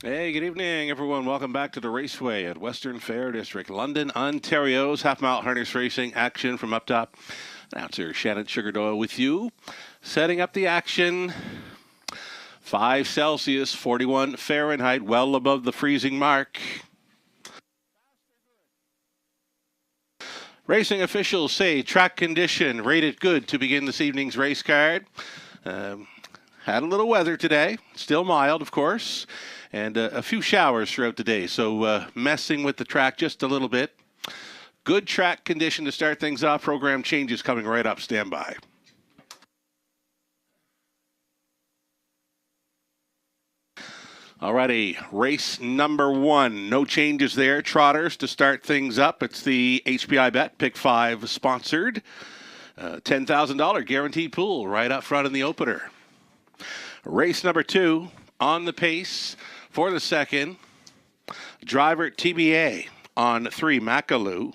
Hey, good evening, everyone. Welcome back to the Raceway at Western Fair District, London, Ontario's half-mile harness racing action from up top. Announcer Shannon Sugardoyle with you, setting up the action. 5 Celsius, 41 Fahrenheit, well above the freezing mark. Racing officials say track condition rated good to begin this evening's race card. Had a little weather today, still mild, of course, and a few showers throughout the day, so messing with the track just a little bit. Good track condition to start things off. Program changes coming right up. Stand by. Alrighty, race number 1. No changes there. Trotters to start things up. It's the HPI Bet Pick 5 sponsored. $10,000 guaranteed pool right up front in the opener. Race number 2 on the pace for the second. Driver TBA on 3 Macaloo.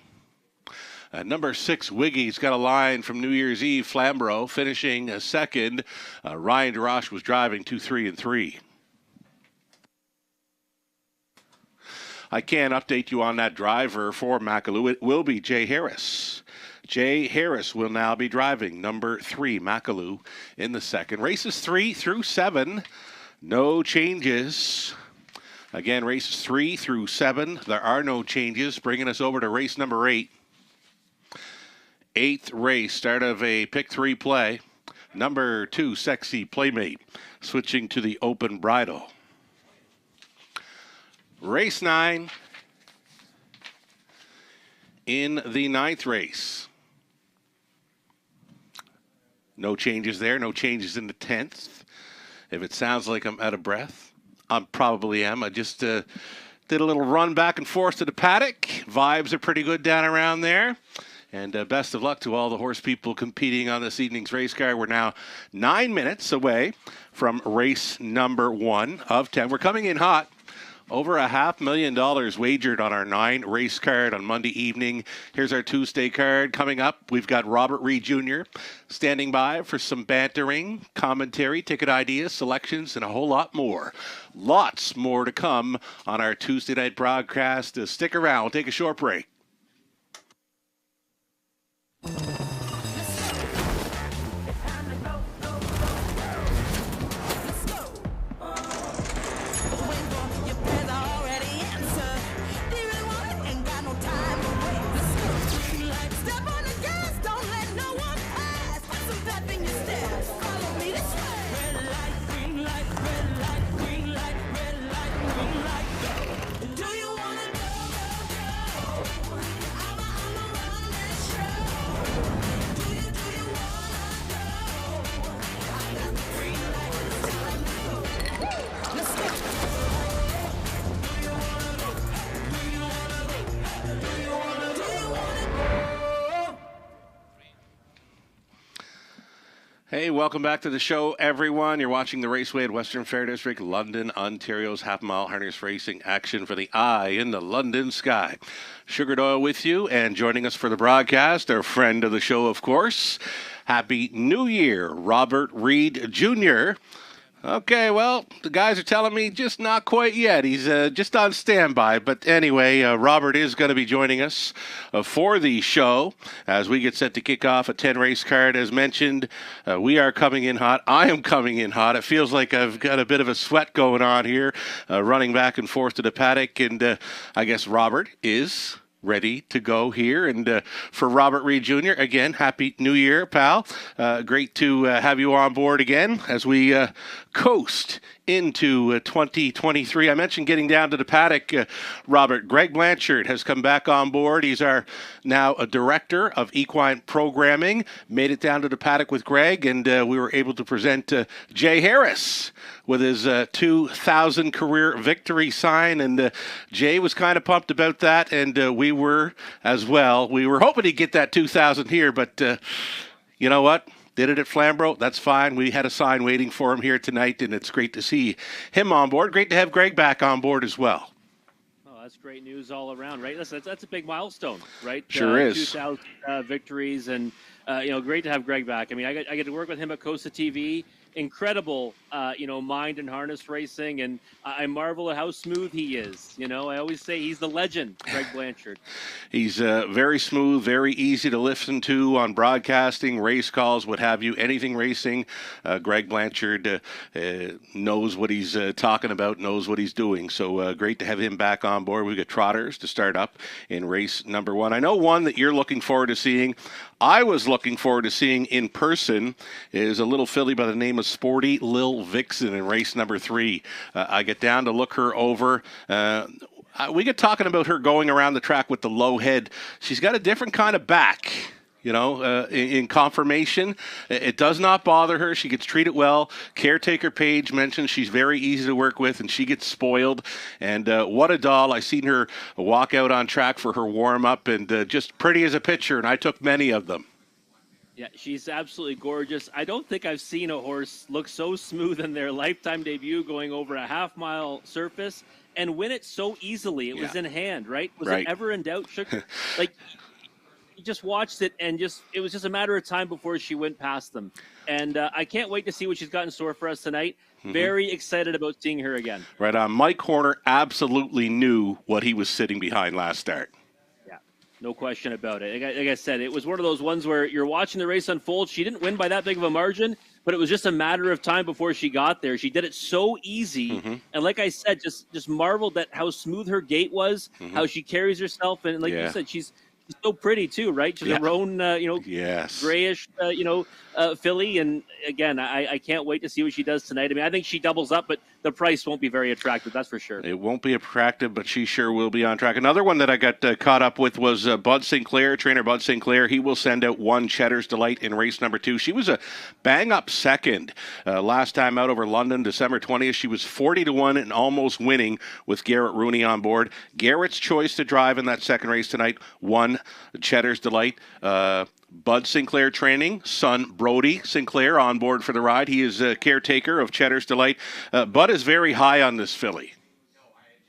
Number 6, Wiggy's got a line from New Year's Eve, Flamborough, finishing second. Ryan DeRoche was driving 2, 3, and 3. I can update you on that driver for Macaloo. It will be Jay Harris. Jay Harris will now be driving number 3 Macaloo in the second. Races 3 through 7, no changes. Again, races 3 through 7, there are no changes. Bringing us over to race number 8. 8th race, start of a pick 3 play. Number 2, Sexy Playmate, switching to the open bridle. Race 9 in the 9th race. No changes there, no changes in the 10th. If it sounds like I'm out of breath, I probably am. I just did a little run back and forth to the paddock. Vibes are pretty good down around there. And best of luck to all the horse people competing on this evening's race car. We're now 9 minutes away from race number 1 of 10. We're coming in hot. Over $500,000 wagered on our 9 race card on Monday evening. Here's our Tuesday card coming up. We've got Robert Reed Jr. standing by for some bantering, commentary, ticket ideas, selections, and a whole lot more. Lots more to come on our Tuesday night broadcast. Stick around. We'll take a short break. Hey, welcome back to the show, everyone. You're watching the Raceway at Western Fair District, London, Ontario's half-mile harness racing action for the eye in the London sky. Sugardoyle with you, and joining us for the broadcast, our friend of the show, of course. Happy New Year, Robert Reed Jr. Okay, well, the guys are telling me just not quite yet. He's just on standby. But anyway, Robert is going to be joining us for the show as we get set to kick off a 10-race card. As mentioned, we are coming in hot. I am coming in hot. It feels like I've got a bit of a sweat going on here, running back and forth to the paddock. And I guess Robert is ready to go here. And for Robert Reed Jr., again, Happy New Year, pal. Great to have you on board again as we coast into 2023. I mentioned getting down to the paddock, Robert. Greg Blanchard has come back on board. He's our now a director of equine programming. Made it down to the paddock with Greg, and we were able to present Jay Harris with his 2,000 career victory sign, and Jay was kind of pumped about that, and we were as well. We were hoping he'd get that 2,000 here, but you know what? Did it at Flamborough. That's fine. We had a sign waiting for him here tonight, and it's great to see him on board. Great to have Greg back on board as well. Oh, that's great news all around, right? Listen, that's a big milestone, right? Sure is. 2,000 victories, and great to have Greg back. I mean, I get to work with him at Costa TV. incredible, mind in harness racing, and I marvel at how smooth he is. I always say he's the legend, Greg Blanchard. He's very smooth, very easy to listen to on broadcasting, race calls, what have you, anything racing. Greg Blanchard knows what he's talking about, knows what he's doing. So great to have him back on board. We've got trotters to start up in race number 1. I know one that you're looking forward to seeing. I was looking forward to seeing in person is a little filly by the name of Sporty Lil Vixen in race number 3. I get down to look her over. We get talking about her going around the track with the low head. She's got a different kind of back. In confirmation, it does not bother her. She gets treated well. Caretaker Paige mentions she's very easy to work with, and she gets spoiled. And what a doll. I seen her walk out on track for her warm-up, and just pretty as a picture, and I took many of them. Yeah, she's absolutely gorgeous. I don't think I've seen a horse look so smooth in their lifetime debut going over a half-mile surface and win it so easily. It was in hand, right? Was it ever in doubt? Like, you just watched it, and it was just a matter of time before she went past them. And I can't wait to see what she's got in store for us tonight. Very excited about seeing her again. Right on. Mike Horner absolutely knew what he was sitting behind last start. Yeah, no question about it. Like I said, it was one of those ones where you're watching the race unfold. She didn't win by that big of a margin, but it was just a matter of time before she got there. She did it so easy. And like I said, just marveled at how smooth her gait was, how she carries herself. And like you said, she's so pretty too, right? She's her own, grayish, filly. And again, I can't wait to see what she does tonight. I mean, I think she doubles up, but the price won't be very attractive. That's for sure. It won't be attractive, but she sure will be on track. Another one that I got caught up with was Bud Sinclair, trainer Bud Sinclair. He will send out one Cheddar's Delight in race number 2. She was a bang-up second last time out over London, December 20th. She was 40-1 and almost winning with Garrett Rooney on board. Garrett's choice to drive in that second race tonight won Cheddar's Delight. Bud Sinclair training, son Brody Sinclair on board for the ride. He is a caretaker of Cheddar's Delight. Bud is very high on this filly.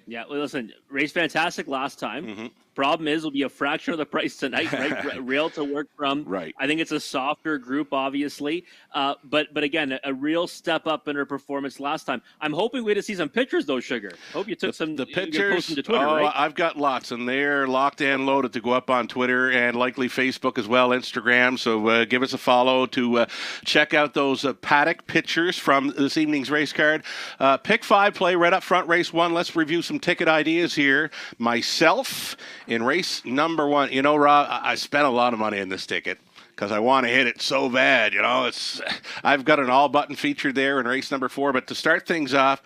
Yeah, well, listen, race fantastic last time. Problem is, it'll be a fraction of the price tonight, right? Rail to work from. Right. I think it's a softer group, obviously. But again, a real step up in her performance last time. I'm hoping we get to see some pictures, though, Sugar. Hope you took some. The pictures. Post them to Twitter, right? I've got lots, and they're locked and loaded to go up on Twitter and likely Facebook as well, Instagram. So give us a follow to check out those paddock pictures from this evening's race card. Pick 5 play right up front, race 1. Let's review some ticket ideas here. Myself. In race number 1, Rob, I spent a lot of money in this ticket because I want to hit it so bad. I've got an all-button feature there in race number 4. But to start things off,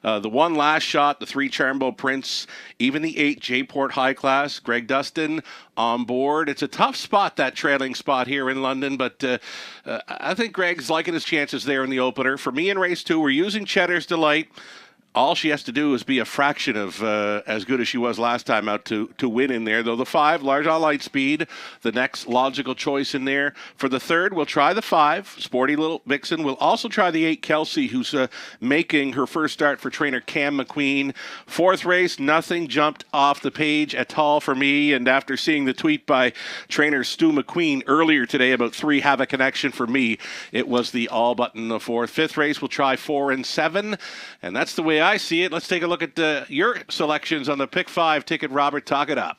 the 1 Last Shot, the 3 Charmbo Prince, even the 8 J-Port High Class, Greg Dustin on board. It's a tough spot, that trailing spot here in London, but I think Greg's liking his chances there in the opener. For me in race 2, we're using Cheddar's Delight. All she has to do is be a fraction of as good as she was last time out to win in there. Though the 5, Large on Light Speed, the next logical choice in there. For the 3rd, we'll try the 5, Sporty Little Vixen. We'll also try the 8, Kelsey, who's making her first start for trainer Cam McQueen. 4th race, nothing jumped off the page at all for me. And after seeing the tweet by trainer Stu McQueen earlier today about 3 have a connection for me, it was the all button the 4th. 5th race, we'll try 4 and 7. And that's the way I see it. Let's take a look at your selections on the Pick 5 ticket. Robert, talk it up.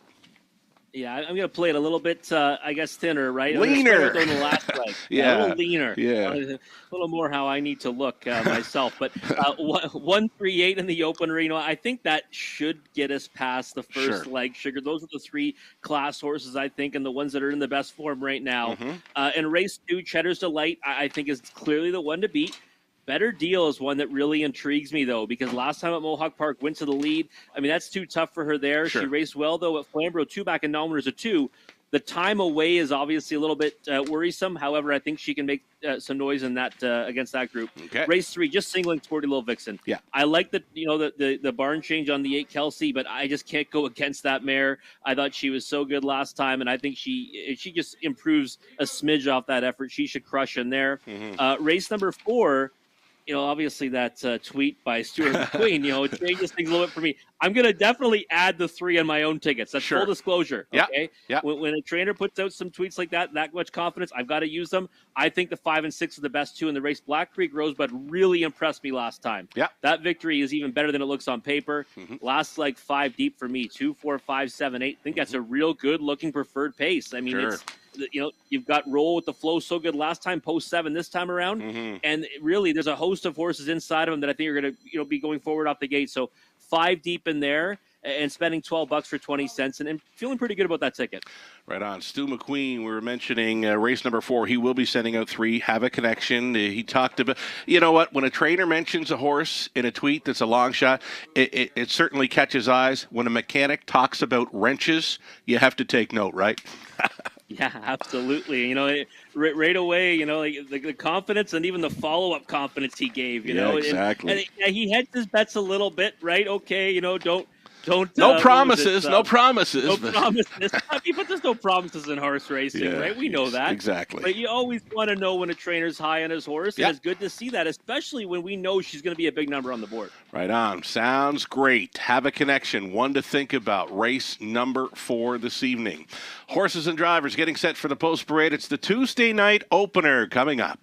Yeah, I'm going to play it a little bit, I guess, thinner, right? Leaner. On the last leg. Yeah. A little leaner. Yeah. A little more how I need to look myself. But 138 in the opener, I think that should get us past the first leg, Sugar. Those are the 3 class horses, I think, and the ones that are in the best form right now. In race 2, Cheddar's Delight, I think, is clearly the one to beat. Better Deal is one that really intrigues me, though, because last time at Mohawk Park went to the lead. I mean, that's too tough for her there. She raced well, though, at Flamborough 2 back in nominators of 2. The time away is obviously a little bit worrisome. However, I think she can make some noise in that against that group. Okay. Race 3, just singling Sporty Little Vixen. Yeah. I like the barn change on the 8 Kelsey, but I just can't go against that mare. I thought she was so good last time, and I think she just improves a smidge off that effort. She should crush in there. Race number 4. obviously that tweet by Stuart McQueen, it changes things a little bit for me. I'm going to definitely add the 3 on my own tickets. That's Sure. full disclosure. Okay. Yeah. When a trainer puts out some tweets like that much confidence, I've got to use them. I think the 5 and 6 are the best 2 in the race. Black Creek Rosebud really impressed me last time. Yeah. That victory is even better than it looks on paper. Mm-hmm. Last 5 deep for me, 2, 4, 5, 7, 8. I think that's a real good looking preferred pace. I mean, Sure. it's, you've got roll with the flow so good last time, post 7 this time around. Mm-hmm. And really, there's a host of horses inside of them that I think are going to, be going forward off the gate. So 5 deep in there and spending $12 for 20 cents and feeling pretty good about that ticket. Right on. Stu McQueen, we were mentioning race number 4. He will be sending out 3, Have a Connection. He talked about, you know what, when a trainer mentions a horse in a tweet that's a long shot, it certainly catches eyes. When a mechanic talks about wrenches, you have to take note, right? Yeah, absolutely. Right away, the confidence and even the follow-up confidence he gave, exactly. And he hedged his bets a little bit, right? Okay, don't. No promises. No promises. No promises. I mean, but there's no promises in horse racing, right? We know that. Exactly. But you always want to know when a trainer's high on his horse, and it's good to see that, especially when we know she's going to be a big number on the board. Right on. Sounds great. Have a Connection. One to think about. Race number 4 this evening. Horses and drivers getting set for the post parade. It's the Tuesday night opener coming up.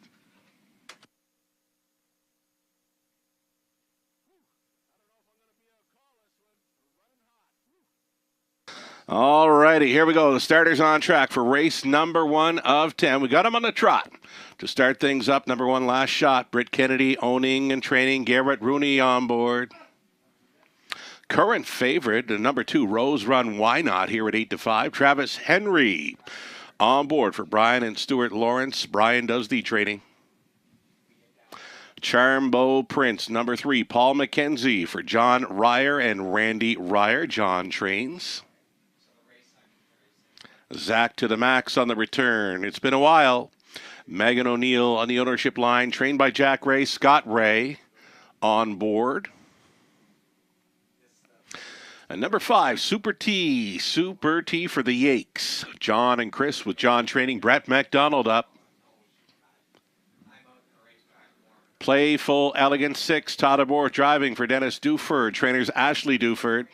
All righty, here we go. The starters on track for race number 1 of 10. We got them on the trot. To start things up, number 1, Last Shot. Britt Kennedy owning and training. Garrett Rooney on board. Current favorite, number 2, Rose Run Why Not, here at 8-5. Travis Henry on board for Brian and Stuart Lawrence. Brian does the training. Charmbo Prince, number 3, Paul McKenzie for John Ryer and Randy Ryer. John trains. Zach to the max on the return. It's been a while. Megan O'Neill on the ownership line, trained by Jack Ray. Scott Ray on board. And number 5, Super T. Super T for the Yakes. John and Chris with John training. Brett McDonald up. Playful Elegant 6. Todd Abort driving for Dennis Duford. Trainers Ashley Duford.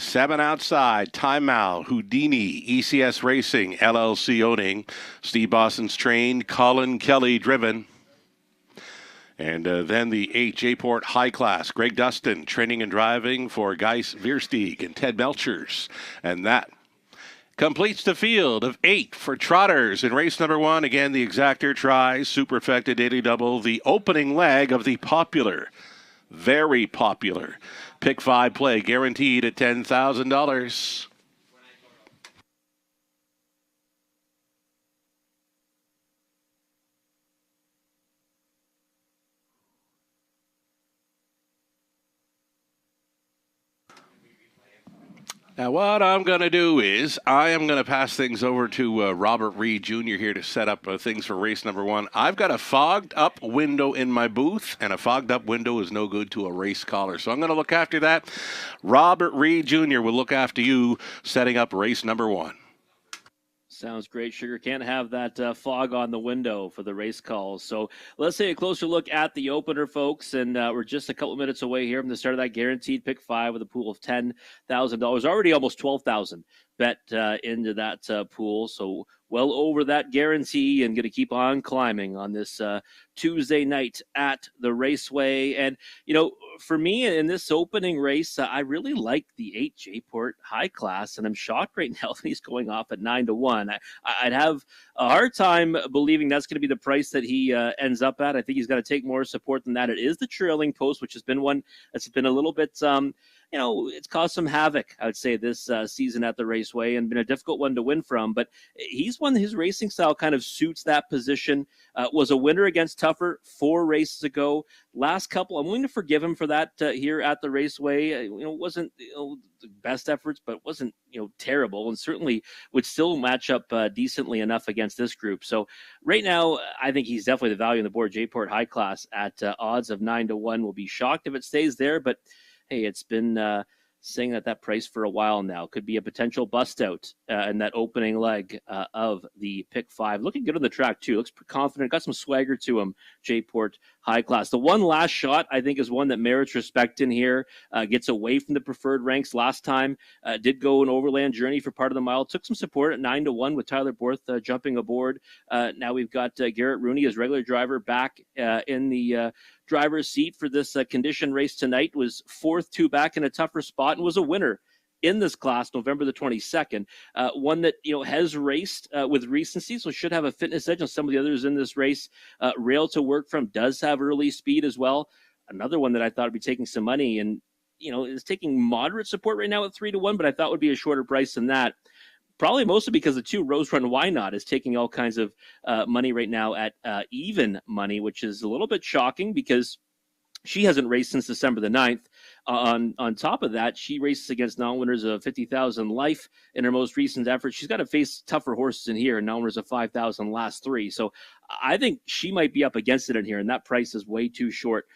7 outside, Timeout, Houdini, ECS Racing, LLC owning. Steve Boston's trained, Colin Kelly driven. And then the 8 J-Port High Class, Greg Dustin training and driving for Geiss Veersteeg and Ted Melchers. And that completes the field of 8 for trotters in race number 1. Again, the Exactor tries, Superfecta Daily Double, the opening leg of the popular, very popular Pick 5 play, guaranteed at $10,000. Now, what I'm going to do is I am going to pass things over to Robert Reed Jr. here to set up things for race number 1. I've got a fogged up window in my booth, and a fogged up window is no good to a race caller. So I'm going to look after that. Robert Reed Jr. will look after you setting up race number 1. Sounds great, Sugar. Can't have that fog on the window for the race calls. So let's take a closer look at the opener, folks. And we're just a couple minutes away here from the start of that guaranteed pick 5 with a pool of $10,000. Already almost $12,000 bet into that pool. So well over that guarantee and going to keep on climbing on this Tuesday night at the Raceway. And, for me in this opening race, I really like the 8 J-Port High Class, and I'm shocked right now that he's going off at 9-1. I'd have a hard time believing that's going to be the price that he ends up at. I think he's got to take more support than that. It is the trailing post, which has been one that's been a little bit it's caused some havoc, I would say, this season at the Raceway and been a difficult one to win from. But he's one, his racing style kind of suits that position. Was a winner against Tougher 4 races ago. Last couple, I'm willing to forgive him for that here at the Raceway. Wasn't the best efforts, but wasn't terrible, and certainly would still match up decently enough against this group. So right now, I think he's definitely the value on the board. J-Port High Class at odds of 9-1. Will be shocked if it stays there, but hey, it's been saying that price for a while now. Could be a potential bust out in that opening leg of the pick 5. Looking good on the track, too. Looks confident. Got some swagger to him, Jayport High Class. The one last shot, I think, is one that merits respect in here. Gets away from the preferred ranks last time. Did go an overland journey for part of the mile. Took some support at 9-1 with Tyler Borth jumping aboard. Now we've got Garrett Rooney as regular driver back in the driver's seat for this condition race tonight. Was 4th, 2 back in a tougher spot, and was a winner in this class November the 22nd. One that has raced with recency, so should have a fitness edge on some of the others in this race. Rail to work from does have early speed as well. Another one that I thought would be taking some money and is taking moderate support right now at 3-1, but I thought would be a shorter price than that. Probably mostly because the 2 Rose Run Why Not is taking all kinds of money right now at even money, which is a little bit shocking because she hasn't raced since December the 9th. On top of that, she races against non-winners of 50,000 life in her most recent effort. She's got to face tougher horses in here, non-winners of 5,000 last 3. So I think she might be up against it in here, and that price is way too short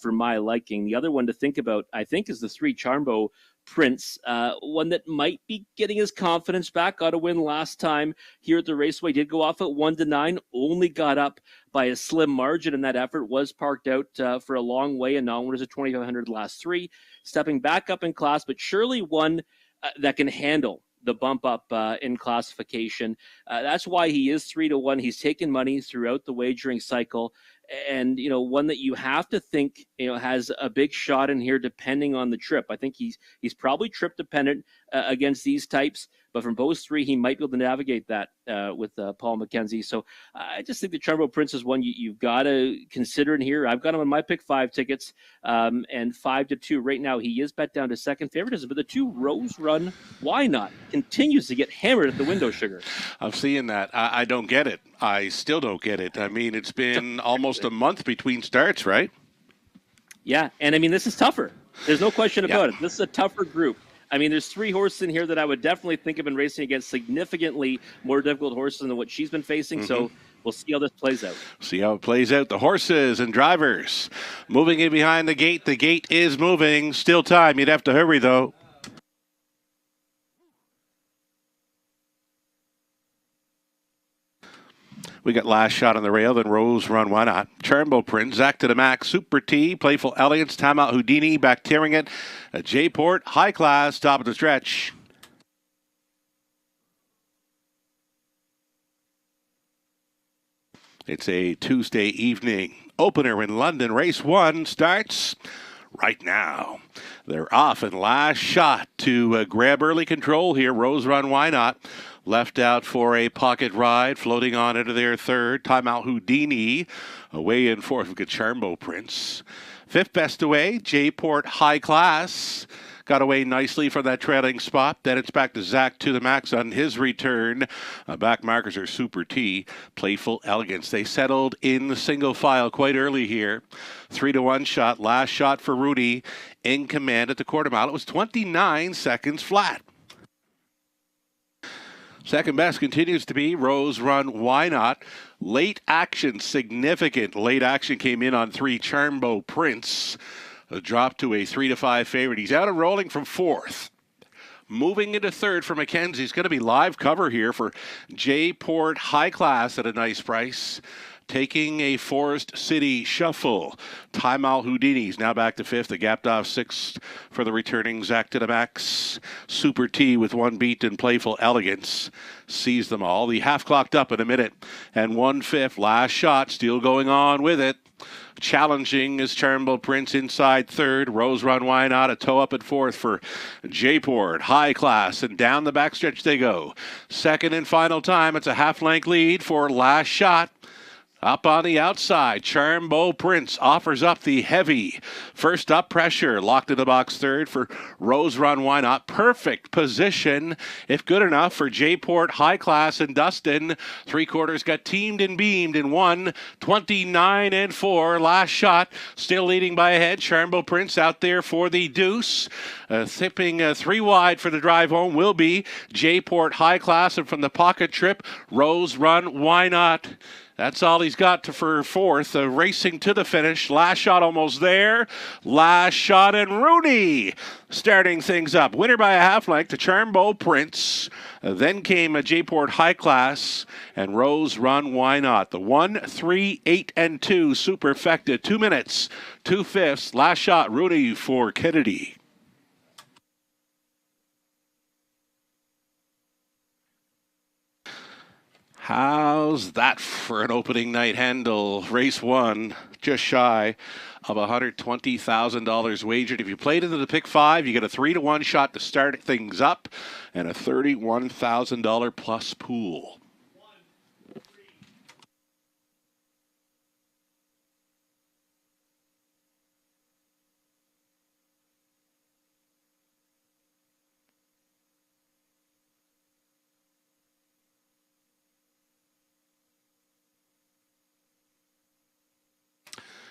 for my liking. The other one to think about, I think, is the 3 Charmbo Prince, one that might be getting his confidence back. Got a win last time here at the Raceway. Did go off at 1-9, only got up by a slim margin in that effort. Was parked out for a long way, and non-winners of 2,500 last 3. Stepping back up in class, but surely one that can handle the bump up in classification. That's why he is 3-1. He's taken money throughout the wagering cycle. And, one that you have to think, has a big shot in here depending on the trip. I think he's probably trip dependent against these types, but from both 3, he might be able to navigate that with Paul McKenzie. So I just think the Charmbo Prince is one you've got to consider in here. I've got him on my pick 5 tickets, and 5-2 right now. He is bet down to second favoritism, but the 2 Rose Run Why Not continues to get hammered at the window, Sugar. I'm seeing that. I don't get it. I still don't get it. I mean, it's been almost a month between starts, right? Yeah, and I mean, this is tougher. There's no question about it. This is a tougher group. I mean, there's 3 horses in here that I would definitely think have been racing against significantly more difficult horses than what she's been facing. Mm-hmm. So we'll see how this plays out. See how it plays out. The horses and drivers moving in behind the gate. The gate is moving. Still time. You'd have to hurry, though. We got Last Shot on the Rail, then Rose Run Why Not. Charmbo Prince, Zach to the Max, Super T, Playful Elegance, Time Out Houdini, back tearing it. Jayport, High Class, top of the stretch. It's a Tuesday evening opener in London. Race 1 starts right now. They're off in Last Shot to grab early control here. Rose Run Why Not. Left out for a pocket ride, floating on into their 3rd. Time Out Houdini, away in 4th. We've got Charmbo Prince. 5th best away, Jayport High Class. Got away nicely from that trailing spot. Then it's back to Zach to the Max on his return. Back markers are Super T, Playful Elegance. They settled in the single file quite early here. 3-1 shot, Last Shot for Rudy in command at the quarter mile. It was 29 seconds flat. Second best continues to be Rose Run Why Not. Late action, significant late action came in on 3 Charmbo Prince. A drop to a 3-5 favorite. He's out and rolling from 4th. Moving into 3rd for McKenzie. It's going to be live cover here for Jayport High Class at a nice price. Taking a Forest City Shuffle. Time Out Houdini's now back to 5th. The gapped off 6th for the returning Zach to the Max. Super T with 1 beat and Playful Elegance. Sees them all. The half clocked up in a minute. And 1/5. Last Shot still going on with it. Challenging is Charmbo Prince inside 3rd. Rose Run Why Not, a toe up at 4th for Jayport High Class, and down the backstretch they go. 2nd and final time. It's a half-length lead for Last Shot. Up on the outside, Charmbo Prince offers up the heavy first up pressure. Locked in the box 3rd for Rose Run Why Not. Perfect position, if good enough, for Jayport High Class and Dustin. 3/4 got teamed and beamed in 1:29.4. Last Shot still leading by a head. Charmbo Prince out there for the deuce. Thipping 3 wide for the drive home will be Jayport High Class, and from the pocket trip, Rose Run Why Not. That's all he's got for fourth. Racing to the finish. Last shot almost there. Last shot and Rooney starting things up. Winner by a half length to Charmbo Prince. Then came a J-Port High Class and Rose Run Why Not. The 1, 3, 8, and 2 Superfecta. 2 minutes, 2/5. Last shot Rooney for Kennedy. How's that for an opening night handle? Race 1, just shy of $120,000 wagered. If you played into the pick 5, you get a 3-to-1 shot to start things up and a $31,000 plus pool.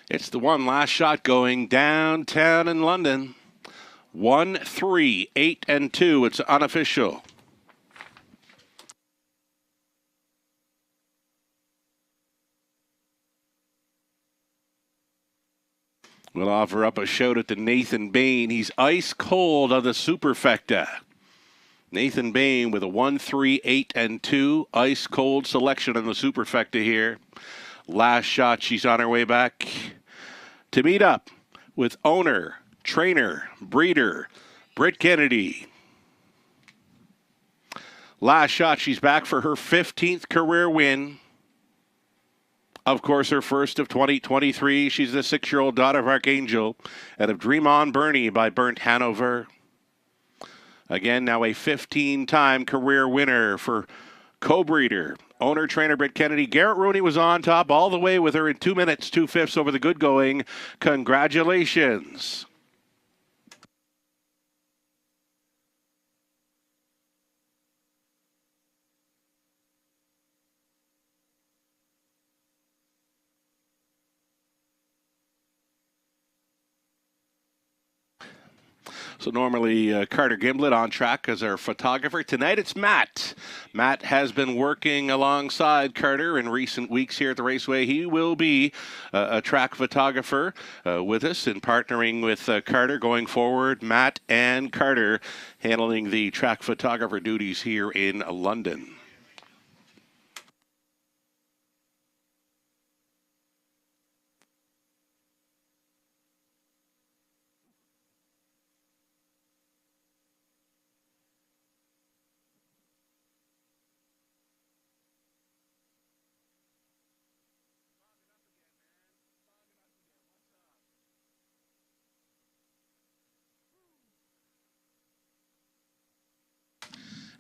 It's the one last shot going downtown in London. 1, 3, 8, and 2. It's unofficial. We'll offer up a shout out to Nathan Bain. He's ice cold on the Superfecta. Nathan Bain with a 1, 3, 8, and 2. Ice cold selection on the Superfecta here. Last shot, she's on her way back to meet up with owner, trainer, breeder, Britt Kennedy. Last shot, she's back for her 15th career win. Of course, her first of 2023. She's the 6-year-old daughter of Archangel out of Dream On Bernie by Burnt Hanover. Again, now a 15-time career winner for co-breeder, owner, trainer, Britt Kennedy. Garrett Rooney was on top all the way with her in 2 minutes, 2/5 over the good going. Congratulations. So normally Carter Gimblett on track as our photographer. Tonight it's Matt. Matt has been working alongside Carter in recent weeks here at the Raceway. He will be a track photographer with us and partnering with Carter going forward. Matt and Carter handling the track photographer duties here in London.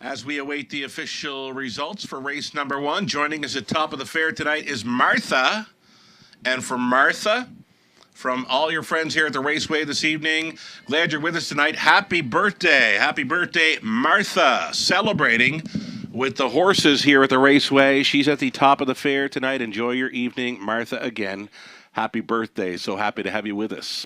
As we await the official results for race number 1, joining us at top of the fair tonight is Martha. And for Martha, from all your friends here at the Raceway this evening, glad you're with us tonight. Happy birthday. Happy birthday, Martha. Celebrating with the horses here at the Raceway. She's at the top of the fair tonight. Enjoy your evening, Martha, again. Happy birthday. So happy to have you with us.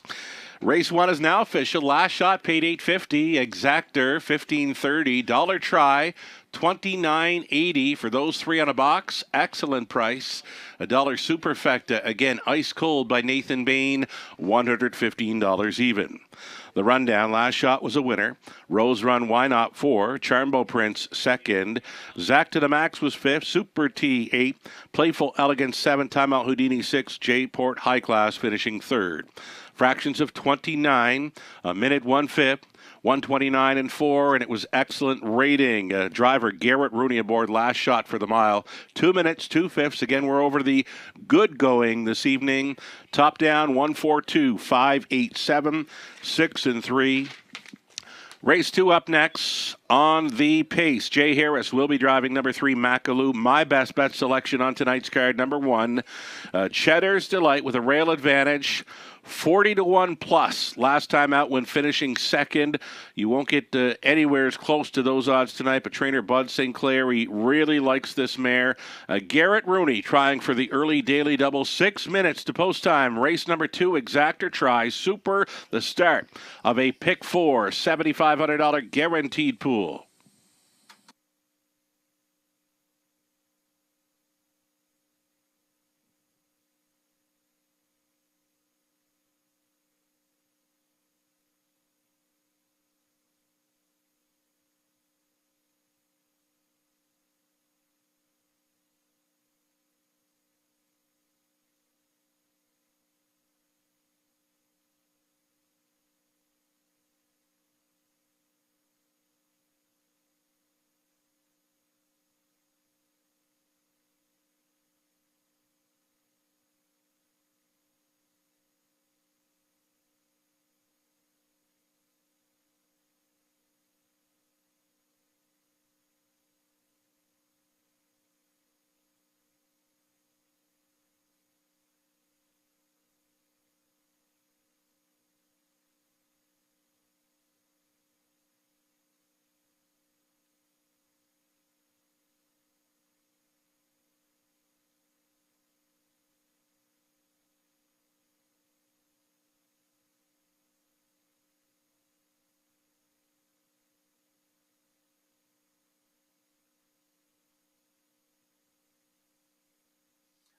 Race 1 is now official. Last shot paid $8.50. Exactor $15.30. Dollar try $29.80 for those 3 on a box. Excellent price. $1 Superfecta. Again, ice cold by Nathan Bain. $115 even. The rundown, last shot was a winner. Rose Run Why Not 4. Charmbo Prince 2nd. Zach to the Max was 5th. Super T 8. Playful Elegance 7. Timeout Houdini 6. J-Port High Class finishing 3rd. Fractions of 29, a minute 1/5, 129 and 4, and it was excellent rating. Driver Garrett Rooney aboard, last shot for the mile. 2 minutes, 2/5. Again, we're over the good going this evening. Top down, 142, 587, 6 and 3. Race 2 up next on the pace. Jay Harris will be driving number 3, Macaloo. My best bet selection on tonight's card, number 1. Cheddar's Delight with a rail advantage. 40-1 plus. Last time out when finishing 2nd. You won't get anywhere as close to those odds tonight, but trainer Bud St. Clair, he really likes this mare. Garrett Rooney trying for the early daily double. 6 minutes to post time. Race number 2, Exactor try. Super, the start of a pick 4, $7,500 guaranteed pool.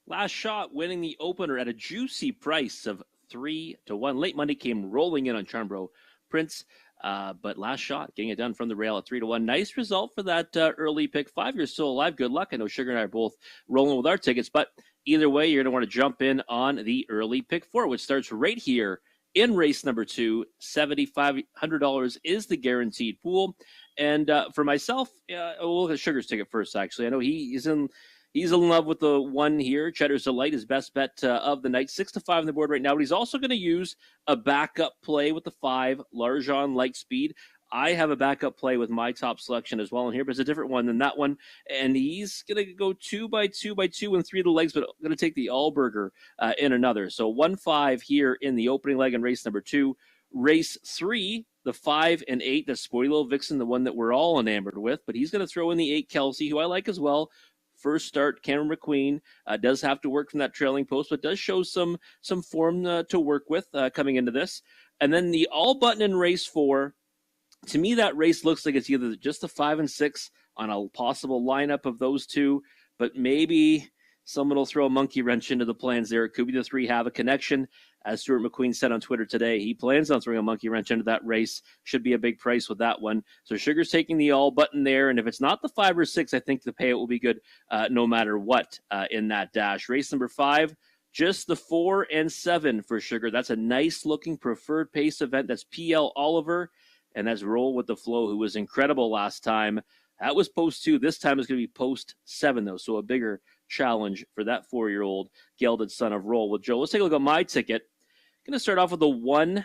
Last Shot winning the opener at a juicy price of 3-1. Late money came rolling in on Charmbro Prince, but Last Shot getting it done from the rail at 3-1. Nice result for that early pick 5. You're still alive. Good luck. I know Sugar and I are both rolling with our tickets, but either way, you're going to want to jump in on the early pick 4, which starts right here in race number 2. $7,500 is the guaranteed pool. And for myself, we'll look at Sugar's ticket first, actually. I know he's in love with the one here. Cheddar's Delight, his best bet of the night. 6-5 on the board right now, but he's also going to use a backup play with the 5, Larjon Lightspeed. I have a backup play with my top selection as well in here, but it's a different one than that one. And he's going to go 2x2x2 and 3 of the legs, but going to take the Allburger in another. So 1-5 here in the opening leg in race number 2. Race 3, the 5 and 8, the Spoilo Vixen, the one that we're all enamored with, but he's going to throw in the 8 Kelsey, who I like as well. First start, Cameron McQueen does have to work from that trailing post, but does show some form to work with coming into this. And then the all button in race 4, to me that race looks like it's either just the 5 and 6 on a possible lineup of those two, but maybe someone will throw a monkey wrench into the plans there. It could be the 3 Have a Connection. As Stuart McQueen said on Twitter today, he plans on throwing a monkey wrench into that race. Should be a big price with that one. So Sugar's taking the all button there, and if it's not the 5 or 6, I think the payout will be good no matter what in that dash. Race number 5, just the 4 and 7 for Sugar. That's a nice-looking preferred pace event. That's PL Oliver, and that's Roll with the Flow, who was incredible last time. That was post 2. This time is going to be post 7, though, so a bigger challenge for that 4-year-old gelded son of Roll with Joe. Let's take a look at my ticket. Going to start off with the 1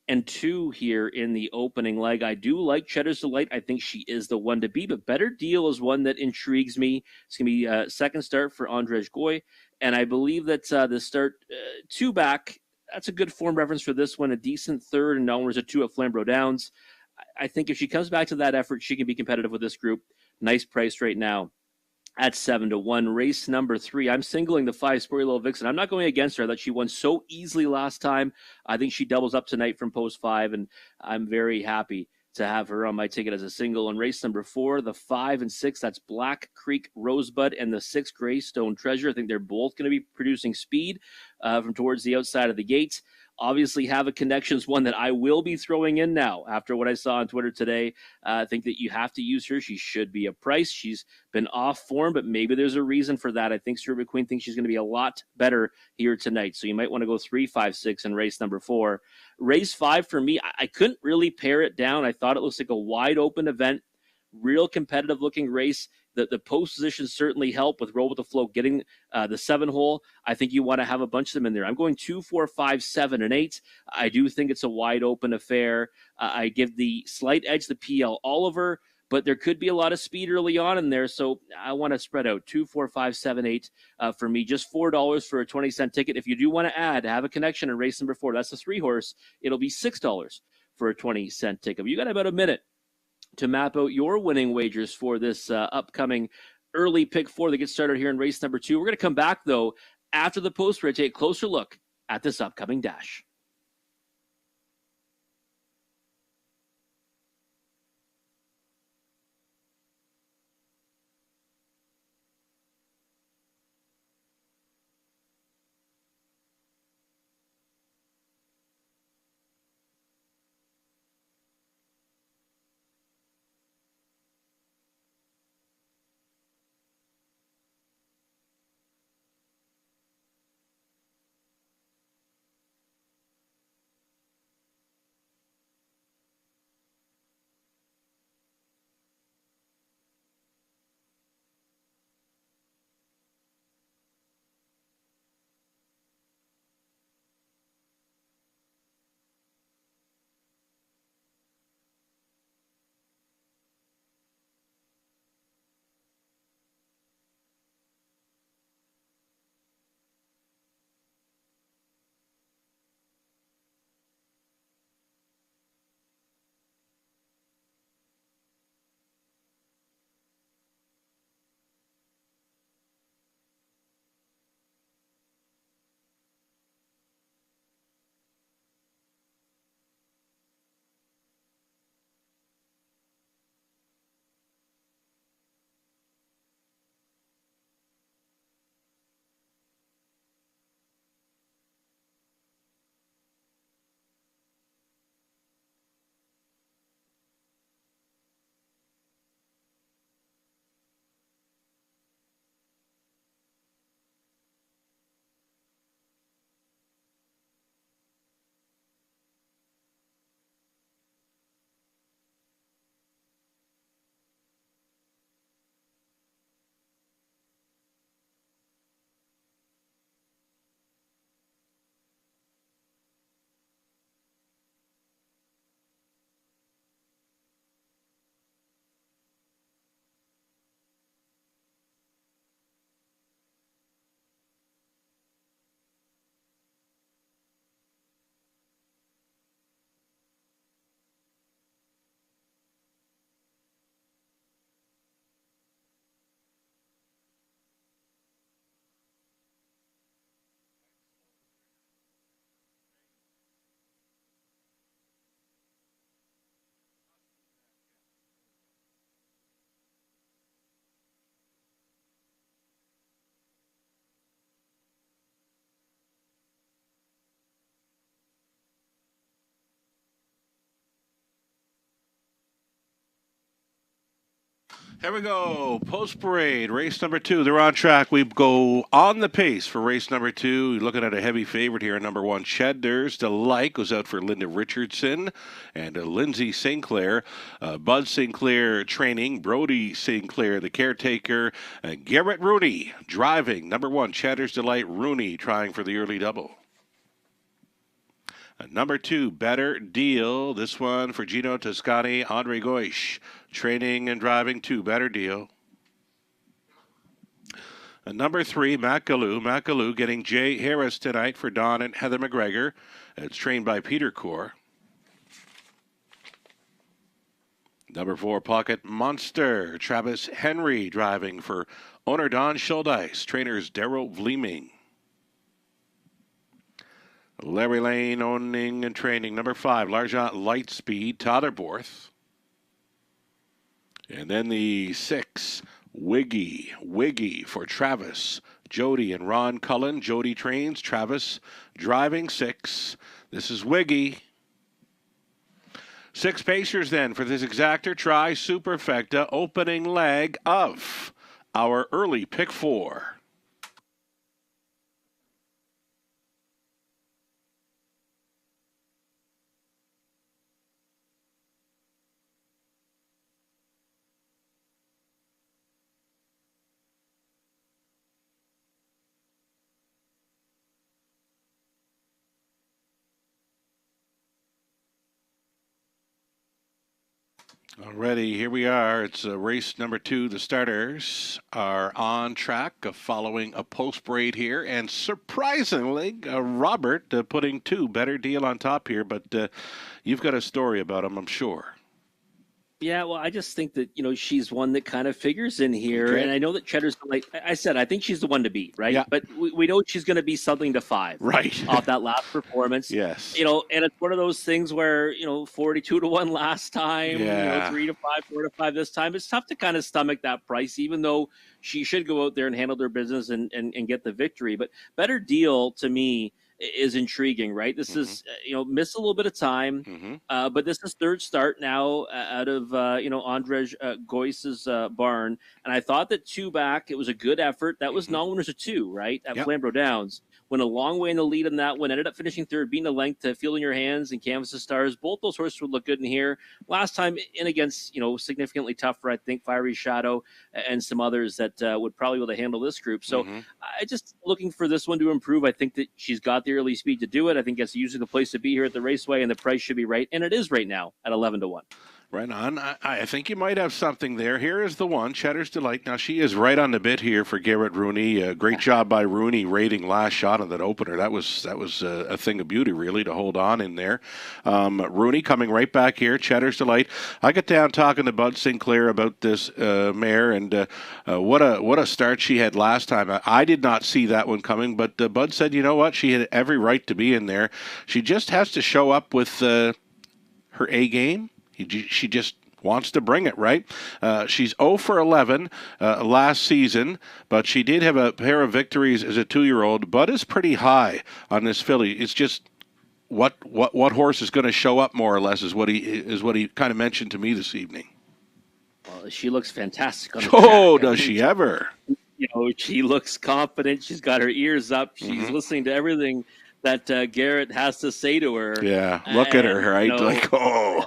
and 2 here in the opening leg. I do like Cheddar's Delight. I think she is the one to be, but Better Deal is one that intrigues me. It's going to be a second start for Andrzej Goy, and I believe that the start 2 back, that's a good form reference for this one, a decent third, and onwards a 2 at Flamborough Downs. I think if she comes back to that effort, she can be competitive with this group. Nice price right now at 7-1. Race number 3, I'm singling the 5 Spoilo Vixen. I'm not going against her. That she won so easily last time. I think she doubles up tonight from post 5, and I'm very happy to have her on my ticket as a single. In race number 4, the 5 and 6, that's Black Creek Rosebud and the 6 Greystone Treasure. I think they're both going to be producing speed from towards the outside of the gates. Obviously, Have a Connections, one that I will be throwing in now after what I saw on Twitter today. I think that you have to use her. She should be a price. She's been off form, but maybe there's a reason for that. I think Stuart McQueen thinks she's going to be a lot better here tonight. So you might want to go 3, 5, 6 in race number 4. Race 5 for me, I couldn't really pare it down. I thought it looks like a wide open event, real competitive looking race. The post positions certainly help with Roll with the Flow getting the 7 hole. I think you want to have a bunch of them in there. I'm going 2, 4, 5, 7, and 8. I do think it's a wide open affair. I give the slight edge to PL Oliver, but there could be a lot of speed early on in there, so I want to spread out 2, 4, 5, 7, 8 for me. Just $4 for a 20-cent ticket. If you do want to Have a Connection in race number 4, that's the 3-horse. It'll be $6 for a 20-cent ticket. You got about a minute to map out your winning wagers for this upcoming early pick 4 that gets started here in race number 2. We're going to come back, though, after the post for a take a closer look at this upcoming dash. There we go. Post parade, race number 2. They're on track. We go on the pace for race number 2. You're looking at a heavy favorite here. Number 1, Cheddar's Delight goes out for Linda Richardson and Lindsay Sinclair. Bud Sinclair training. Brody Sinclair, the caretaker. Garrett Rooney driving. Number 1, Cheddar's Delight. Rooney trying for the early double. Number 2, Better Deal. This one for Gino Toscani, Andre Goish. Training and driving 2, Better Deal. Number 3, Macaloo. Macaloo getting Jay Harris tonight for Don and Heather McGregor. It's trained by Peter Core. Number 4, Pocket Monster. Travis Henry driving for owner Don Schuldeis. Trainers Daryl Vleeming. Larry Lane owning and training. Number 5, Largent Lightspeed, Tyler Borth. And then the 6, Wiggy for Travis, Jody and Ron Cullen. Jody trains, Travis driving 6. This is Wiggy. 6 pacers then for this exactor try superfecta opening leg of our early pick 4. Alrighty, here we are. It's race number 2. The starters are on track, following a post parade here, and surprisingly, Robert putting 2, Better Deal on top here. But you've got a story about him, I'm sure. Yeah, well, I just think that, she's one that kind of figures in here. Okay. And I know that Cheddar's, like I said, I think she's the one to beat, right? Yeah. But we know she's going to be something to 5. Right. Off that last performance. Yes. And it's one of those things where, 42 to 1 last time, yeah. 3 to 5, 4 to 5 this time. It's tough to kind of stomach that price, even though she should go out there and handle their business and get the victory. But Better Deal, to me, is intriguing, right? This is, missed a little bit of time, but this is 3rd start now out of, Andrzej Gois's barn. And I thought that 2 back, it was a good effort. That was non-winners of 2, right? At Flamborough Downs. Went a long way in the lead in that one. Ended up finishing 3rd, beating the length to Feel in Your Hands and Canvas of Stars. Both those horses would look good in here. Last time in against, significantly tougher, I think, Fiery Shadow and some others that would probably be able to handle this group. So I just looking for this one to improve. I think that she's got the early speed to do it. I think it's usually the place to be here at the Raceway, and the price should be right. And it is right now at 11 to 1. Right on. I think you might have something there. Here is the one, Cheddar's Delight. Now, she is right on the bit here for Garrett Rooney. Great job by Rooney rating last shot on that opener. That was a thing of beauty, really, to hold on in there. Rooney coming right back here, Cheddar's Delight. I got down talking to Bud Sinclair about this mare, and what a start she had last time. I did not see that one coming, but Bud said, you know what? She had every right to be in there. She just has to show up with her A game. She just wants to bring it, right? She's 0 for 11 last season, but she did have a pair of victories as a 2-year-old. Bud is pretty high on this filly. It's just what horse is going to show up more or less is what he kind of mentioned to me this evening. Well, she looks fantastic on the track. Does she ever? She looks confident. She's got her ears up. She's listening to everything that Garrett has to say to her. Yeah, look at her, right?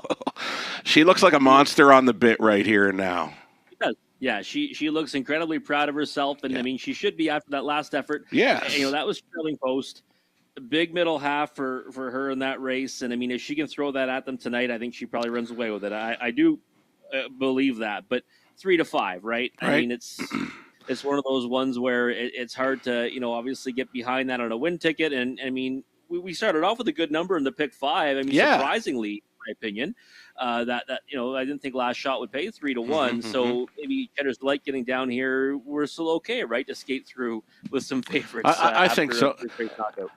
She looks like a monster on the bit right here and now. She does. Yeah, she looks incredibly proud of herself, and I mean, she should be after that last effort. Yes. That was trailing post. A big middle half for her in that race, and I mean, if she can throw that at them tonight, I think she probably runs away with it. I do believe that, but 3 to 5, right? I mean, it's one of those ones where it's hard to, obviously get behind that on a win ticket. And I mean, we started off with a good number in the pick 5. I mean, surprisingly, in my opinion, that I didn't think last shot would pay 3 to 1. So maybe Cheddar's Delight getting down here, we're still okay, right, to skate through with some favorites. I think so.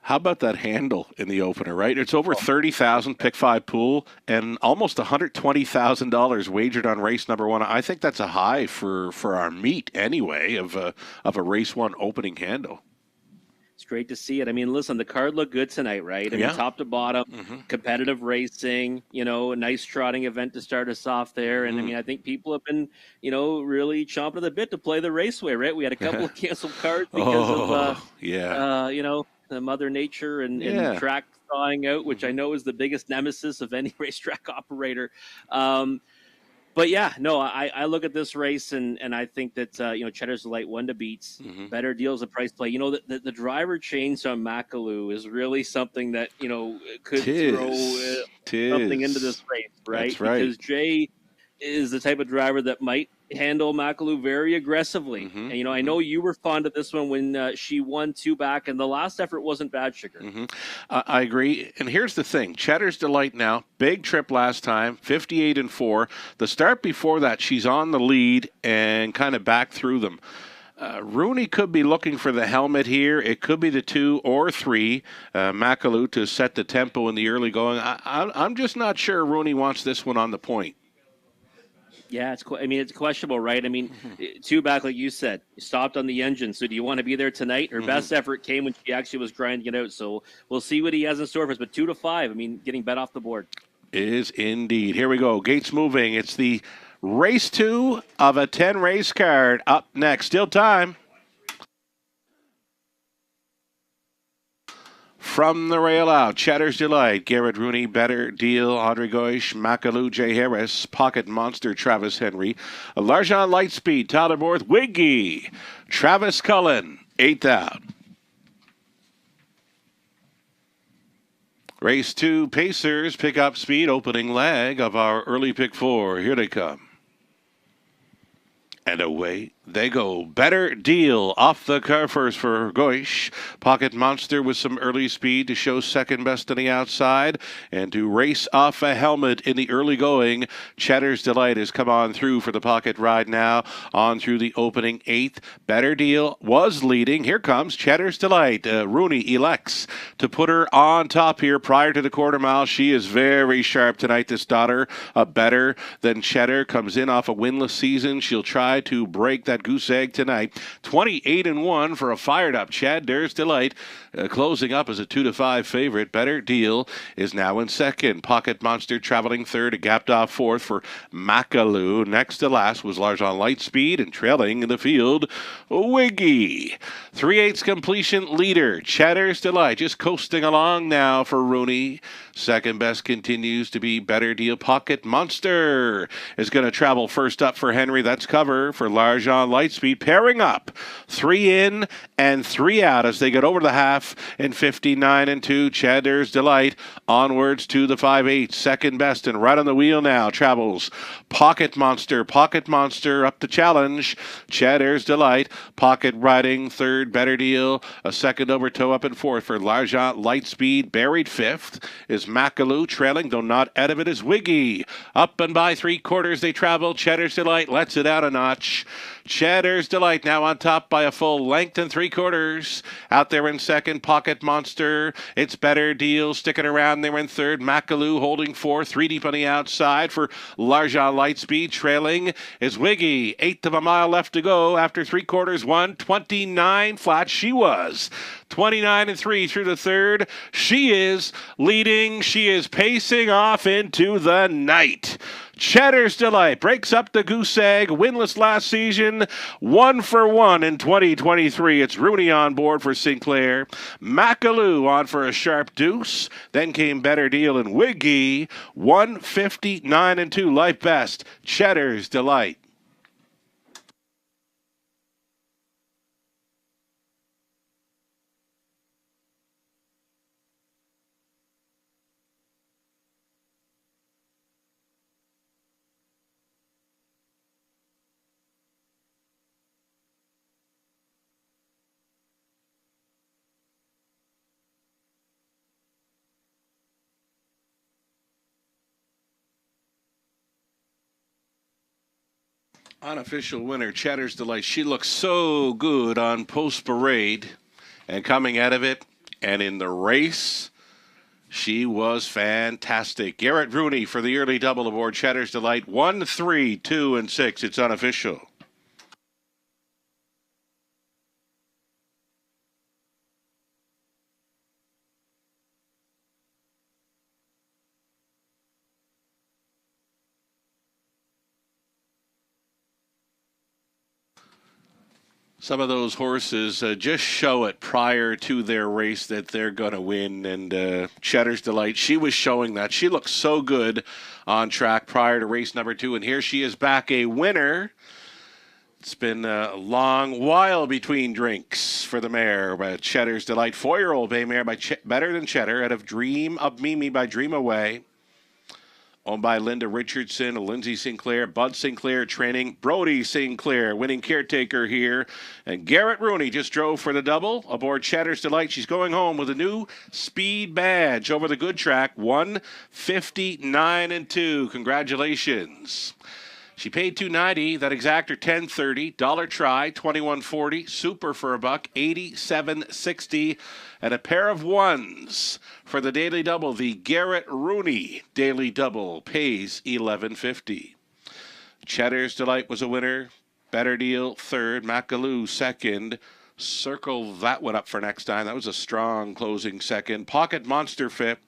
How about that handle in the opener, right? It's over 30,000 pick 5 pool and almost $120,000 wagered on race number 1. I think that's a high for our meet anyway of a race 1 opening handle. It's great to see it. I mean, listen, the card looked good tonight, right? I mean, Yeah. top to bottom, competitive racing, a nice trotting event to start us off there. And I mean, I think people have been, really chomping at the bit to play the raceway, right? We had a couple of canceled cards because of, Yeah. the Mother Nature and Yeah. track thawing out, which I know is the biggest nemesis of any racetrack operator. But yeah, no, I look at this race and I think that Cheddar's Delight won to beats. Better deals, a price play. The driver change on Makalu is really something that could throw something into this race, right? That's right. Because Jay is the type of driver that might handle Makalu very aggressively. And I know you were fond of this one when she won 2 back, and the last effort wasn't bad, Sugar. I agree. And here's the thing: Cheddar's Delight now, big trip last time, 58-4. The start before that, she's on the lead and kind of back through them. Rooney could be looking for the helmet here. It could be the 2 or 3, Makalu, to set the tempo in the early going. I'm just not sure Rooney wants this one on the point. Yeah, it's questionable, right? I mean, 2 back, like you said, stopped on the engine. So do you want to be there tonight? Her best effort came when she actually was grinding it out. So we'll see what he has in store for us. But 2-5, I mean, getting bet off the board. Is indeed. Here we go. Gates moving. It's the race 2 of a 10 race card. Up next. Still time. From the rail out, Cheddar's Delight, Garrett Rooney, Better Deal, Andre Goish, Makalu, Jay Harris, Pocket Monster, Travis Henry, Larjan Lightspeed, Tyler Borth, Wiggy, Travis Cullen, 8th out. Race 2, Pacers, pick up speed, opening leg of our early pick 4. Here they come. And away they go. Better Deal off the car first for Goish. Pocket Monster with some early speed to show second best on the outside and to race off a helmet in the early going. Cheddar's Delight has come on through for the pocket ride now on through the opening 8th. Better Deal was leading. Here comes Cheddar's Delight. Rooney elects to put her on top here prior to the quarter mile. She is very sharp tonight, this daughter. Better than Cheddar comes in off a winless season. She'll try to break that goose egg tonight. 28-1 for a fired up Cheddar's Delight. Closing up as a 2-5 favorite. Better Deal is now in second. Pocket Monster traveling third. A gapped off fourth for Makalu. Next to last was Larjan Lightspeed, and trailing in the field, Wiggy. 3/8 completion leader. Cheddar's Delight just coasting along now for Rooney. Second best continues to be Better Deal. Pocket Monster is going to travel first up for Henry. That's cover for Larjan Lightspeed. Pairing up 3 in and 3 out as they get over the half in 59-2. Cheddar's Delight onwards to the 5/8. Second best and right on the wheel now travels Pocket Monster. Pocket Monster up to challenge Cheddar's Delight. Pocket riding third. Better Deal. A second over toe up and fourth for Larjan Lightspeed. Buried fifth is Makalu. Trailing, though not out of it, is Wiggy. Up and by 3/4 they travel. Cheddar's Delight lets it out a notch. Cheddar's Delight now on top by a full length and 3/4. Out there in second, Pocket Monster. It's Better Deal sticking around there in third. Makalu holding fourth. 3 deep on the outside for Larjan Lightspeed. Trailing is Wiggy. 1/8 of a mile left to go after 3/4. 1:29 flat. She was 29-3 through the third. She is leading. She is pacing off into the night. Cheddar's Delight breaks up the goose egg. Winless last season. 1 for 1 in 2023. It's Rooney on board for Sinclair. Makalu on for a sharp deuce. Then came Better Deal and Wiggy. 1:59-2 life best. Cheddar's Delight. Unofficial winner, Cheddar's Delight. She looks so good on post parade and coming out of it. And in the race, she was fantastic. Garrett Rooney for the early double aboard Cheddar's Delight. 1, 3, 2, and 6. It's unofficial. Some of those horses just show it prior to their race that they're going to win. And Cheddar's Delight, she was showing that. She looked so good on track prior to race number 2. And here she is back a winner. It's been a long while between drinks for the mare. But Cheddar's Delight, 4-year-old bay mare by Better Than Cheddar out of Dream of Mimi by Dream Away. Owned by Linda Richardson, Lindsay Sinclair, Bud Sinclair training, Brody Sinclair winning caretaker here. And Garrett Rooney just drove for the double aboard Cheddar's Delight. She's going home with a new speed badge over the good track, 1:59.2. Congratulations. She paid $2.90. That exactor $10.30. Dollar try $21.40. Super for $1. $87.60. And a pair of ones for the daily double. The Garrett Rooney daily double pays $11.50. Cheddar's Delight was a winner. Better Deal third. Macaloo second. Circle that one up for next time. That was a strong closing second. Pocket Monster fifth.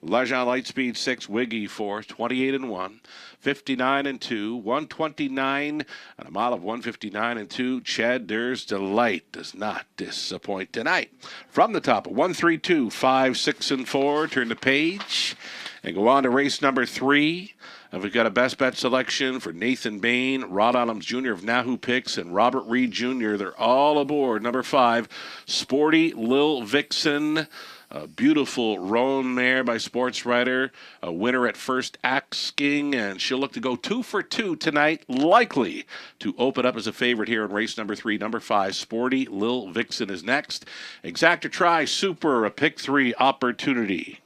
Legend Lightspeed 6, Wiggy 4, 28-1, 59-2, 129, and a mile of 159-2. Cheddar's Delight does not disappoint tonight. From the top, 1, 3, 2, 5, 6, and 4. Turn the page and go on to race number 3. And we've got a best bet selection for Nathan Bain, Rod Adams Jr. of Nahoo Picks, and Robert Reed Jr. They're all aboard. Number 5, Sporty Lil Vixen. A beautiful roan mare by Sports Writer, a winner at first asking, and she'll look to go 2 for 2 tonight, likely to open up as a favorite here in race number 3. Number 5, Sporty Lil Vixen is next. Exactor try, super, a pick 3 opportunity.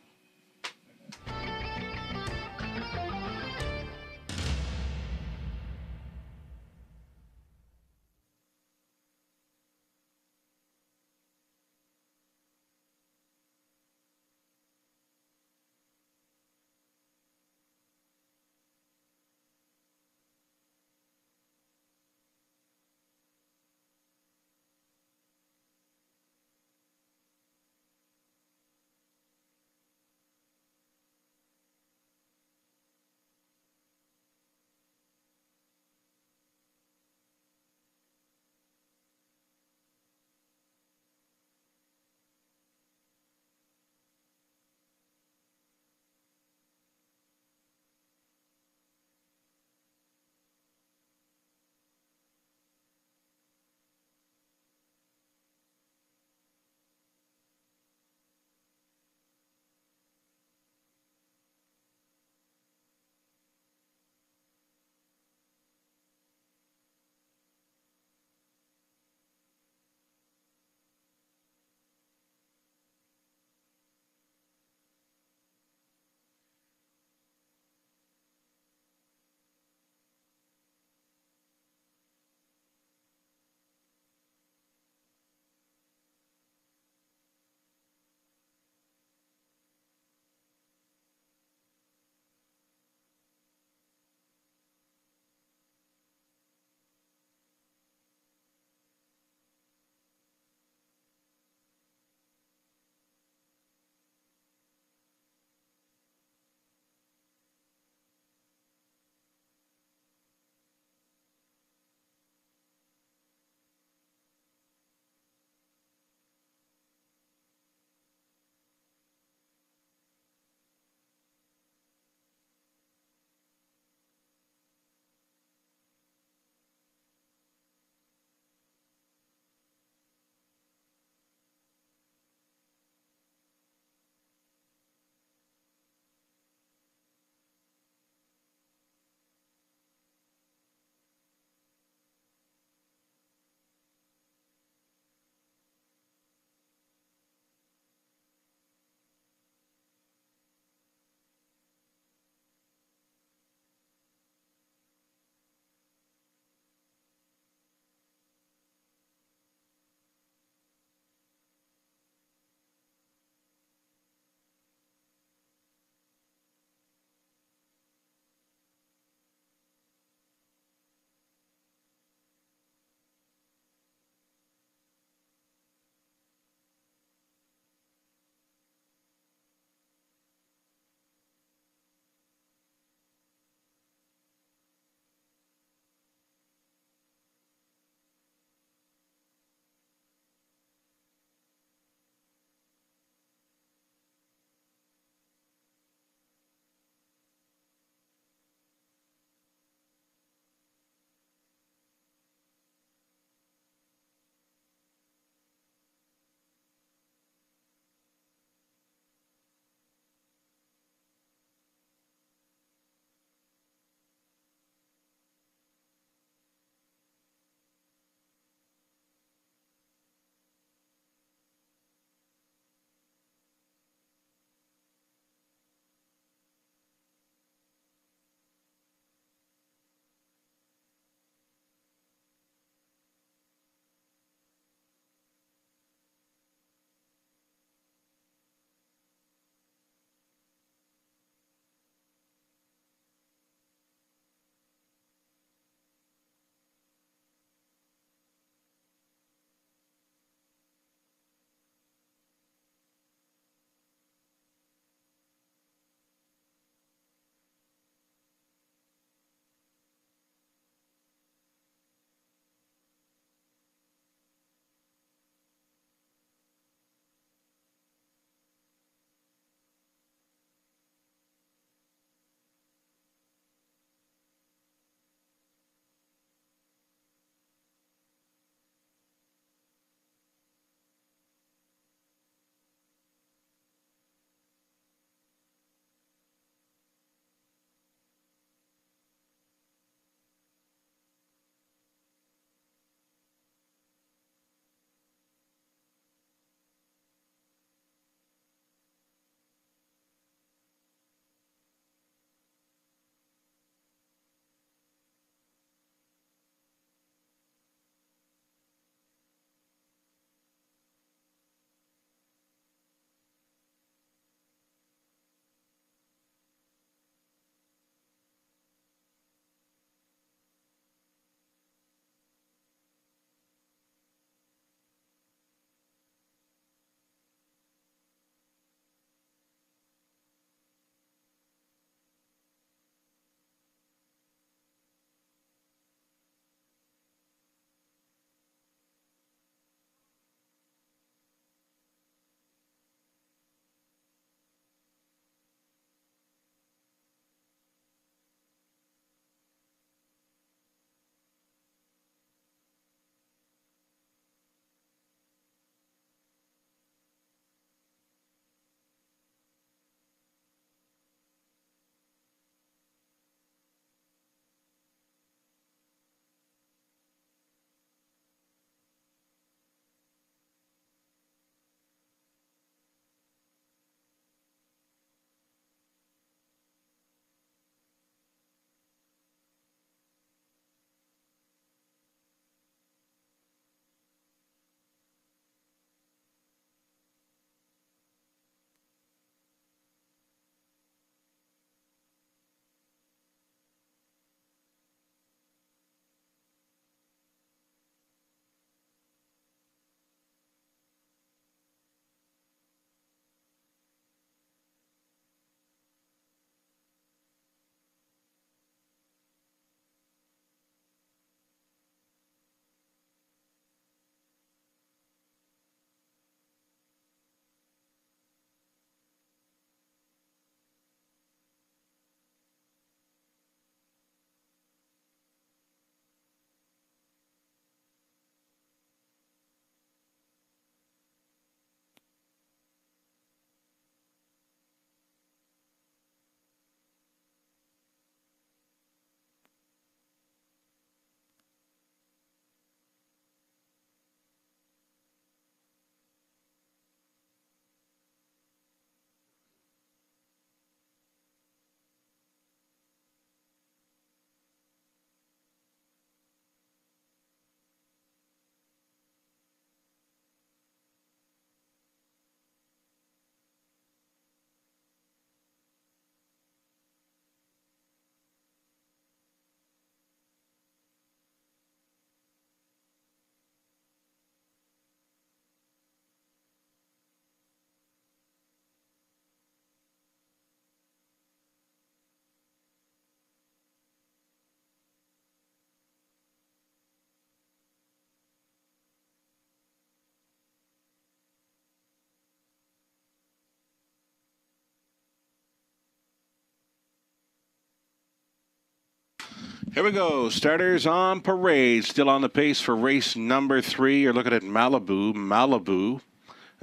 Here we go. Starters on parade. Still on the pace for race number 3. You're looking at Malibu. Malibu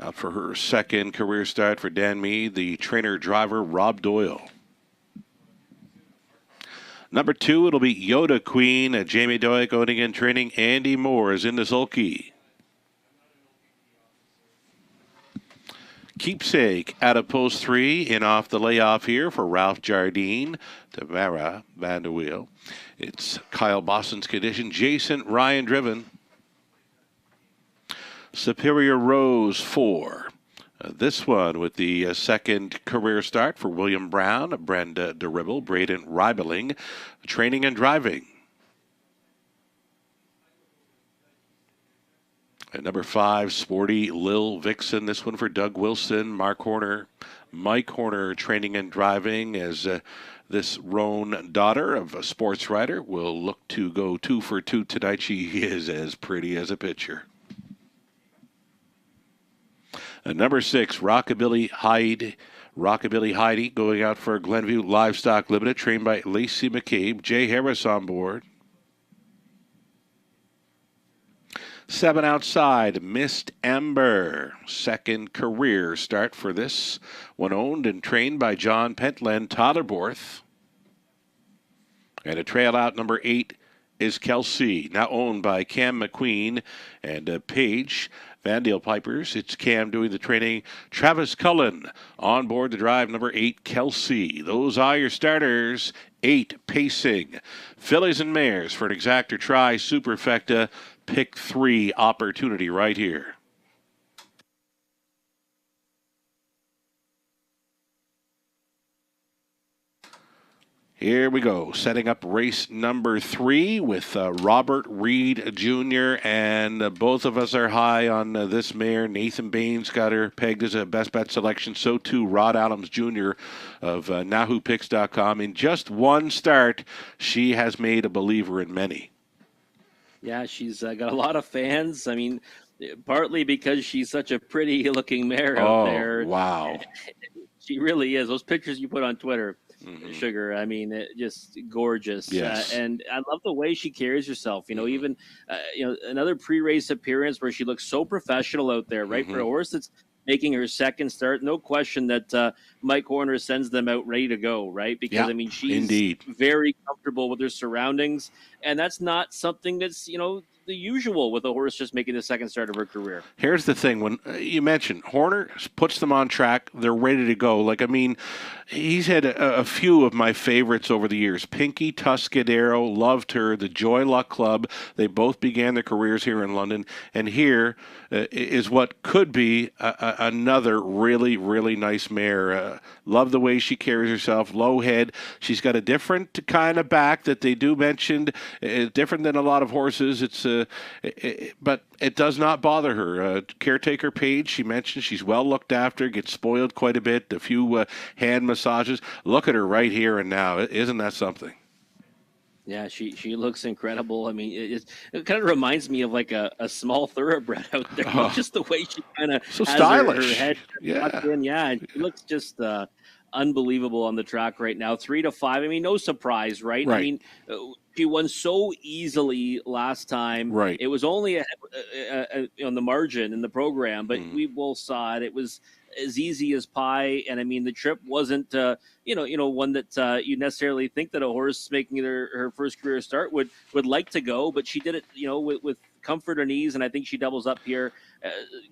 out for her second career start for Dan Mead, the trainer-driver Rob Doyle. Number 2, it'll be Yoda Queen. Jamie Doig owning in training. Andy Moore is in the sulky. Keepsake out of post 3 in off the layoff here for Ralph Jardine. Tamara Vanderweel. It's Kyle Boston's condition. Jason Ryan driven. Superior Rose 4. This one with the second career start for William Brown, Brenda DeRibble, Braden Reibeling, training and driving. At number 5, Sporty Lil Vixen. This one for Doug Wilson, Mark Horner, Mike Horner, training and driving as this Roan daughter of a sports writer will look to go 2 for 2 tonight. She is as pretty as a picture. Number 6, Rockabilly Heidi going out for Glenview Livestock Limited, trained by Lacey McCabe. Jay Harris on board. 7 outside, Mist Ember. Second career start for this one, owned and trained by John Pentland Totterborth. And a trail out, number 8 is Kelsey, now owned by Cam McQueen and Paige Vandale Pipers. It's Cam doing the training. Travis Cullen on board to drive number 8, Kelsey. Those are your starters. 8 pacing. Fillies and mares for an exactor try. Superfecta pick 3 opportunity right here. Here we go, setting up race number 3 with Robert Reed Jr., and both of us are high on this mare. Nathan Baines got her pegged as a best bet selection. So too Rod Adams Jr. of NahooPicks.com. In just one start, she has made a believer in many. Yeah, she's got a lot of fans. I mean, partly because she's such a pretty-looking mare out there. Oh, wow. She really is. Those pictures you put on Twitter, Sugar, I mean, just gorgeous. Yes. And I love the way she carries herself. You know, even, another pre-race appearance where she looks so professional out there, right? For a horse that's making her second start. No question that Mike Horner sends them out ready to go, right? Because, I mean, she's very comfortable with her surroundings. And that's not something that's, the usual with a horse just making the second start of her career. Here's the thing. When you mentioned Horner puts them on track, they're ready to go. Like, I mean, he's had a few of my favorites over the years. Pinky Tuscadero, loved her. The Joy Luck Club, they both began their careers here in London. And here is what could be another really, really nice mare. Love the way she carries herself. Low head. She's got a different kind of back that they do mention. Different than a lot of horses. It's but it does not bother her. Caretaker Paige, she mentioned she's well looked after, gets spoiled quite a bit, a few hand massages. Look at her right here and now. Isn't that something? Yeah, she looks incredible. I mean, it kind of reminds me of like a small thoroughbred out there. Just the way she kind of so has stylish. Her head in. Yeah, and she looks just unbelievable on the track right now. 3 to 5. I mean, no surprise, right? I mean, she won so easily last time. Right. It was only on the margin in the program, but we both saw it. It was as easy as pie. And I mean, the trip wasn't, one that you necessarily think that a horse making her first career start would like to go, but she did it, with comfort and ease. And I think she doubles up here.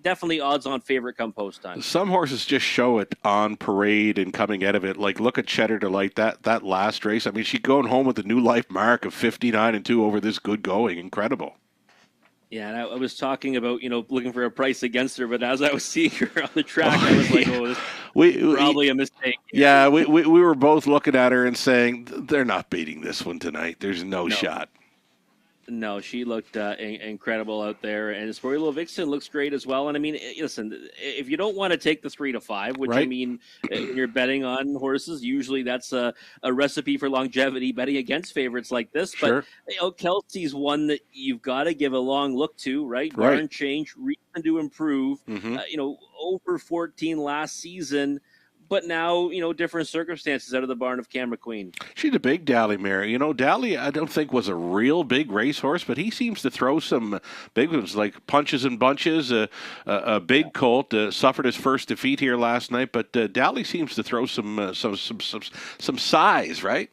Definitely odds on favorite come post time. Some horses just show it on parade and coming out of it. Like, look at Cheddar Delight, that last race. I mean, she's going home with a new life mark of 59-2 over this good going. Incredible. Yeah, and I was talking about, looking for a price against her, but as I was seeing her on the track, I was like, this is probably a mistake. Yeah, we were both looking at her and saying, they're not beating this one tonight. There's no shot. No, she looked incredible out there, and Sporty Little Vixen looks great as well. And I mean, listen, if you don't want to take the 3 to 5, which I mean, when you're betting on horses, usually that's a recipe for longevity, betting against favorites like this. But Kelsey's one that you've got to give a long look to, right? Barn change, reason to improve. Over 14 last season. but now, different circumstances out of the barn of Cam McQueen. She's a big Dally mare. Dally, I don't think was a real big racehorse, but he seems to throw some big ones like punches and bunches. A big colt suffered his first defeat here last night, but Dally seems to throw some size, right?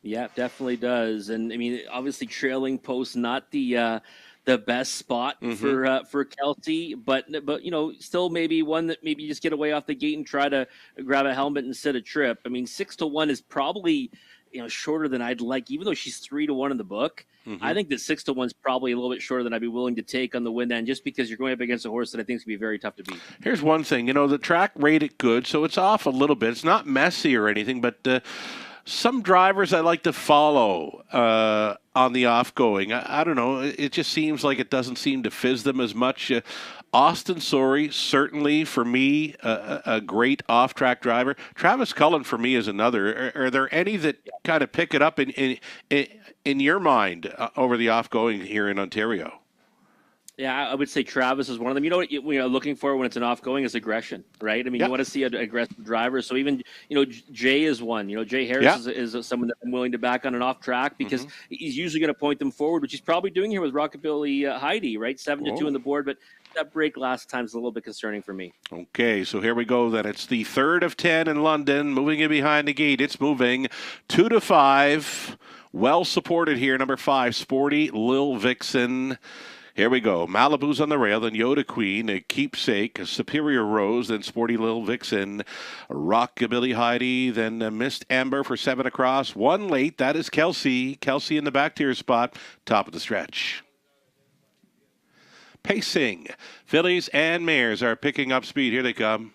Yeah, definitely does. And I mean, obviously, trailing post not the best spot for Kelsey, but still maybe one that maybe you just get away off the gate and try to grab a helmet instead of trip. I mean, 6-1 is probably shorter than I'd like, even though she's 3-1 in the book. I think that 6-1 is probably a little bit shorter than I'd be willing to take on the win end, just because you're going up against a horse that I think is going to be very tough to beat. Here's one thing, the track rated good, so it's off a little bit. It's not messy or anything, but some drivers I like to follow on the off-going. I don't know. It just seems like it doesn't seem to fizz them as much. Austin Sorey, certainly for me, a great off-track driver. Travis Cullen for me is another. Are there any that kind of pick it up in your mind over the off-going here in Ontario? Yeah, I would say Travis is one of them. You know what you're looking for when it's an off-going is aggression, right? I mean, you want to see an aggressive driver. So even, Jay is one. Jay Harris is someone that I'm willing to back on an off-track because he's usually going to point them forward, which he's probably doing here with Rockabilly Heidi, right? 7-2 on the board, but that break last time is a little bit concerning for me. Okay, so here we go then. It's the 3rd of 10 in London, moving in behind the gate. It's moving 2-5. Well supported here, number 5, Sporty Lil Vixen. Here we go. Malibu's on the rail, then Yoda Queen, a Keepsake, a Superior Rose, then Sporty Lil Vixen, Rockabilly Heidi, then Mist Amber for 7 across. 1 late, that is Kelsey. Kelsey in the back tier spot, top of the stretch. Pacing. Fillies and mares are picking up speed. Here they come.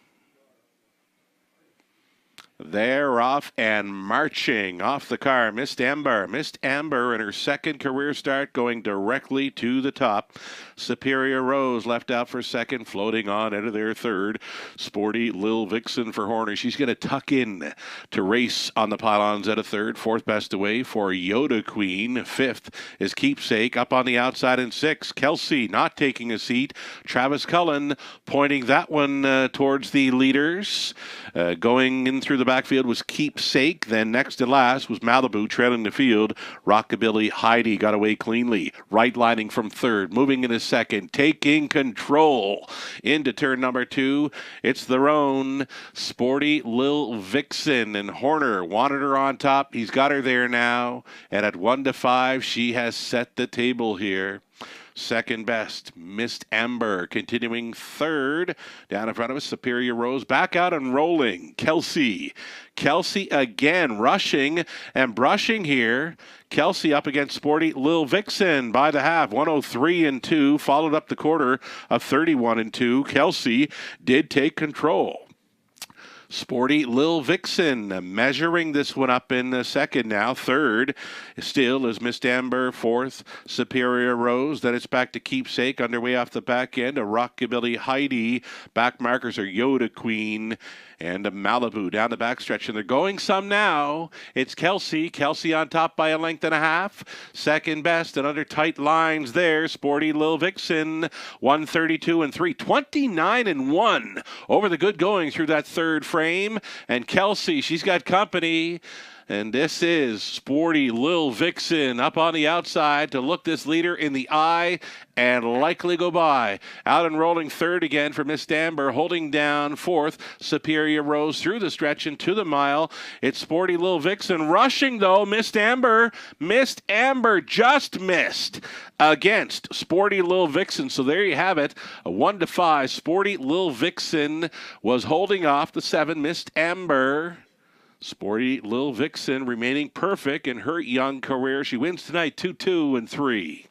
They're off and marching off the car. Mist Amber in her second career start going directly to the top. Superior Rose left out for second, floating on into their third. Sporty Lil Vixen for Horner. She's going to tuck in to race on the pylons at a third. 4th best away for Yoda Queen. 5th is Keepsake up on the outside in 6th. Kelsey not taking a seat. Travis Cullen pointing that one towards the leaders. Going in through the backfield was Keepsake. Then next to last was Malibu trailing the field. Rockabilly Heidi got away cleanly. Right lining from 3rd. Moving into 2nd. Taking control into turn number 2. It's their own Sporty Lil Vixen. And Horner wanted her on top. He's got her there now. And at 1-5, she has set the table here. Second best, Mist Amber, continuing 3rd. Down in front of us, Superior Rose, back out and rolling. Kelsey again, rushing and brushing here. Kelsey up against Sporty Lil Vixen by the half, 103-2, followed up the quarter of 31-2. Kelsey did take control. Sporty Lil Vixen measuring this one up in the second now. 3rd still is Mist Amber. 4th, Superior Rose. Then it's back to Keepsake. Underway off the back end. A Rockabilly Heidi. Back markers are Yoda Queen and a Malibu down the backstretch. And they're going some now. It's Kelsey. Kelsey on top by a length and a half. Second best and under tight lines there. Sporty Lil Vixen. 132-3. 29-1 over the good going through that 3rd frame. And Kelsey, she's got company. And this is Sporty Lil Vixen up on the outside to look this leader in the eye and likely go by. Out and rolling 3rd again for Mist Amber, holding down 4th. Superior Rose through the stretch and to the mile. It's Sporty Lil Vixen rushing though. Mist Amber just missed against Sporty Lil Vixen. So there you have it. A 1-5. Sporty Lil Vixen was holding off the 7 Mist Amber. Sporty Lil Vixen remaining perfect in her young career. She wins tonight 2-3.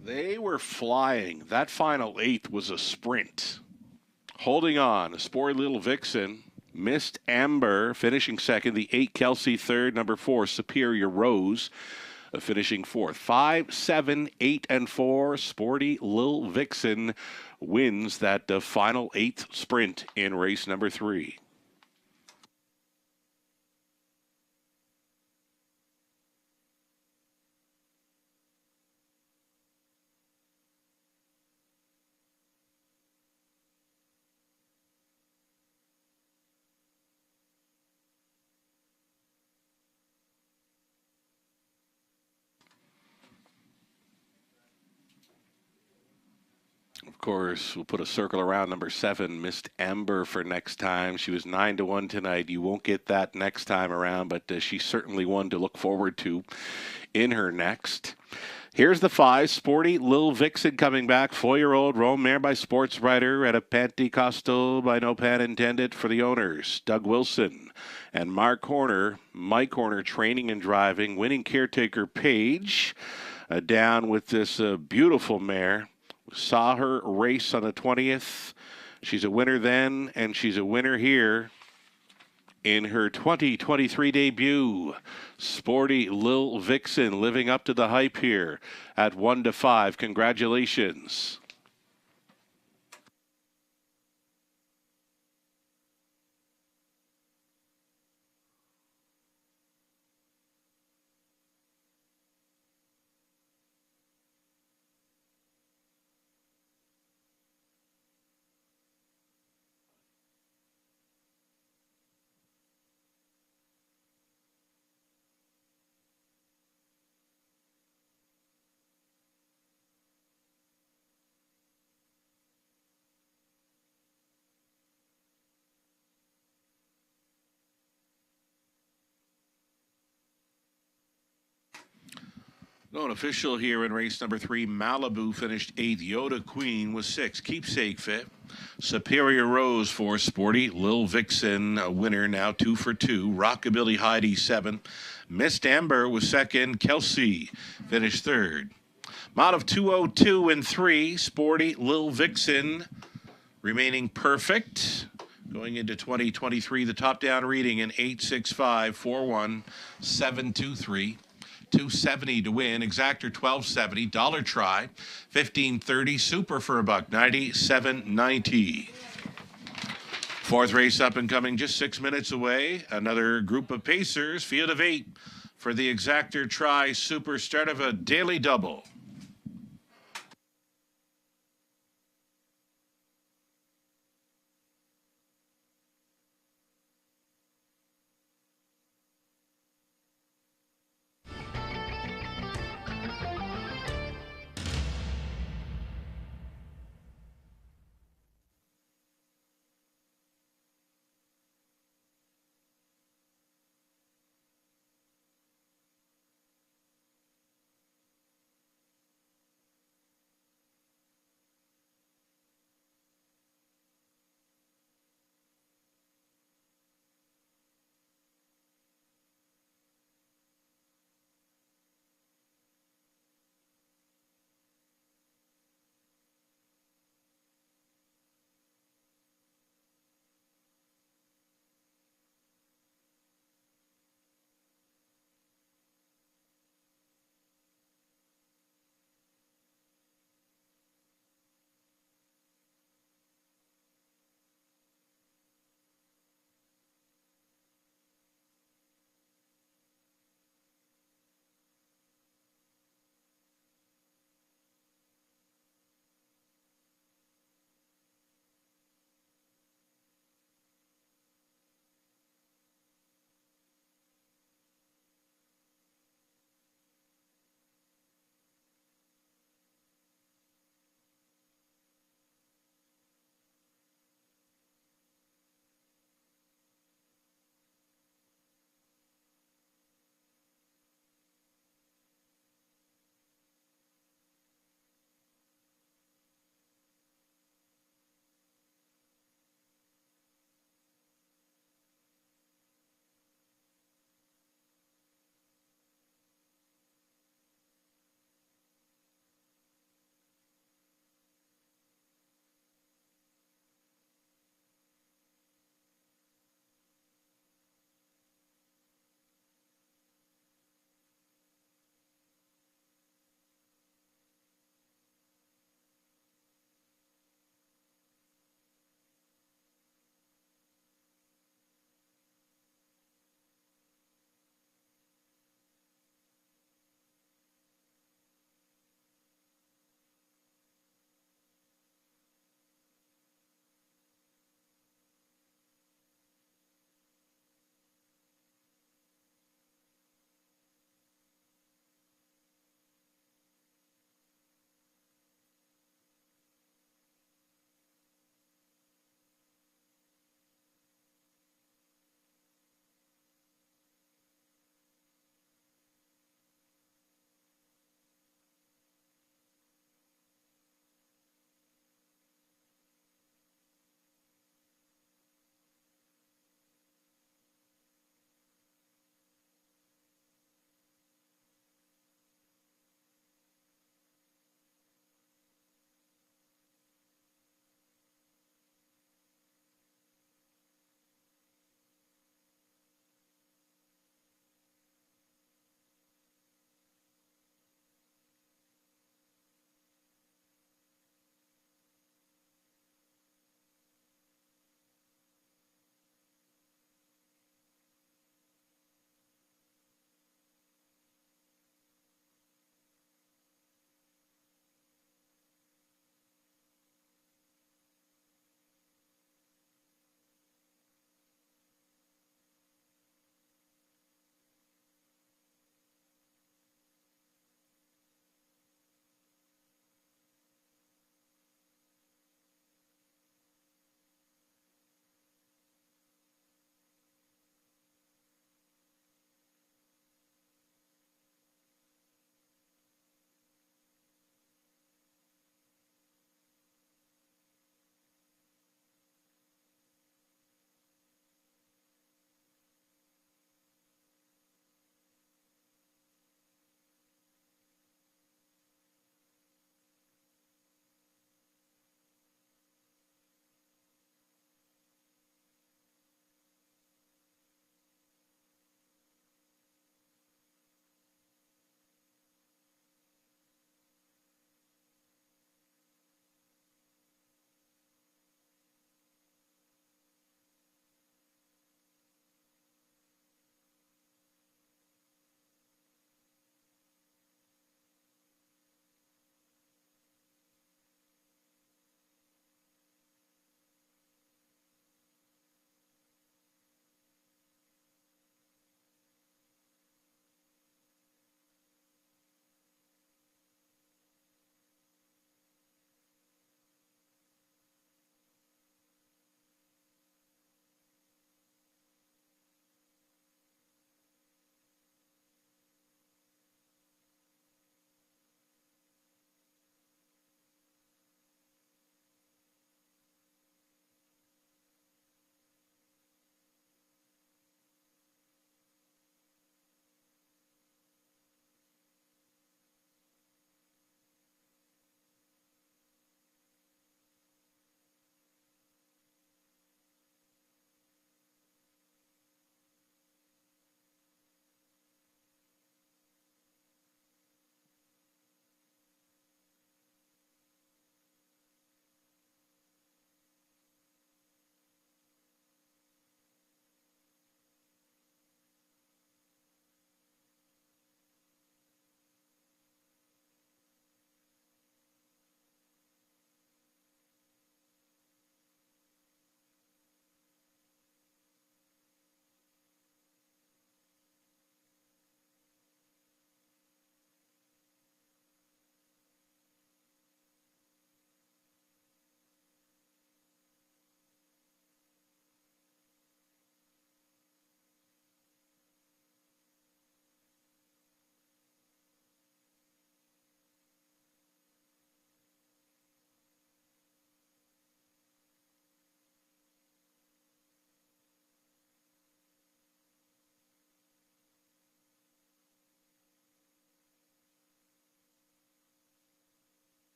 They were flying. That final 8th was a sprint. Holding on, Sporty Lil Vixen Missed Amber finishing second. The 8 Kelsey third. Number 4 Superior Rose finishing fourth. 5, 7, 8, and 4. Sporty Lil Vixen wins that final 8th sprint in race number 3. Of course, we'll put a circle around number 7, Missed Amber, for next time. She was 9-1 tonight. You won't get that next time around, but she's certainly one to look forward to in her next. Here's the 5, Sporty Lil Vixen coming back. 4-year-old roan mare by Sports Writer at a Pentecostal, by no pan intended, for the owners. Doug Wilson and Mike Horner training and driving. Winning caretaker Paige down with this beautiful mare. Saw her race on the 20th. She's a winner then, and she's a winner here in her 2023 debut. Sporty Lil Vixen living up to the hype here at 1-5. Congratulations. Going official here in race number 3. Malibu finished 8th. Yoda Queen was 6th. Keepsake fit. Superior Rose for Sporty Lil Vixen, a winner now 2 for 2. Rockabilly Heidi 7th. Missed Amber was 2nd. Kelsey finished 3rd. Mod of 202 and 3. Sporty Lil Vixen remaining perfect. Going into 2023, the top down reading in 865-41-723. 270 to win. Exactor $12.70. Dollar try $15.30. Super for $1.90. $7.90. Fourth race up and coming, just 6 minutes away. Another group of pacers. Field of 8 for the Exactor try. Super, start of a daily double.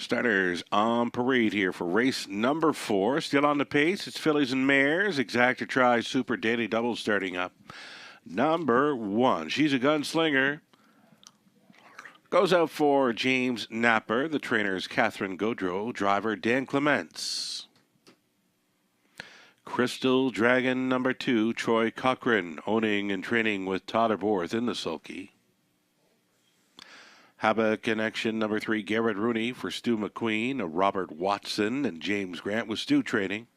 Starters on parade here for race number 4. Still on the pace. It's fillies and mares. Exacta Tri Super Daily Double starting up. Number 1. She's a gunslinger. Goes out for James Napper. The trainers Catherine Gaudreau. Driver Dan Clements. Crystal Dragon number 2. Troy Cochran. Owning and training with Tyler Borth in the sulky. Habba Connection number 3, Garrett Rooney for Stu McQueen, Robert Watson and James Grant with Stu training.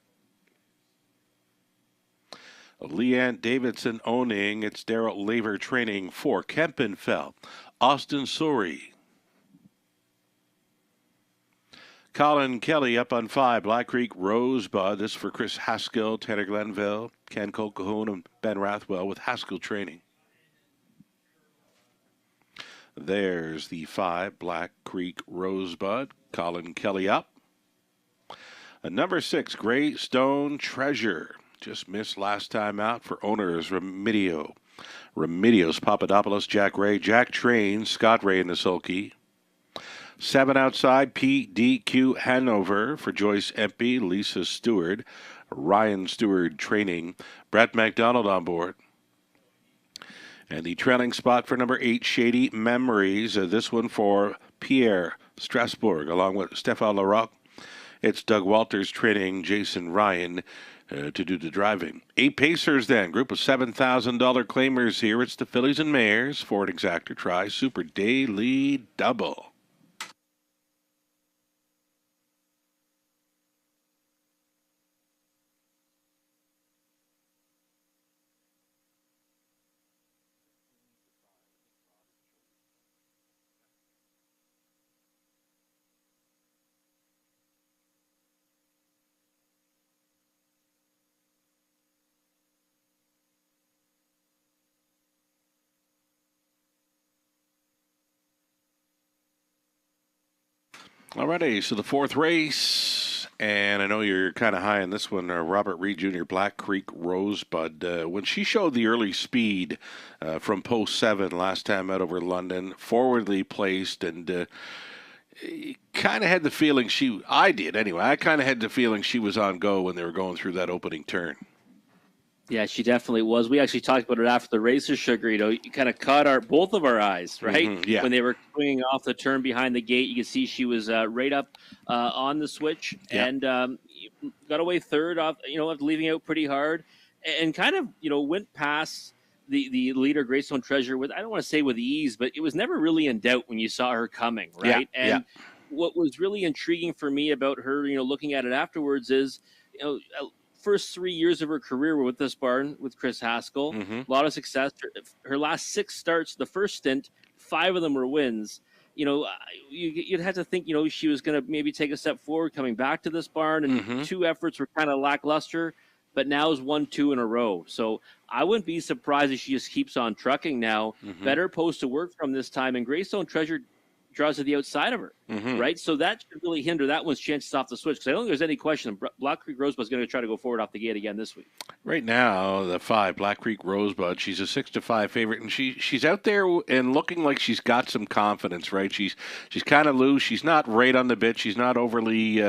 Leanne Davidson owning, it's Daryl Laver training for Kempenfeld, Austin Sori. Colin Kelly up on 5, Black Creek Rosebud, this for Chris Haskell, Tanner Glenville, Ken Colquhoun and Ben Rathwell with Haskell training. There's the 5, Black Creek Rosebud. Colin Kelly up. Number 6, Greystone Treasure. Just missed last time out for owners Remedios Papadopoulos, Jack Ray, Jack Train, Scott Ray in the sulky. 7 outside, PDQ Hanover for Joyce Empey, Lisa Stewart, Ryan Stewart training, Brett McDonald on board. And the trailing spot for number 8, Shady Memories. This one for Pierre Strasbourg, along with Stefan Larocque. It's Doug Walters training Jason Ryan to do the driving. 8 pacers then. Group of $7,000 claimers here. It's the fillies and mares. Ford Exacta Tri Super Daily Double. Alrighty, so the 4th race, and I know you're kind of high on this one, Robert Reed Jr., Black Creek Rosebud. When she showed the early speed from post 7 last time out over London, forwardly placed, and kind of had the feeling I kind of had the feeling she was on go when they were going through that opening turn. Yeah, she definitely was. We actually talked about it after the race, Sugar. You kind of caught both of our eyes, right? Mm-hmm, yeah. When they were swinging off the turn behind the gate, you could see she was right up on the switch, and got away third off. After leaving out pretty hard, and kind of went past the leader, Greystone Treasure, with, I don't want to say with ease, but it was never really in doubt when you saw her coming, right? Yeah, and what was really intriguing for me about her, looking at it afterwards, is first 3 years of her career were with this barn with Chris Haskell. Mm-hmm. A lot of success. Her last 6 starts, the first stint, 5 of them were wins. You'd have to think, she was going to maybe take a step forward coming back to this barn, and 2 efforts were kind of lackluster, but now is 1-2 in a row. So I wouldn't be surprised if she just keeps on trucking now. Mm-hmm. Better post to work from this time, and Greystone Treasure draws to the outside of her, right? So that should really hinder that one's chances off the switch, because I don't think there's any question Black Creek Rosebud's going to try to go forward off the gate again this week. Right now, the 5, Black Creek Rosebud, she's a 6-5 favorite, and she's out there and looking like she's got some confidence, right? She's kind of loose. She's not right on the bit. She's not overly,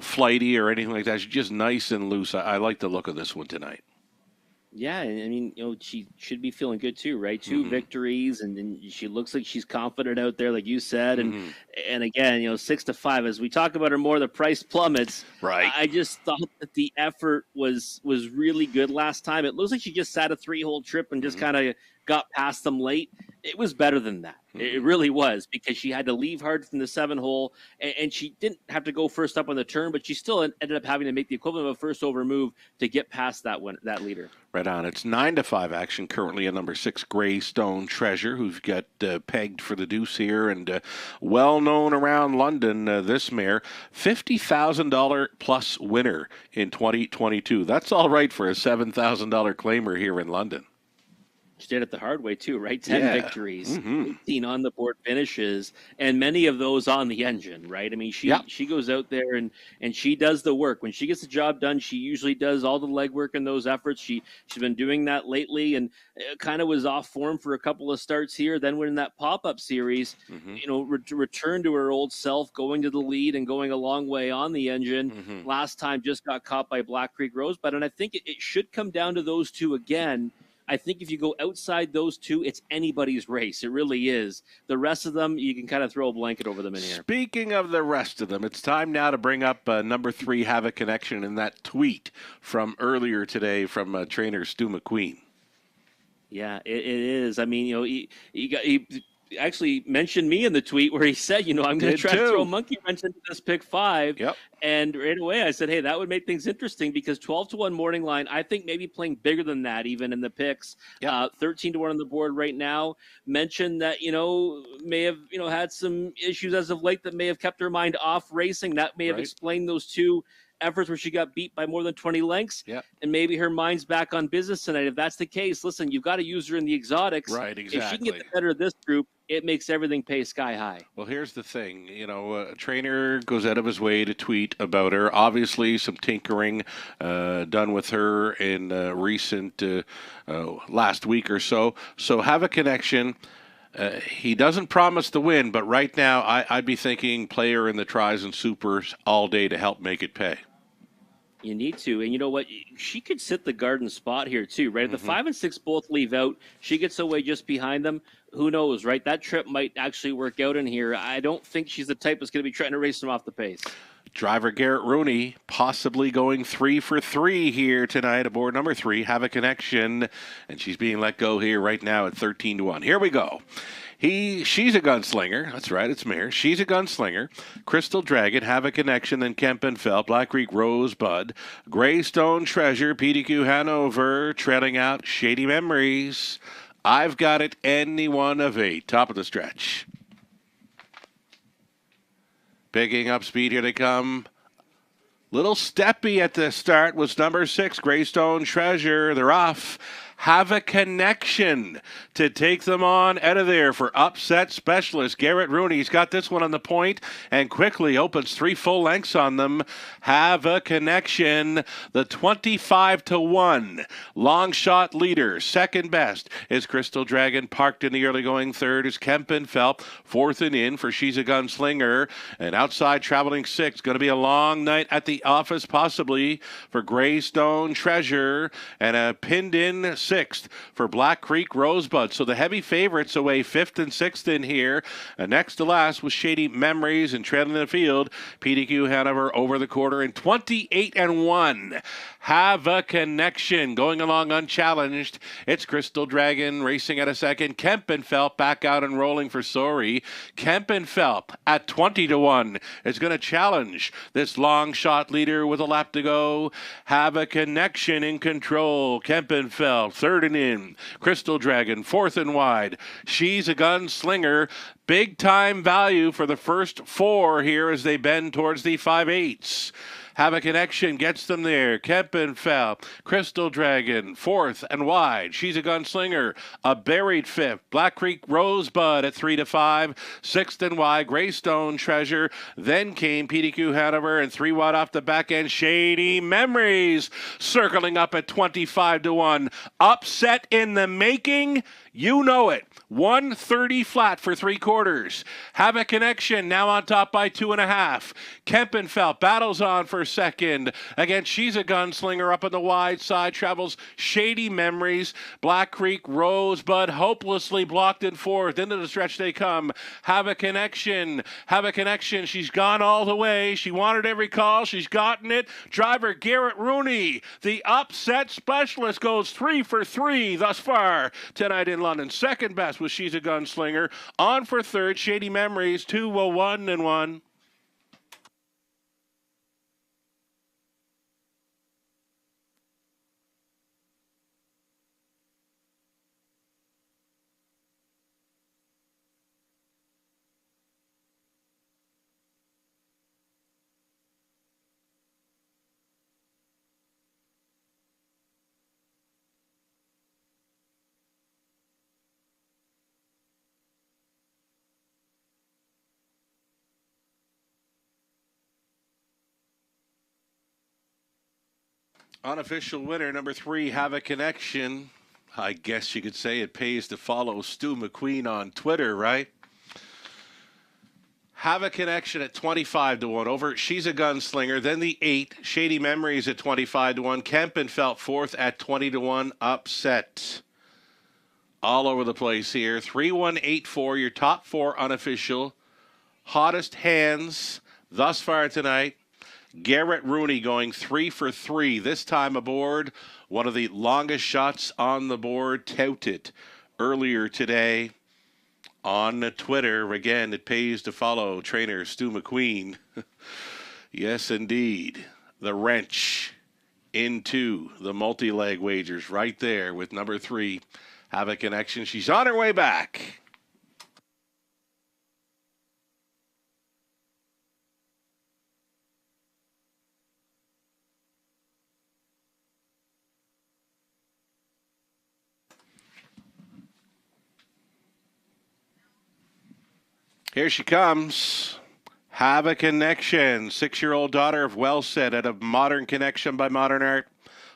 flighty or anything like that. She's just nice and loose. I like the look of this one tonight. Yeah, I mean, she should be feeling good too, right? 2 victories, and she looks like she's confident out there, like you said. And again, 6-5. As we talk about her more, the price plummets. Right. I just thought that the effort was really good last time. It looks like she just sat a 3-hole trip and just kind of got past them late. It was better than that. It really was, because she had to leave hard from the 7-hole, and she didn't have to go first up on the turn, but she still ended up having to make the equivalent of a first over move to get past that leader. Right on. It's 9-5 action currently at number 6, Greystone Treasure, who's got pegged for the deuce here, and well known around London. This mare, $50,000 plus winner in 2022. That's all right for a $7,000 claimer here in London. She did it the hard way too, right? 10 Yeah. victories, Mm-hmm. 18 on the board finishes, and many of those on the engine, right? I mean, Yep. she goes out there and she does the work. When she gets the job done, she usually does all the legwork and those efforts. She's been doing that lately, and kind of was off form for a couple of starts here. Then when in that pop-up series, Mm-hmm. return to her old self, going to the lead and going a long way on the engine. Mm-hmm. Last time just got caught by Black Creek Rosebud, and I think it should come down to those two again. I think if you go outside those two, it's anybody's race. It really is. The rest of them, you can kind of throw a blanket over them in here. Speaking of the rest of them, it's time now to bring up number 3, Have a Connection, in that tweet from earlier today from trainer Stu McQueen. Yeah, it is. I mean, he actually mentioned me in the tweet where he said, I'm going to try to throw a monkey wrench into this pick 5. Yep. And right away I said, hey, that would make things interesting because 12-1 morning line, I think maybe playing bigger than that even in the picks. Yep. 13-1 on the board right now. Mentioned that, may have, had some issues as of late that may have kept her mind off racing. That may have explained those two efforts where she got beat by more than 20 lengths. Yep. And maybe her mind's back on business tonight. If that's the case, listen, you've got to use her in the exotics. Right, exactly. If she can get the better of this group, it makes everything pay sky high. Well, here's the thing. A trainer goes out of his way to tweet about her. Obviously, some tinkering done with her in recent last week or so. So have a connection. He doesn't promise the win, but right now I'd be thinking player in the tries and supers all day to help make it pay. You need to. And you know what? She could sit the garden spot here, too, right? If the 5 and 6 both leave out, she gets away just behind them. Who knows, right? That trip might actually work out in here. I don't think she's the type that's going to be trying to race them off the pace. Driver Garrett Rooney possibly going 3 for 3 here tonight aboard number 3, Have a Connection. And she's being let go here right now at 13-1. Here we go. She's a gunslinger. That's right, it's Mare. She's a gunslinger. Crystal Dragon, Have a Connection, then Kempenfeld, Black Creek Rosebud, Greystone Treasure, PDQ Hanover, trailing out Shady Memories. I've got it any one of 8. Top of the stretch. Picking up speed, here they come. Little steppy at the start was number 6, Greystone Treasure. They're off. Have a Connection to take them on out of there for upset specialist. Garrett Rooney's got this one on the point and quickly opens 3 full lengths on them. Have a Connection, the 25-1 long shot leader. Second best is Crystal Dragon. Parked in the early going. Third is Kempenfeld. Fourth and in for She's a Gunslinger. And outside traveling 6. Going to be a long night at the office possibly for Greystone Treasure. And a pinned in 6th for Black Creek Rosebud. So the heavy favorites away 5th and 6th in here. Next to last was Shady Memories and trailing the field. PDQ Hanover over the quarter in 28-1. Have a Connection going along unchallenged. It's Crystal Dragon racing at a second. Kempenfeld back out and rolling for Sori. Kempenfeld at 20-1 is going to challenge this long shot leader with a lap to go. Have a Connection in control. Kempenfeld third and in. Crystal Dragon fourth and wide. She's a Gunslinger. Big time value for the first 4 here as they bend towards the 5/8. Have a Connection gets them there. Kempenfeld, Crystal Dragon, fourth and wide. She's a Gunslinger, a buried 5th. Black Creek Rosebud at 3-5. 6th and wide, Greystone Treasure. Then came PDQ Hanover and 3 wide off the back end. Shady Memories circling up at 25-1. Upset in the making. You know it. 130 flat for 3/4. Have a Connection now on top by 2.5. Kempenfeld battles on for second. Again, She's a Gunslinger up on the wide side. Travels Shady Memories. Black Creek Rosebud hopelessly blocked in 4th. Into the stretch they come. Have a Connection. Have a Connection. She's gone all the way. She wanted every call. She's gotten it. Driver Garrett Rooney, the upset specialist, goes 3 for 3 thus far tonight in London. Second best was She's a Gunslinger. On for third, Shady Memories, 2-1-1. Unofficial winner, number 3, Have a Connection. I guess you could say it pays to follow Stu McQueen on Twitter, right? Have a Connection at 25 to 1 over She's a Gunslinger. Then the 8, Shady Memories at 25 to 1. Kempenfelt fourth at 20 to 1. Upset. All over the place here. 3184, your top 4 unofficial. Hottest hands thus far tonight. Garrett Rooney going 3 for 3 this time aboard. One of the longest shots on the board, touted earlier today on Twitter. Again, it pays to follow trainer Stu McQueen. Yes, indeed. The wrench into the multi-leg wagers right there with number 3, Have a Connection. She's on her way back. Here she comes. Have a Connection. 6-year-old daughter of Wellset out of Modern Connection by Modern Art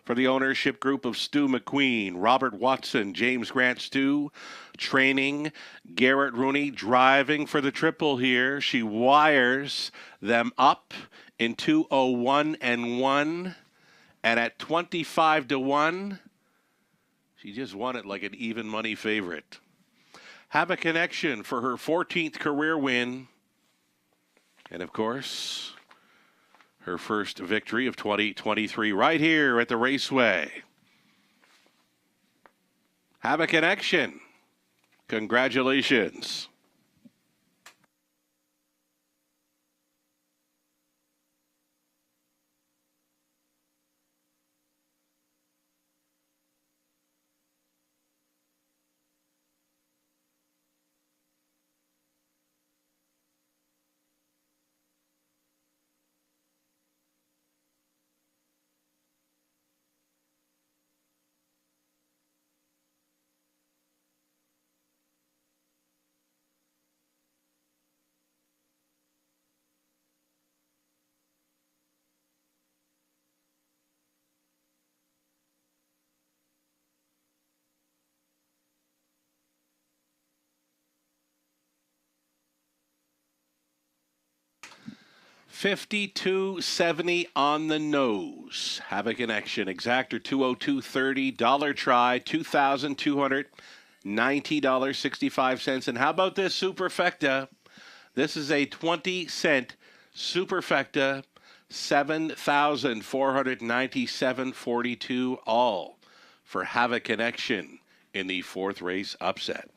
for the ownership group of Stu McQueen, Robert Watson, James Grant Stu, training Garrett Rooney, driving for the triple here. She wires them up in 201 and 1, and at 25 to 1, she just won it like an even money favorite. Have a Connection for her 14th career win. And, of course, her first victory of 2023 right here at the Raceway. Have a Connection. Congratulations. $52.70 on the nose. Have a Connection. Exactor $202.30. Dollar try $2,290.65. And how about this superfecta? This is a 20-cent superfecta. $7,497.42 all for Have a Connection in the 4th race upset.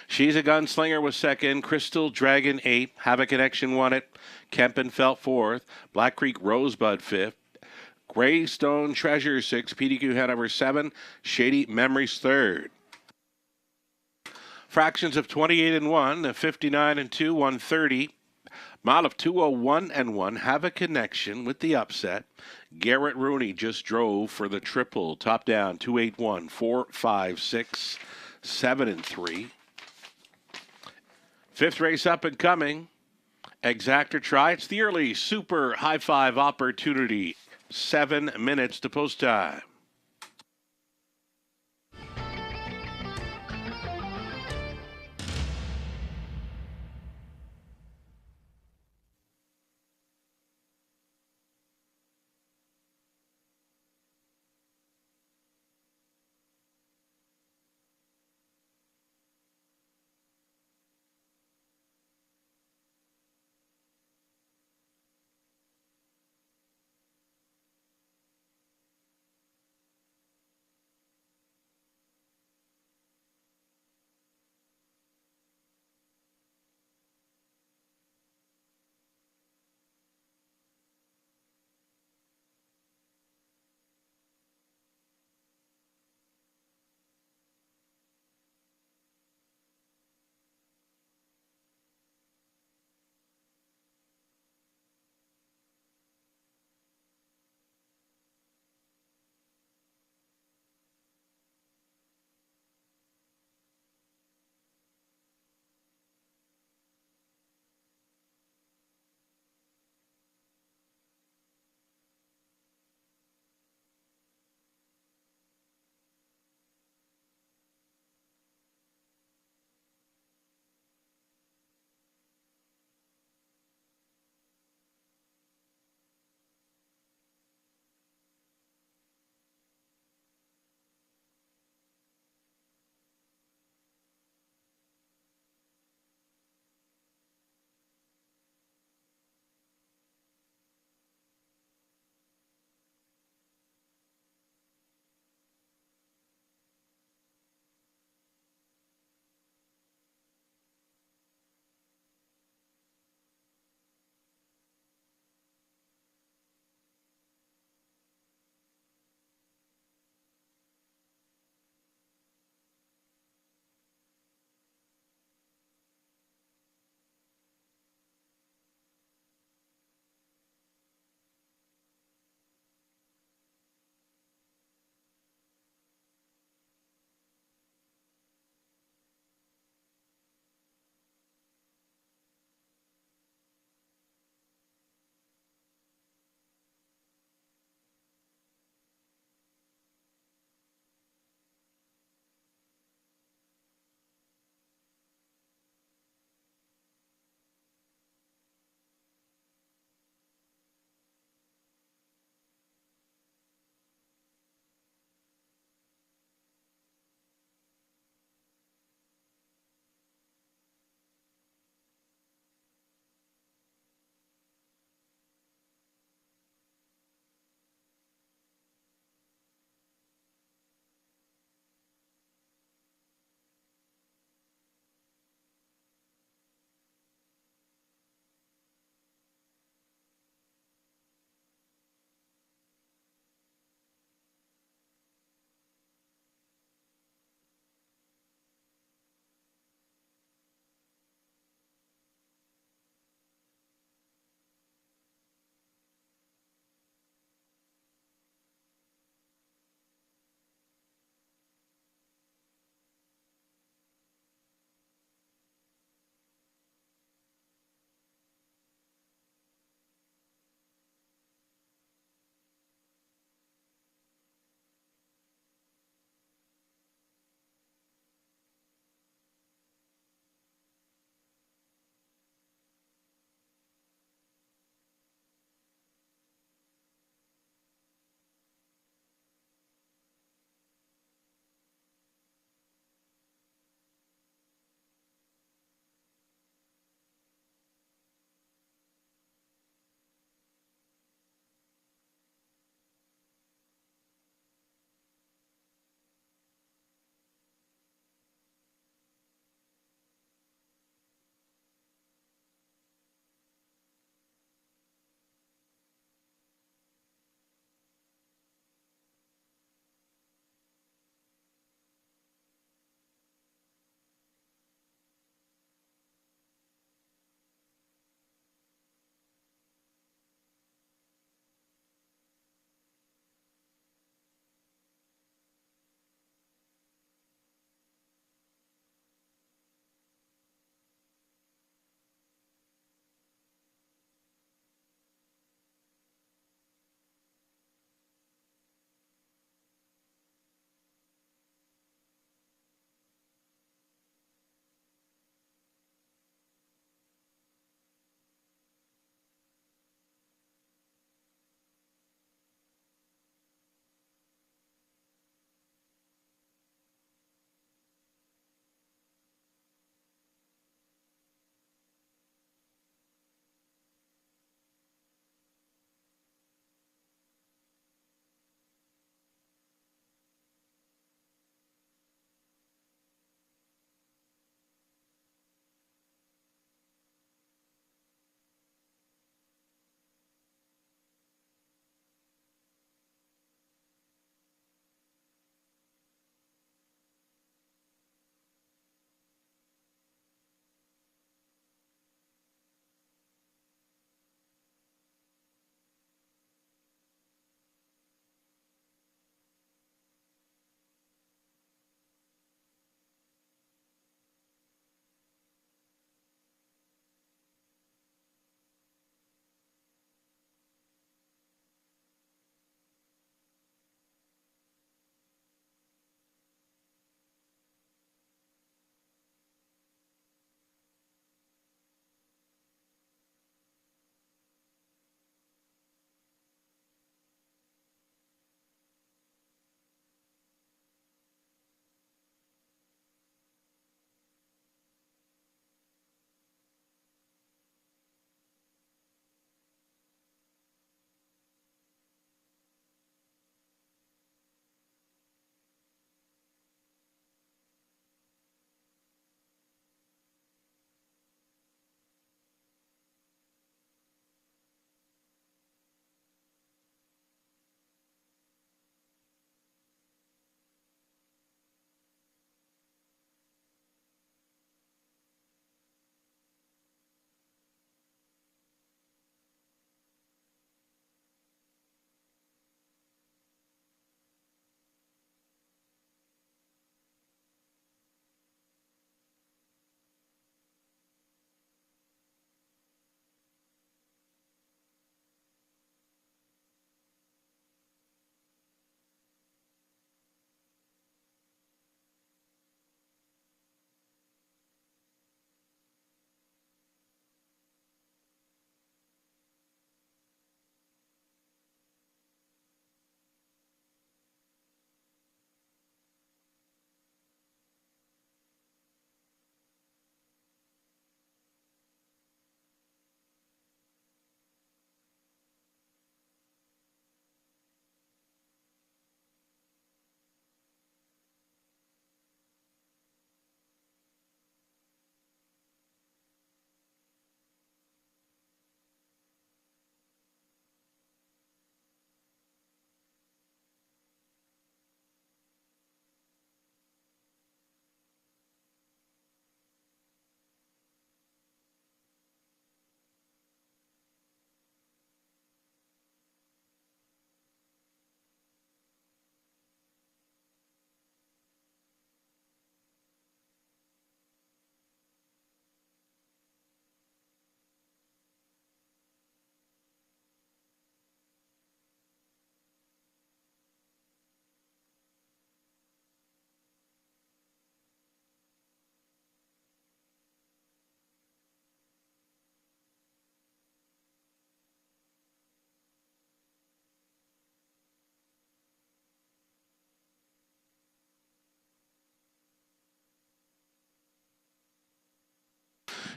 She's a Gunslinger was second. Crystal Dragon 8. Have a Connection won it. Kempenfelt 4th. Black Creek Rosebud 5th. Greystone Treasure 6. PDQ Hanover 7. Shady Memories 3rd. Fractions of 28 and 1. 59 and 2. 130. Mile of 201 and 1. Have a Connection with the upset. Garrett Rooney just drove for the triple. Top down 281, 4, 5, 6, 7 and 3. 5th race up and coming. Exactor try. It's the early super high five opportunity. 7 minutes to post time.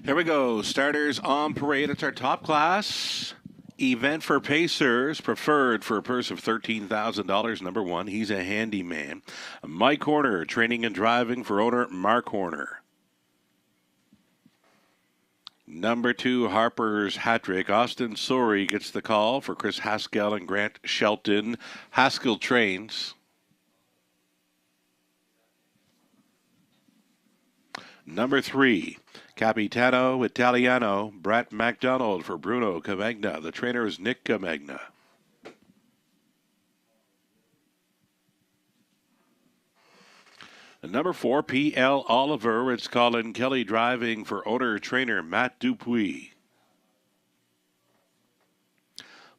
Here we go. Starters on parade. It's our top class event for Pacers, preferred for a purse of $13,000. Number one, he's a handyman. Mike Horner, training and driving for owner Mark Horner. Number two, Harper's hat trick. Austin Sorey gets the call for Chris Haskell and Grant Shelton. Haskell trains. Number three, Capitano Italiano, Brett MacDonald for Bruno Camagna. The trainer is Nick Camagna. Number four, P.L. Oliver. It's Colin Kelly driving for owner-trainer Matt Dupuis.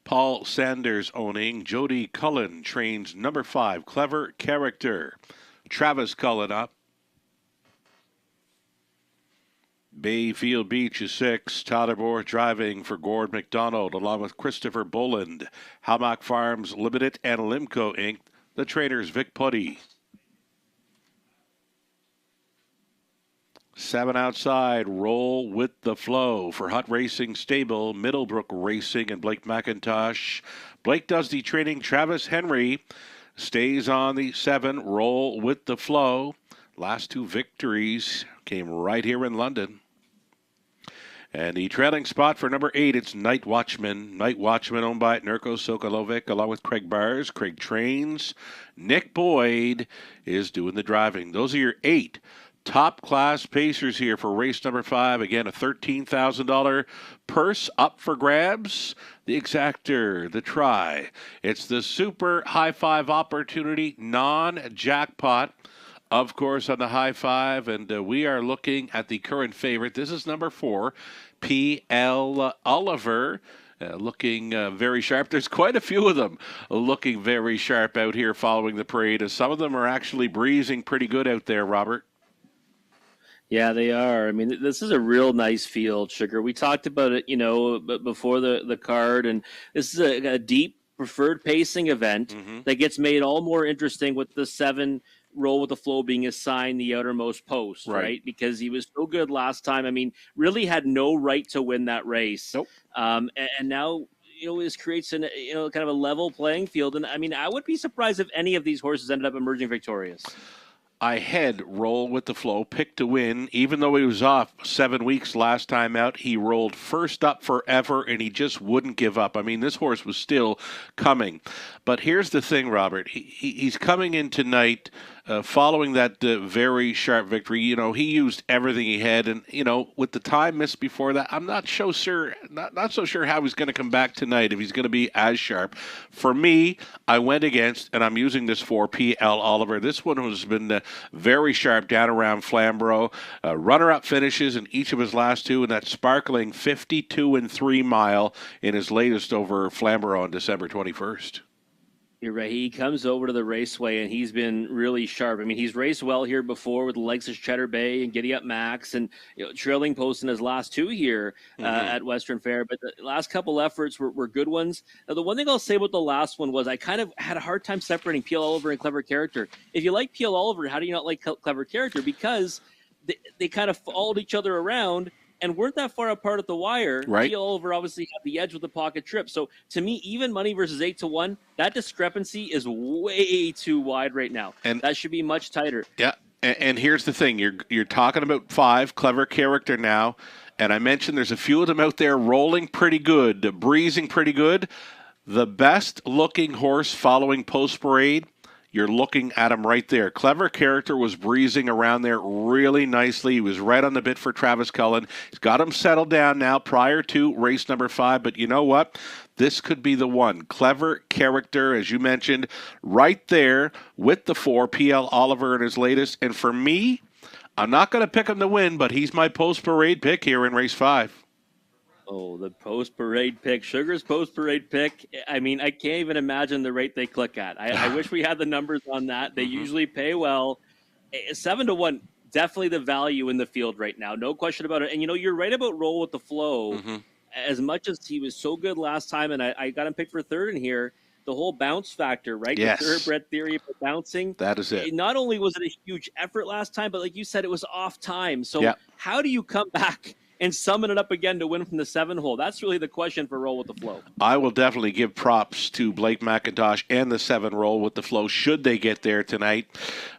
Paul Sanders owning. Jody Cullen trains number five, Clever Character. Travis Cullen up. Bayfield Beach is six. Tyler Moore driving for Gord McDonald along with Christopher Boland. Halmack Farms Limited and Limco Inc. The trainers Vic Putty. Seven outside, Roll with the Flow for Hut Racing Stable, Middlebrook Racing and Blake McIntosh. Blake does the training. Travis Henry stays on the seven, Roll with the Flow. Last two victories came right here in London. And the trailing spot for number 8, it's Night Watchman. Night Watchman owned by Nurko Sokolovic along with Craig Bars. Craig trains. Nick Boyd is doing the driving. Those are your 8 top-class Pacers here for race number 5. Again, a $13,000 purse up for grabs. The exactor, the try. It's the super high-five opportunity, non-jackpot. Of course, on the high five, and we are looking at the current favorite. This is number 4, P.L. Oliver, looking very sharp. There's quite a few of them looking very sharp out here following the parade. Some of them are actually breezing pretty good out there, Robert. Yeah, they are. I mean, this is a real nice field, Sugar. We talked about it, before the card, and this is a deep preferred pacing event that gets made all more interesting with the 7 Roll with the Flow being assigned the outermost post, right? Because he was so good last time. I mean, really had no right to win that race. Nope. And now, this creates kind of a level playing field. And I mean, I would be surprised if any of these horses ended up emerging victorious. I had Roll with the Flow, picked to win. Even though he was off 7 weeks last time out, he rolled first up forever, and he just wouldn't give up. I mean, this horse was still coming. But here's the thing, Robert. He's coming in tonight following that very sharp victory. He used everything he had. And, with the time missed before that, I'm not so sure how he's going to come back tonight, if he's going to be as sharp. For me, I went against, and I'm using this for P.L. Oliver. This one has been very sharp down around Flamborough. Runner-up finishes in each of his last 2, and that sparkling 52-3 mile in his latest over Flamborough on December 21st. You're right. He comes over to the raceway, and he's been really sharp. I mean, he's raced well here before with the likes of Cheddar Bay and Giddy Up Max, and trailing post in his last 2 here at Western Fair. But the last couple efforts were good ones. Now, the one thing I'll say about the last one was I kind of had a hard time separating P.L. Oliver and Clever Character. If you like P.L. Oliver, how do you not like Clever Character? Because they kind of followed each other around and weren't that far apart at the wire. Right. P.L. Oliver obviously had the edge with the pocket trip. So to me, even money versus 8-1, that discrepancy is way too wide right now. And that should be much tighter. Yeah. And here's the thing. You're talking about 5, Clever Character now. And I mentioned there's a few of them out there rolling pretty good, breezing pretty good. The best looking horse following post parade, you're looking at him right there. Clever Character was breezing around there really nicely. He was right on the bit for Travis Cullen. He's got him settled down now prior to race number 5. But you know what? This could be the one. Clever Character, as you mentioned, right there with the 4, P.L. Oliver in his latest. And for me, I'm not going to pick him to win, but he's my post-parade pick here in race 5. Oh, the post-parade pick. Sugar's post-parade pick. I mean, I can't even imagine the rate they click at. I wish we had the numbers on that. They usually pay well. 7-1, definitely the value in the field right now. No question about it. And, you're right about Roll with the Flow. As much as he was so good last time, and I got him picked for 3rd in here, the whole bounce factor, right? Yes. The thoroughbred theory of bouncing. That is it. Not only was it a huge effort last time, but like you said, it was off time. So how do you come back and summon it up again to win from the 7-hole? That's really the question for Roll with the Flow. I will definitely give props to Blake McIntosh and the 7 Roll with the Flow should they get there tonight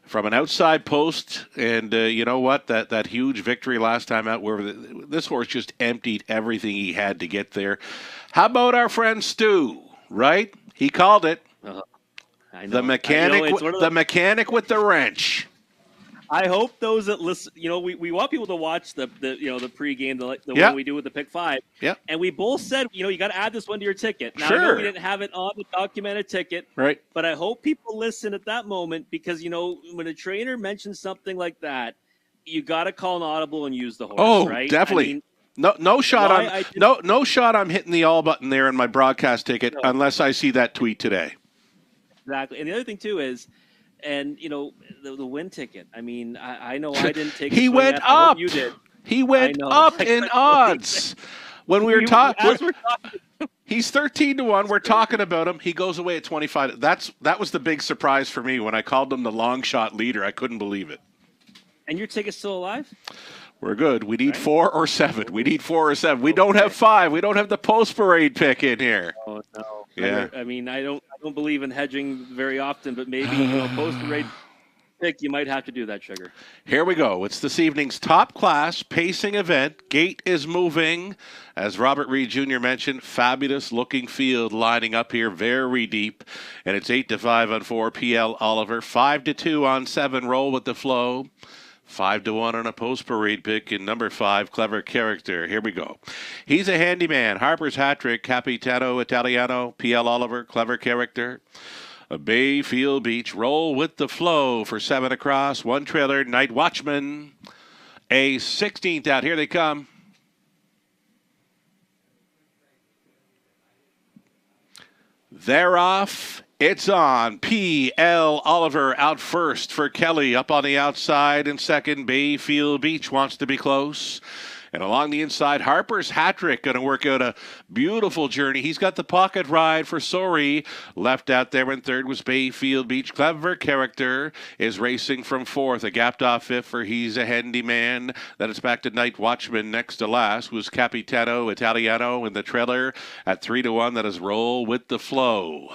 from an outside post. And you know what? That huge victory last time out where this horse just emptied everything he had to get there. How about our friend Stu, right? He called it. I know. The mechanic, the mechanic with the wrench. I hope those that listen, we want people to watch the pregame, the one we do with the Pick 5. Yeah. And we both said, you got to add this one to your ticket. Now, sure. I know we didn't have it on the documented ticket. Right. But I hope people listen at that moment because, when a trainer mentions something like that, you got to call an audible and use the horse, right? Definitely. I mean, no shot. No shot. I'm hitting the all button there in my broadcast ticket unless I see that tweet today. Exactly. And the other thing too is, and the win ticket. I mean, I know I didn't take. He went up. I hope you did. He went up in odds. When we were talking, he's 13-1. We're talking about him. He goes away at 25. That was the big surprise for me when I called him the long shot leader. I couldn't believe it. And your ticket's still alive? We're good. We need 4 or 7. We need 4 or 7. We don't have 5. We don't have the post parade pick in here. Oh no. Yeah. I mean, I don't believe in hedging very often, but maybe post parade pick, you might have to do that, Sugar. Here we go. It's this evening's top class pacing event. Gate is moving. As Robert Reed Jr. mentioned, fabulous looking field lining up here, very deep. And it's 8-5 on 4, PL Oliver. 5-2 on 7, Roll with the Flow. 5-1 on a post parade pick in number 5, Clever Character. Here we go. He's a handyman. Harper's Hat Trick, Capitano Italiano, PL Oliver, Clever Character. A Bayfield Beach, Roll with the Flow for 7 across. 1 trailer, Night Watchman. A 16th out. Here they come. They're off. It's on. P.L. Oliver out first for Kelly. Up on the outside in second. Bayfield Beach wants to be close. And along the inside, Harper's Hat Trick going to work out a beautiful journey. He's got the pocket ride for Sori. Left out there in third was Bayfield Beach. Clever Character is racing from fourth. A gapped off fifth for He's a Handyman. Then it's back to Night Watchman. Next to last was Capitano Italiano in the trailer at 3-1. That is Roll with the Flow.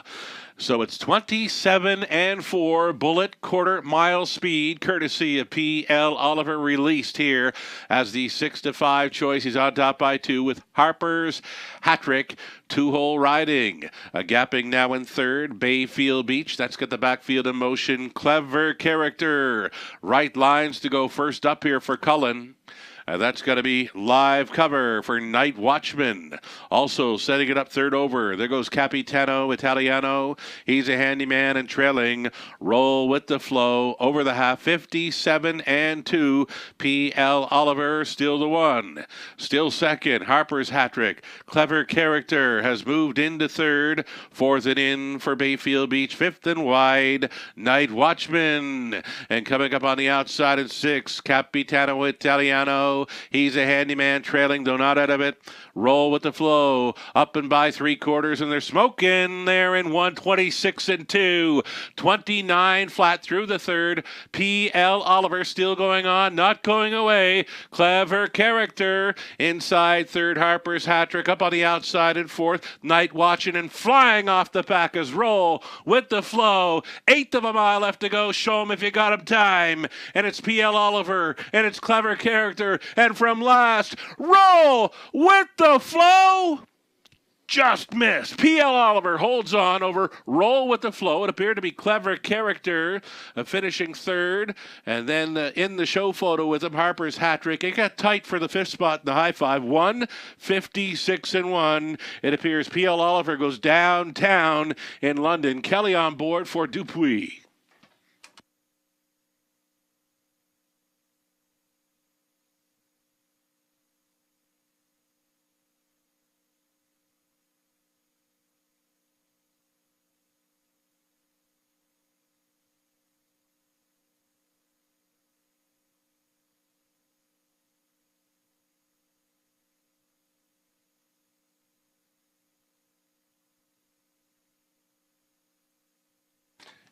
So it's 27-4 bullet quarter mile speed, courtesy of P.L. Oliver, released here as the 6-5 choice. He's on top by 2 with Harper's Hat Trick. 2-hole riding. A gapping now in third. Bayfield Beach. That's got the backfield in motion. Clever Character. Right lines to go first up here for Cullen. That's going to be live cover for Night Watchman. Also setting it up third over. There goes Capitano Italiano. He's a handyman and trailing. Roll with the Flow over the half. 57-2. P.L. Oliver still the 1. Still second. Harper's Hat Trick. Clever Character has moved into third. Fourth and in for Bayfield Beach. Fifth and wide. Night Watchman. And coming up on the outside at 6. Capitano Italiano. He's a handyman trailing, though not out of it. Roll with the Flow. Up and by 3/4, and they're smoking there in 126-2. 29 flat through the third. P.L. Oliver still going on, not going away. Clever Character inside third. Harper's Hat Trick up on the outside in fourth. Night Watching and flying off the pack as Roll with the Flow. 1/8 of a mile left to go. Show him if you got him time. And it's P.L. Oliver, and it's Clever Character. And from last, Roll with the Flow. Just missed. P.L. Oliver holds on over Roll with the Flow. It appeared to be Clever Character finishing third. And then in the show photo with him, Harper's Hat Trick. It got tight for the 5th spot in the high five. 156-1. It appears P.L. Oliver goes downtown in London. Kelly on board for Dupuis.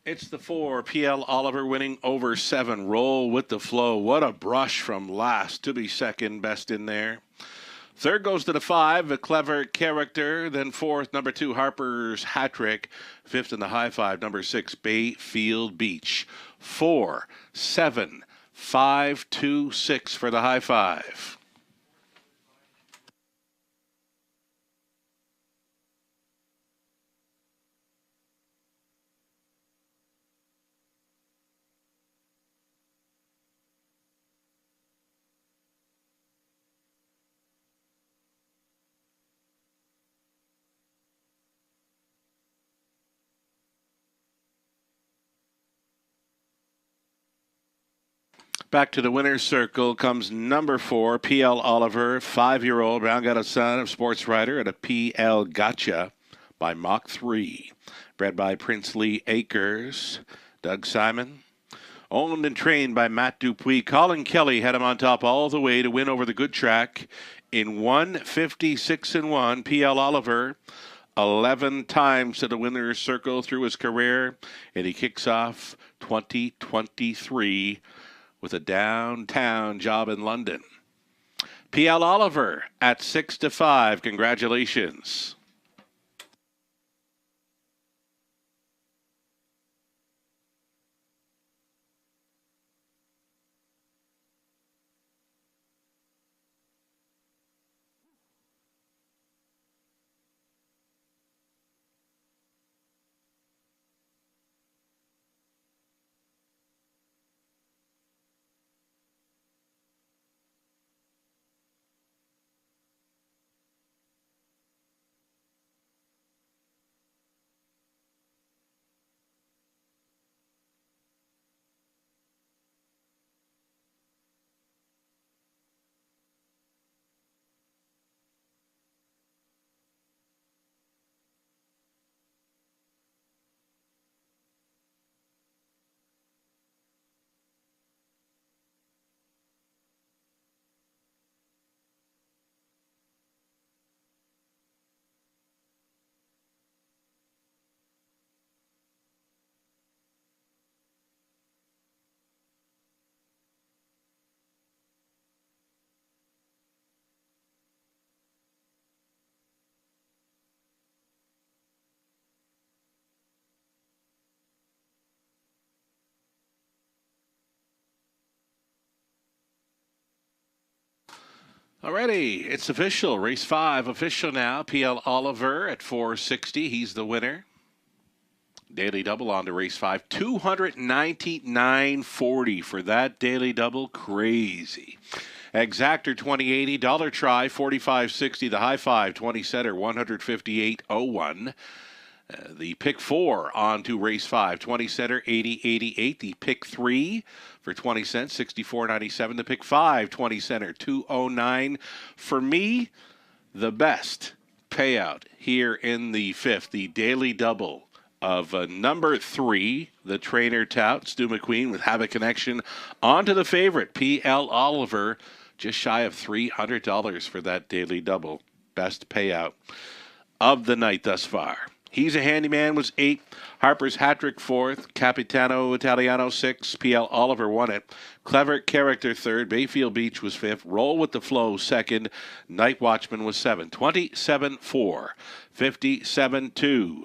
It's the 4, PL Oliver winning over 7. Roll with the flow. What a brush from last to be second best in there. Third goes to the 5, a clever character. Then fourth, number 2, Harper's Hat Trick. Fifth in the high 5, number 6, Bayfield Beach. 4, 7, 5, 2, 6 for the high 5. Back to the winner's circle comes number 4, PL Oliver, 5-year-old brown got son of sports writer at a PL Gotcha by Mach 3. Bred by Princely Acres. Doug Simon. Owned and trained by Matt Dupuis. Colin Kelly had him on top all the way to win over the good track in 156-1. PL Oliver 11 times to the winner's circle through his career, and he kicks off 2023 with a downtown job in London. PL Oliver at 6-5. Congratulations. Alrighty, it's official. Race 5 official now. PL Oliver at 460. He's the winner. Daily double on to race 5. 299.40 for that daily double. Crazy. Exactor 2080. Dollar try 45.60. The high 5 20 setter 158.01. The pick 4 on to race 5. 20 center 80.88. The pick 3 for 20 cents 64.97. The pick 5 20 center 209. For me, the best payout here in the 5th, the daily double of number 3, the trainer tout, Stu McQueen with Have a Connection, onto the favorite, PL Oliver, just shy of $300 for that daily double. Best payout of the night thus far. He's a Handyman was 8. Harper's Hat Trick 4th. Capitano Italiano 6. PL Oliver won it. Clever Character 3rd. Bayfield Beach was 5th. Roll with the Flow 2nd. Night Watchman was 7. 27-4. 57-2.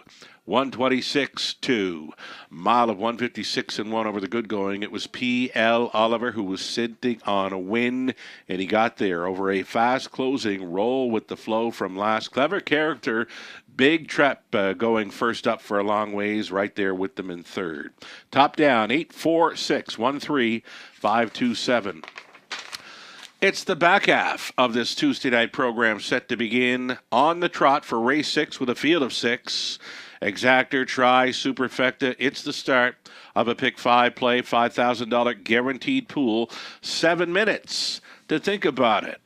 126-2. Mile of 156-1 over the good going. It was P.L. Oliver who was sitting on a win, and he got there over a fast closing. Roll with the Flow from last. Clever Character, big trap going first up for a long ways, right there with them in third. Top down, 8-4-6-1-3-5-2-7. It's the back half of this Tuesday night program set to begin on the trot for race 6 with a field of 6. Exactor, Try, Superfecta. It's the start of a pick 5 play, $5,000 guaranteed pool. 7 minutes to think about it.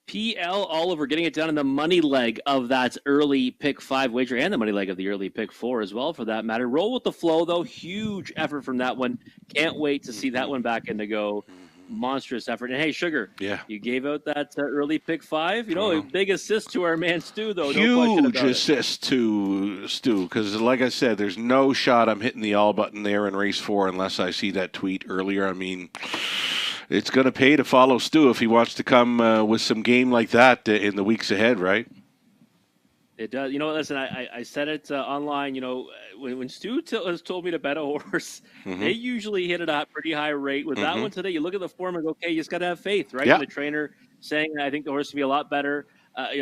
PL Oliver getting it done in the money leg of that early pick 5 wager and the money leg of the early pick 4 as well, for that matter. Roll with the flow, though. Huge effort from that one. Can't wait to see that one back in to go. Monstrous effort. And hey, Sugar, Yeah. you gave out that early pick 5. A big assist to our man Stu, though. Huge no question about assist to Stu, because like I said, there's no shot I'm hitting the all button there in race 4 unless I see that tweet earlier. I mean, it's going to pay to follow Stu if he wants to come with some game like that in the weeks ahead, right? It does. Listen, I said it online. When Stu has told me to bet a horse, they usually hit it at a pretty high rate. With that one today, you look at the form and go, okay, you just got to have faith, right? Yeah. And the trainer saying, I think the horse will be a lot better.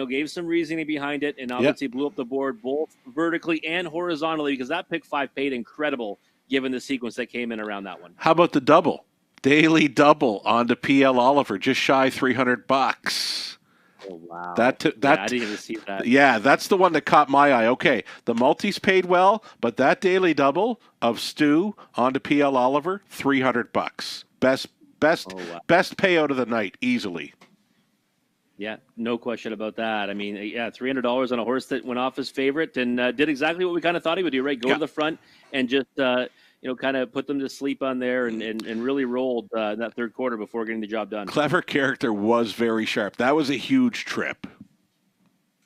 Gave some reasoning behind it, and obviously blew up the board both vertically and horizontally, because that pick 5 paid incredible given the sequence that came in around that one. How about the double? Daily double on to PL Oliver, just shy $300. Oh, wow. I didn't even see that. Yeah, that's the one that caught my eye. Okay, the multis paid well, but that daily double of Stu onto PL Oliver, $300. Best payout of the night, easily. Yeah, no question about that. I mean, $300 on a horse that went off his favorite and did exactly what we kind of thought he would do, right? Go to the front and just kind of put them to sleep on there and really rolled in that third quarter before getting the job done. Clever character, was very sharp. That was a huge trip.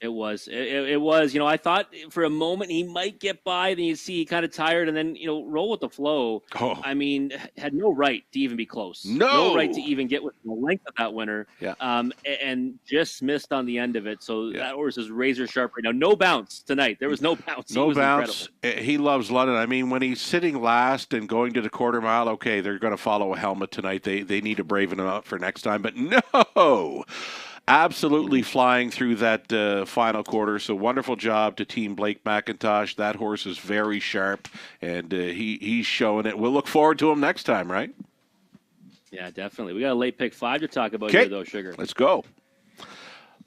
It was. It was. I thought for a moment he might get by. Then you see he kind of tired, and then roll with the flow. Oh. I mean, had no right to even be close. No right to even get within the length of that winner. Yeah. And just missed on the end of it. So that horse is razor sharp right now. No bounce tonight. There was no bounce. No bounce. Incredible. He loves London. I mean, when he's sitting last and going to the quarter mile, okay, they're going to follow a helmet tonight. They need to braven him up for next time. But no. Absolutely flying through that final quarter. So wonderful job to Team Blake McIntosh. That horse is very sharp, and he's showing it. We'll look forward to him next time, right? Yeah, definitely. We got a late pick 5 to talk about here, though, Sugar. Let's go.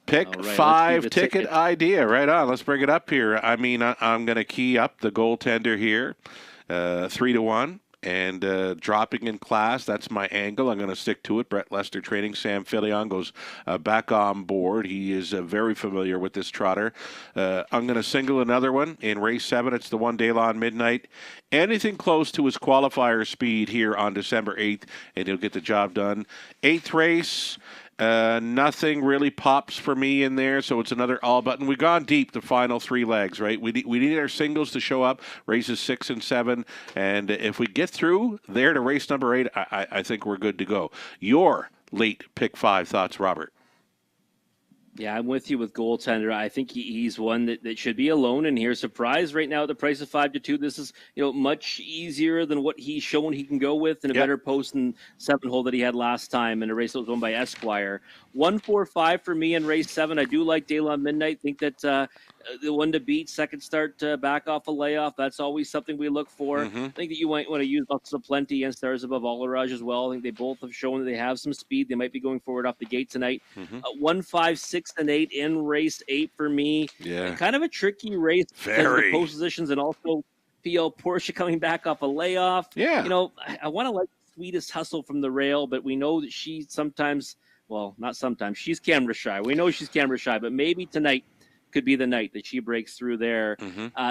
Pick 5 ticket idea. Right on. Let's bring it up here. I mean, I'm going to key up the goaltender here, 3-1. And dropping in class, that's my angle. I'm going to stick to it. Brett Lester training. Sam Filion goes back on board. He is very familiar with this trotter. I'm going to single another one in race 7. It's the one Daylon Midnight. Anything close to his qualifier speed here on December 8th, and he'll get the job done. 8th race. Nothing really pops for me in there, so it's another all button. We've gone deep the final 3 legs, right? We need our singles to show up, races 6 and 7, and if we get through there to race number 8, I think we're good to go. Your late pick 5 thoughts, Robert? Yeah, I'm with you with goaltender. I think he's one that should be alone in here. Surprise right now at the price of 5-2. This is much easier than what he's shown he can go with in a better post and 7 hole that he had last time in a race that was won by Esquire. 1-4-5 for me in race 7. I do like Daylon Midnight. Think that the one to beat, second start back off a layoff. That's always something we look for. I think that you might want to use lots of plenty and Stars Above Olerage as well. I think they both have shown that they have some speed. They might be going forward off the gate tonight. 1, 5, 6, and 8 in race 8 for me. Yeah, kind of a tricky race because of the post positions and also PL Porsche coming back off a layoff. Yeah, I want to like Sweetest Hustle from the rail, but we know that she sometimes. Well, not sometimes. She's camera shy. We know she's camera shy, but maybe tonight could be the night that she breaks through there.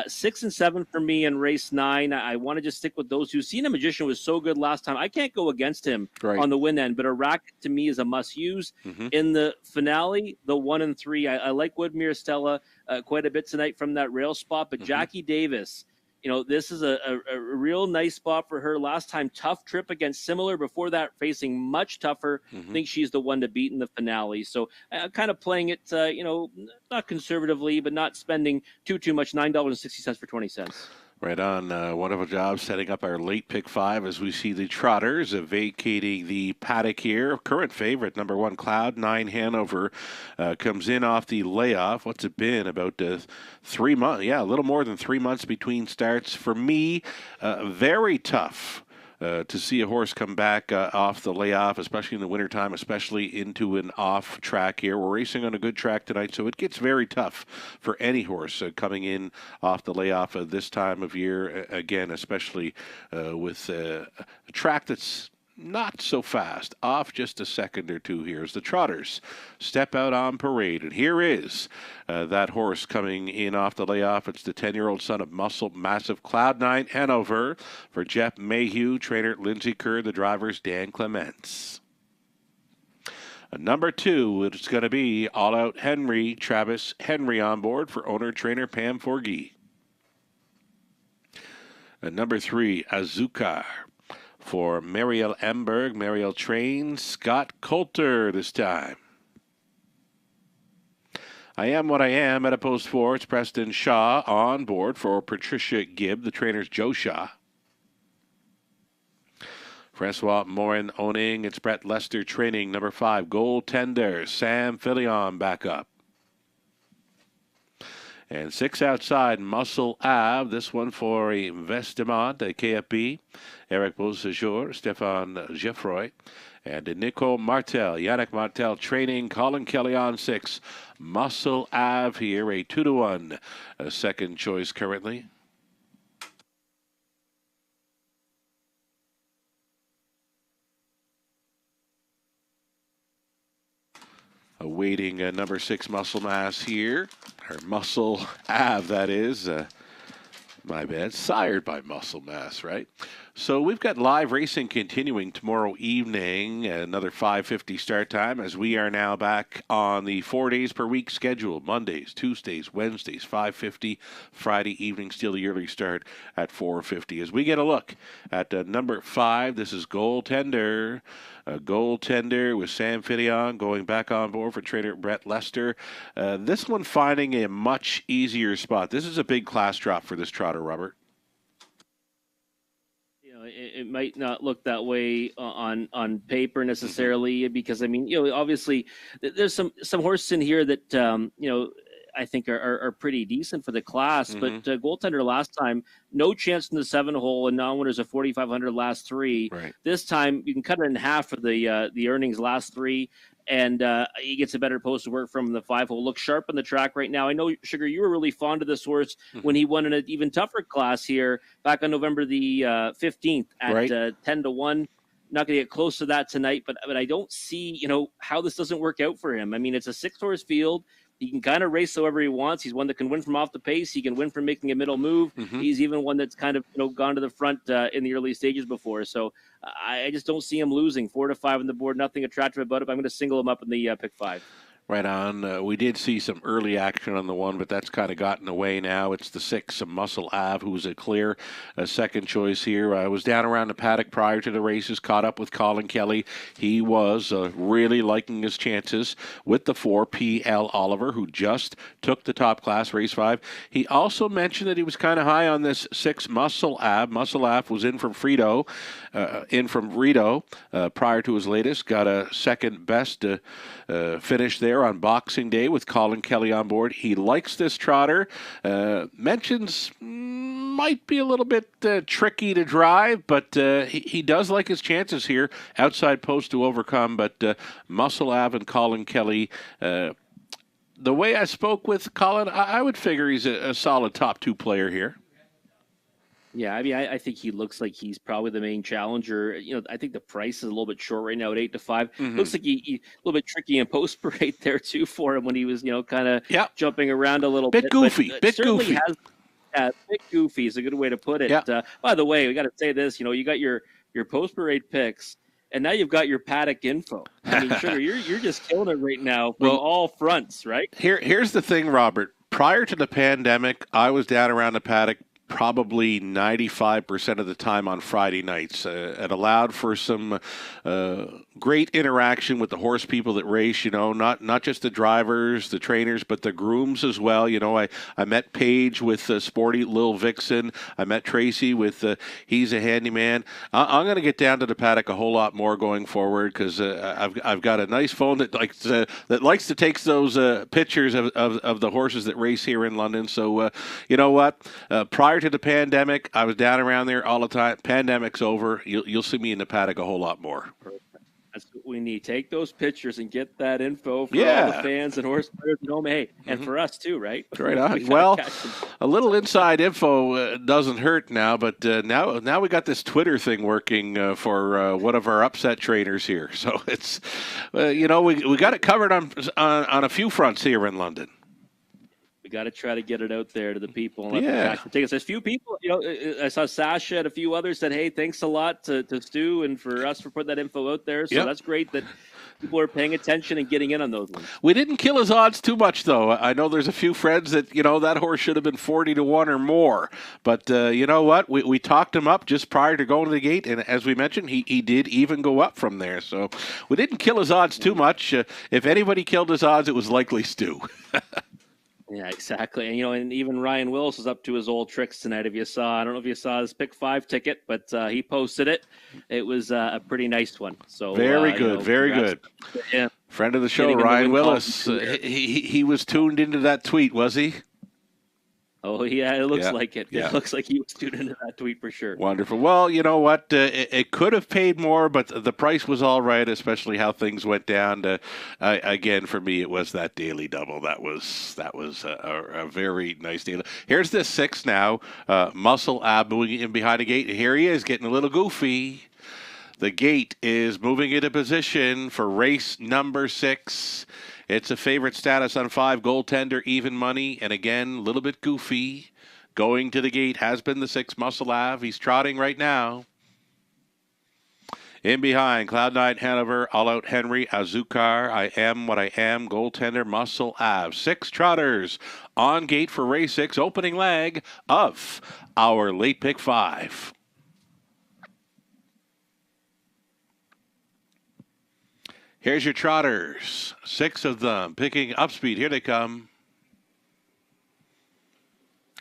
6 and 7 for me in race 9. I want to just stick with those two. Cena Magician was so good last time. I can't go against him on the win end, but a racket to me is a must use. In the finale, the 1 and 3, I like Woodmere Stella quite a bit tonight from that rail spot, but Jackie Davis, this is a real nice spot for her. Last time, tough trip against Similar. Before that, facing much tougher. I think she's the one to beat in the finale. So kind of playing it, not conservatively, but not spending too much, $9.60 for 20 cents. Right on. Wonderful job setting up our late pick 5 as we see the trotters vacating the paddock here. Current favorite, number 1, Cloud 9 Hanover, comes in off the layoff. What's it been? About 3 months. Yeah, a little more than 3 months between starts. For me, very tough. To see a horse come back off the layoff, especially in the wintertime, especially into an off track here. We're racing on a good track tonight, so it gets very tough for any horse coming in off the layoff this time of year. Again, especially with a track that's not so fast. Off just a second or two here as the trotters step out on parade. And here is that horse coming in off the layoff. It's the 10-year-old son of Muscle Massive Cloud9 Hanover for Jeff Mayhew, trainer Lindsay Kerr, the drivers Dan Clements. Number 2, it's going to be All Out Henry, Travis Henry on board for owner-trainer Pam Forgey. Number 3, Azucar for Mariel Emberg. Mariel trains Scott Coulter this time. I Am What I Am at a post 4. It's Preston Shaw on board for Patricia Gibb. The trainer's Joe Shaw. Francois Morin owning. It's Brett Lester training. Number 5, Goaltender Sam Filion back up. And 6 outside, Muscle Ave. This one for Investiment, KFB. Eric Beausejour, Stéphane Geoffroy. And Nico Martel, Yannick Martel training. Colin Kelly on 6. Muscle Ave here, a 2-1 second choice currently. Awaiting number 6 Muscle Mass here. Or Muscle Ave, that is. My bad. Sired by Muscle Mass, right? So we've got live racing continuing tomorrow evening, another 5:50 start time, as we are now back on the 4 days per week schedule. Mondays, Tuesdays, Wednesdays, 5:50. Friday evening, still the early start at 4:50. As we get a look at number 5, this is Goaltender. A Goaltender with Sam Filion going back on board for trainer Brett Lester. This one finding a much easier spot. This is a big class drop for this trotter, Robert. It might not look that way on paper necessarily, because I mean, obviously there's some horses in here that I think are pretty decent for the class. But Goaltender last time, no chance in the 7 hole, and non-winners of 4,500 last 3. Right. This time you can cut it in half for the earnings last 3. And he gets a better post to work from in the 5 hole. Looks sharp on the track right now. I know, Sugar, you were really fond of this horse when he won in an even tougher class here back on November the 15th at 10-1. Not going to get close to that tonight, but I don't see, how this doesn't work out for him. I mean, it's a 6-horse field. He can kind of race however he wants. He's one that can win from off the pace. He can win from making a middle move. He's even one that's kind of gone to the front in the early stages before. So I just don't see him losing. 4 to 5 on the board. Nothing attractive about it. I'm going to single him up in the pick 5. Right on. We did see some early action on the one, but that's kind of gotten away now. It's the 6, Muscle Ave, who was a clear second choice here. I was down around the paddock prior to the races, caught up with Colin Kelly. He was really liking his chances with the 4, P.L. Oliver, who just took the top class, race 5. He also mentioned that he was kind of high on this 6, Muscle Ave. Muscle Ave was in from Rito prior to his latest. Got a second best finish there on Boxing Day with Colin Kelly on board. He likes this trotter. Mentions might be a little bit tricky to drive, but he does like his chances here. Outside post to overcome, but Muscle Ave and Colin Kelly. The way I spoke with Colin, I would figure he's a solid top 2 player here. Yeah, I mean, I think he looks like he's probably the main challenger. I think the price is a little bit short right now at 8 to 5. Looks like he a little bit tricky in post parade there too for him when he was, kind of jumping around a little bit. Goofy, bit goofy. Bit goofy is a good way to put it. Yeah. By the way, we got to say this. You got your post parade picks, and now you've got your paddock info. I mean, Sugar, you're just killing it right now from all fronts, right? Here's the thing, Robert. Prior to the pandemic, I was down around the paddock probably 95% of the time on Friday nights. It allowed for some great interaction with the horse people that race, not just the drivers, the trainers, but the grooms as well. I met Paige with Sporty Lil Vixen. I met Tracy with he's a handyman. I'm going to get down to the paddock a whole lot more going forward because I've got a nice phone that likes to take those pictures of the horses that race here in London. So you know what? Prior to the pandemic, I was down around there all the time. Pandemic's over. You'll see me in the paddock a whole lot more. That's what we need. Take those pictures and get that info for all the Yeah. fans and horse players at home. Hey, and Mhm. for us too, right? Right We on. gotta Well, catch them. a little inside info doesn't hurt now, but now we got this Twitter thing working for one of our upset trainers here. So it's we got it covered on a few fronts here in London. We got to try to get it out there to the people and let them Yeah. cash the tickets. There's a few people, I saw Sasha and a few others said, hey, thanks a lot to Stu and for us for putting that info out there. So Yep. that's great that people are paying attention and getting in on those ones. We didn't kill his odds too much, though. I know there's a few friends that, that horse should have been 40-1 or more. But you know what? We talked him up just prior to going to the gate, and as we mentioned, he did even go up from there. So we didn't kill his odds too much. If anybody killed his odds, it was likely Stu. Yeah, exactly. And, and even Ryan Willis is up to his old tricks tonight. If you saw, I don't know if you saw his pick 5 ticket, but he posted it. It was a pretty nice one. So very good, very good. Yeah. Friend of the show, Ryan Willis. He was tuned into that tweet, was he? Oh, yeah, it looks like it. Yeah. It looks like he was tuned into that tweet for sure. Wonderful. Well, you know what? It could have paid more, but the price was all right, especially how things went down. Again, for me, it was that daily double. That was a very nice deal. Here's this 6 now. Muscle Ab moving in behind the gate. Here he is, getting a little goofy. The gate is moving into position for race number 6. It's a favorite status on 5, goaltender, even money, and again, a little bit goofy. Going to the gate has been the 6, Muscle Ave. He's trotting right now. In behind, Cloud9, Hanover, All Out Henry, Azukar, I Am What I Am, goaltender, Muscle Ave. 6 trotters on gate for race 6, opening leg of our late pick 5. Here's your trotters. 6 of them picking up speed. Here they come.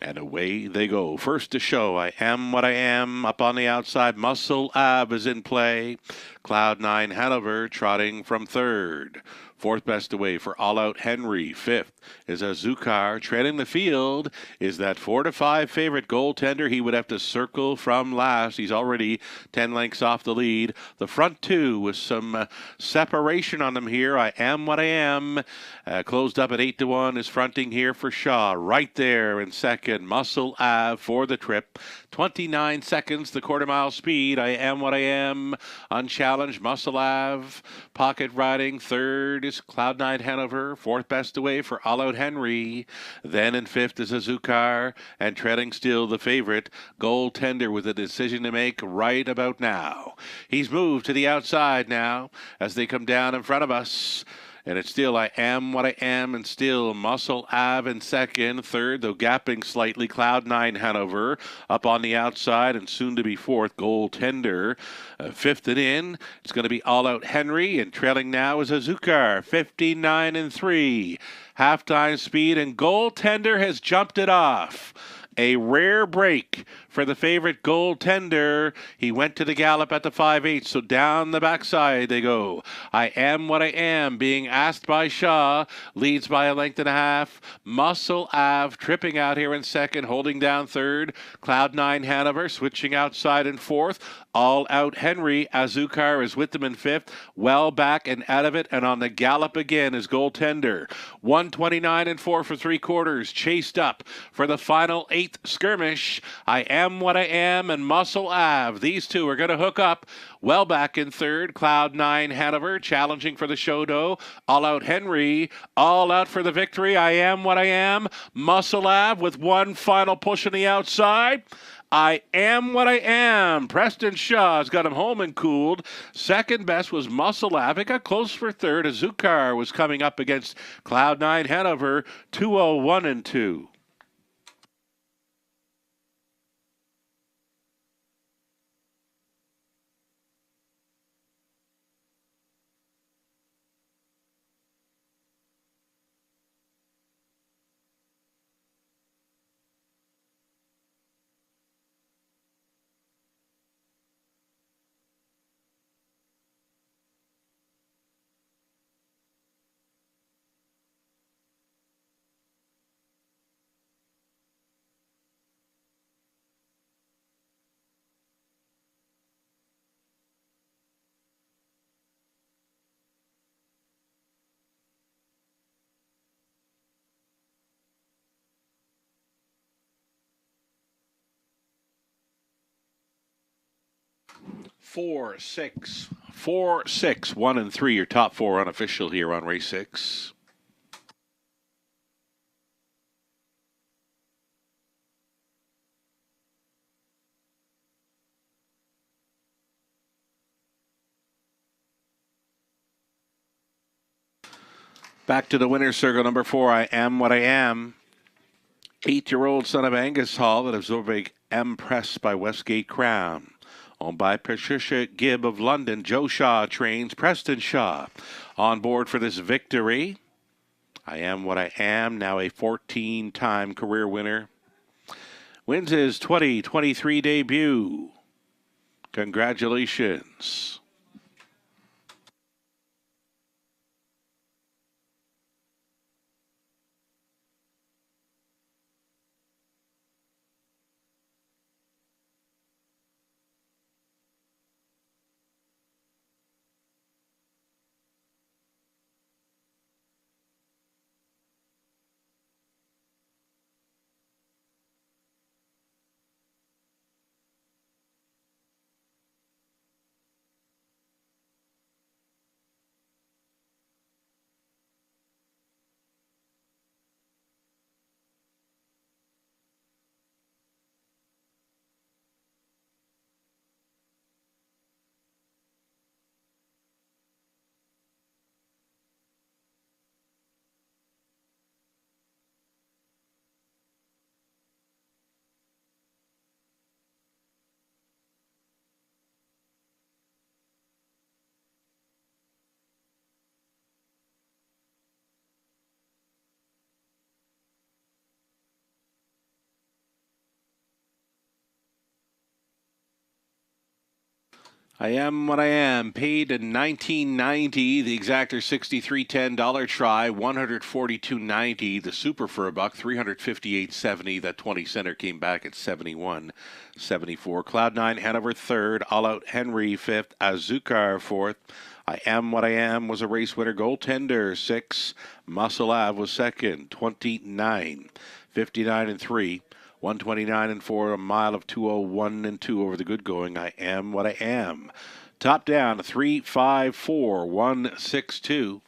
And away they go. First to show, I Am What I Am. Up on the outside, Muscle Ab is in play. Cloud9 Hanover trotting from 3rd. 4th best away for All Out Henry. 5th is Azukar. Trailing the field is that 4-5 favorite goaltender. He would have to circle from last. He's already 10 lengths off the lead. The front 2 with some separation on them here. I Am What I Am. Closed up at 8-1 is fronting here for Shaw. Right there in 2nd. Muscle Ave for the trip. 29 seconds, the quarter-mile speed. I Am What I Am. Unchallenged, Muscle Ave. Pocket riding. 3rd is Cloud9 Hanover. 4th best away for All Out Henry. Then in 5th is Azukar. And treading still the favorite, goaltender, with a decision to make right about now. He's moved to the outside now as they come down in front of us. And it's still I Am What I Am, and still Muscle Ave in 2nd. 3rd, though gapping slightly, Cloud9 Hanover up on the outside, and soon to be 4th, goaltender. 5th and in, it's going to be All Out Henry, and trailing now is Azukar, 59-3. Halftime speed, and goaltender has jumped it off. A rare break for the favorite goaltender. He went to the gallop at the 5/8, so down the backside they go. I Am What I Am, being asked by Shaw, leads by a length and a half. Muscle Ave tripping out here in 2nd, holding down 3rd. Cloud9 Hanover switching outside in 4th. All Out Henry, Azukar is with them in 5th. Well back and out of it, and on the gallop again is goaltender. 129-4 for 3/4, chased up for the final 8th skirmish. I Am What I Am and Muscle Ave. These two are going to hook up. Well back in 3rd, Cloud9 Hanover challenging for the show dough. All Out Henry, all out for the victory. I Am What I Am. Muscle Ave with one final push on the outside. I Am What I Am. Preston Shaw's got him home and cooled. 2nd best was Muscle Ave. It got close for 3rd. Azukar was coming up against Cloud9 Hanover, 201-2. 4, 6. 4, 6, 1 and 3. Your top four unofficial here on race 6. Back to the winner's circle, number 4, I Am What I Am. 8-year-old son of Angus Hall that is over impressed by Westgate Crown. Owned by Patricia Gibb of London, Joe Shaw trains Preston Shaw. On board for this victory, I Am What I Am, now a 14-time career winner. Wins his 2023 debut. Congratulations. I Am What I Am, paid in $19.90. The exactor $63.10 try, $142.90. The super for a buck, $358.70. That 20 center came back at $71.74. Cloud9 Hanover third, All Out Henry fifth, Azukar fourth. I Am What I Am was a race winner. Goaltender 6. Muscle Ave was second, 29, 59 and 3. 129 and 4, a mile of 201 and 2 over the good going. I Am What I Am. Top down, 3, 5, 4, 1, 6, 2.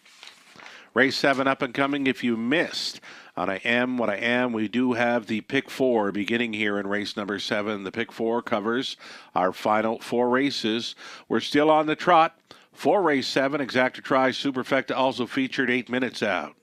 Race 7 up and coming. If you missed on I Am What I Am, we do have the pick 4 beginning here in race number 7. The pick 4 covers our final 4 races. We're still on the trot. For race 7, exactor try superfecta also featured 8 minutes out.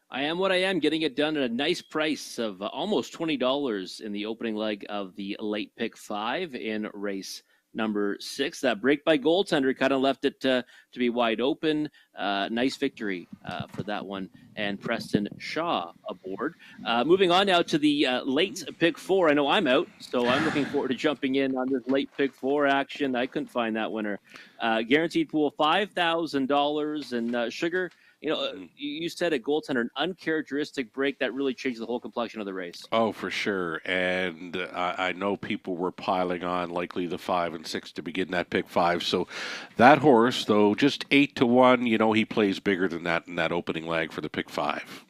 I am what I am, getting it done at a nice price of almost $20 in the opening leg of the late pick 5 in race number 6. That break by goaltender kind of left it to be wide open. Nice victory for that one. And Preston Shaw aboard. Moving on now to the late pick 4. I know I'm out, so I'm looking forward to jumping in on this late pick 4 action. I couldn't find that winner. Guaranteed pool $5,000 and Sugar. You said a goaltender, an uncharacteristic break that really changed the whole complexion of the race. Oh, for sure. And I know people were piling on likely the 5 and 6 to begin that pick 5. So that horse, though, just 8-1, he plays bigger than that in that opening leg for the pick 5.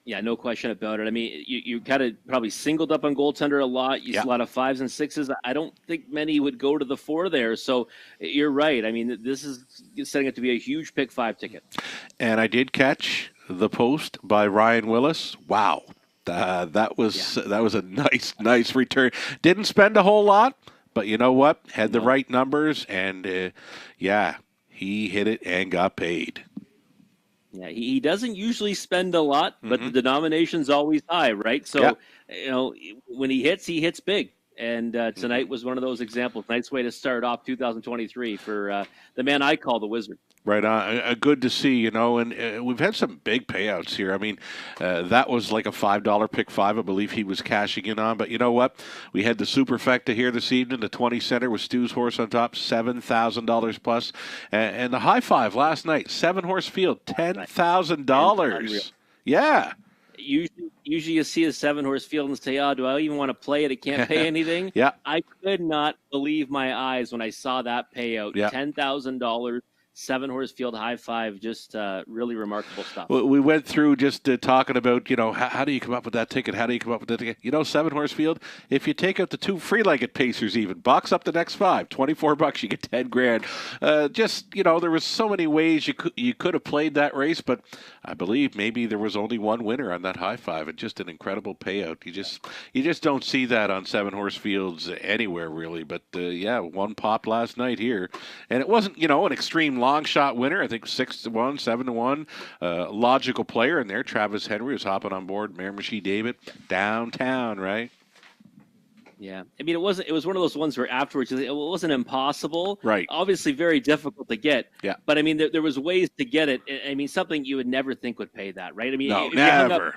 Yeah, no question about it. I mean, you kind of probably singled up on goaltender a lot. You see a lot of 5s and 6s. I don't think many would go to the 4 there. So you're right. I mean, this is setting up to be a huge pick 5 ticket. And I did catch the post by Ryan Willis. Wow. That was a nice return. Didn't spend a whole lot, but you know what? Had the right numbers, and he hit it and got paid. Yeah, he doesn't usually spend a lot, but the denomination's always high, right? So, when he hits big. And tonight was one of those examples. Nice way to start off 2023 for the man I call the Wizard. Right on. Good to see, and we've had some big payouts here. I mean, that was like a $5 pick 5, I believe he was cashing in on. But you know what? We had the Superfecta here this evening, the 20 center with Stu's horse on top, $7,000 plus. And the high five last night, 7-horse field, $10,000. Yeah. Usually you see a 7-horse field and say, do I even want to play it? It can't pay anything. Yeah. I could not believe my eyes when I saw that payout. Yeah. $10,000. 7-horse field high five, just really remarkable stuff. We went through just talking about, how do you come up with that ticket? How do you come up with that ticket? 7-horse field, if you take out the 2 free-legged pacers even, box up the next 5, $24, you get $10,000. There was so many ways you could have played that race, but I believe maybe there was only one winner on that high five, and just an incredible payout. You just don't see that on 7-horse fields anywhere, really, but one popped last night here, and it wasn't, an extreme long shot winner. I think 6-1, 7-1. Logical player in there. Travis Henry was hopping on board. Miramichi David downtown, right? Yeah, I mean, it was one of those ones where afterwards it wasn't impossible. Right. Obviously, very difficult to get. Yeah. But I mean, there was ways to get it. I mean, something you would never think would pay that, right? I mean, no, never.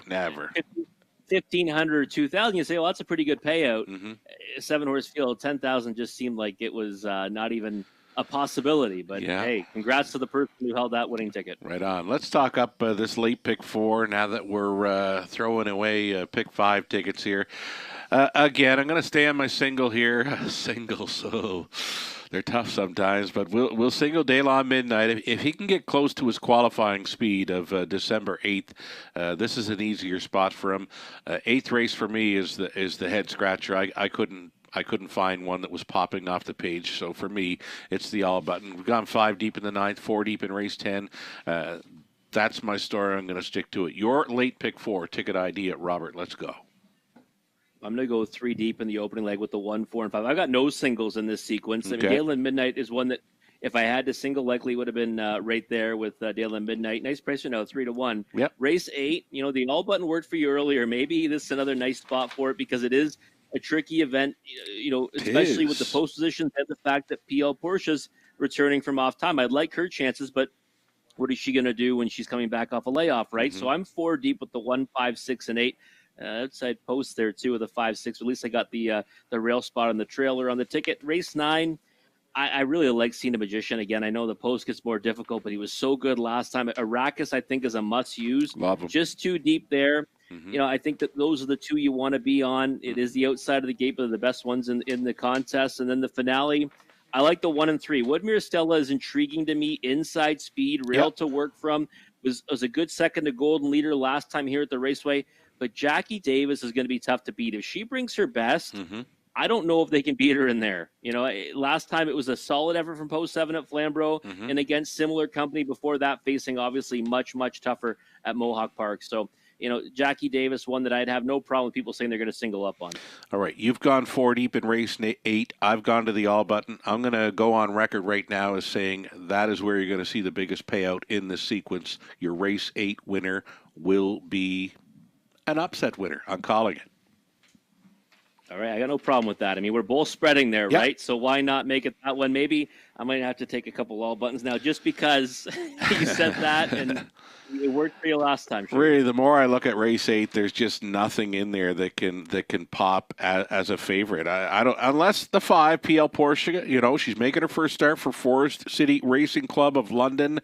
1,500 or 2,000, you say, well, that's a pretty good payout. 7-horse field, 10,000 just seemed like it was not even a possibility, but hey, congrats to the person who held that winning ticket. Right on. Let's talk up this late pick 4 now that we're throwing away pick 5 tickets here. Again, I'm going to stay on my single here. Singles, so they're tough sometimes, but we'll single De La Midnight. If he can get close to his qualifying speed of December 8th, this is an easier spot for him. 8th race for me is the head scratcher. I couldn't find one that was popping off the page. So for me, it's the all button. We've gone 5 deep in the 9th, 4 deep in race 10. That's my story. I'm going to stick to it. Your late pick 4, ticket ID at Robert. Let's go. I'm going to go 3 deep in the opening leg with the 1, 4, and 5. I've got no singles in this sequence. Okay. I mean, Dale Midnight is one that if I had to single, likely would have been right there with Dale Midnight. Nice price, 3-1. Yep. Race 8, the all button worked for you earlier. Maybe this is another nice spot for it because it is a tricky event, especially with the post positions and the fact that PL Porsche's returning from off time. I'd like her chances, but what is she going to do when she's coming back off a layoff, right? So I'm 4 deep with the 1, 5, 6, and 8. Outside post there too with the 5, 6. At least I got the rail spot on the trailer on the ticket. Race 9, I really like seeing the Magician again. I know the post gets more difficult, but he was so good last time. Arrakis, I think, is a must-use. Love him. Just too deep there. I think that those are the 2 you want to be on. It is the outside of the gate, but they're the best ones in the contest. And then the finale, I like the 1 and 3. Woodmere Stella is intriguing to me. Inside speed, rail to work from. Was a good second to Golden Leader last time here at the Raceway. But Jackie Davis is going to be tough to beat. If she brings her best, I don't know if they can beat her in there. Last time it was a solid effort from Post 7 at Flamborough and against similar company before that, facing obviously much, much tougher at Mohawk Park. So Jackie Davis, one that I'd have no problem with people saying they're going to single up on. All right, you've gone 4 deep in race 8. I've gone to the all button. I'm going to go on record right now as saying that is where you're going to see the biggest payout in this sequence. Your race 8 winner will be an upset winner. I'm calling it. All right, I got no problem with that. I mean, we're both spreading there, right? So why not make it that one? Maybe I might have to take a couple all buttons now just because you said that and it worked for you last time. Sure. Really, the more I look at race 8, there's just nothing in there that can pop as a favorite. I don't, unless the 5 PL Porsche. She's making her first start for Forest City Racing Club of London.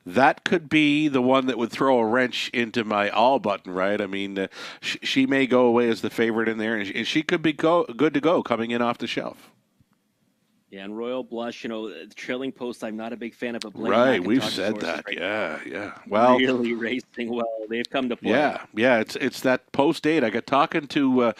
That could be the one that would throw a wrench into my all button, right? I mean, she may go away as the favorite in there, and she could be good to go coming in off the shelf. Yeah, and Royal Blush, trailing post, I'm not a big fan of a Blaine Right, McIntosh we've said that. Right, yeah. Well, really racing well. They've come to play. Yeah. It's that post 8. I got talking to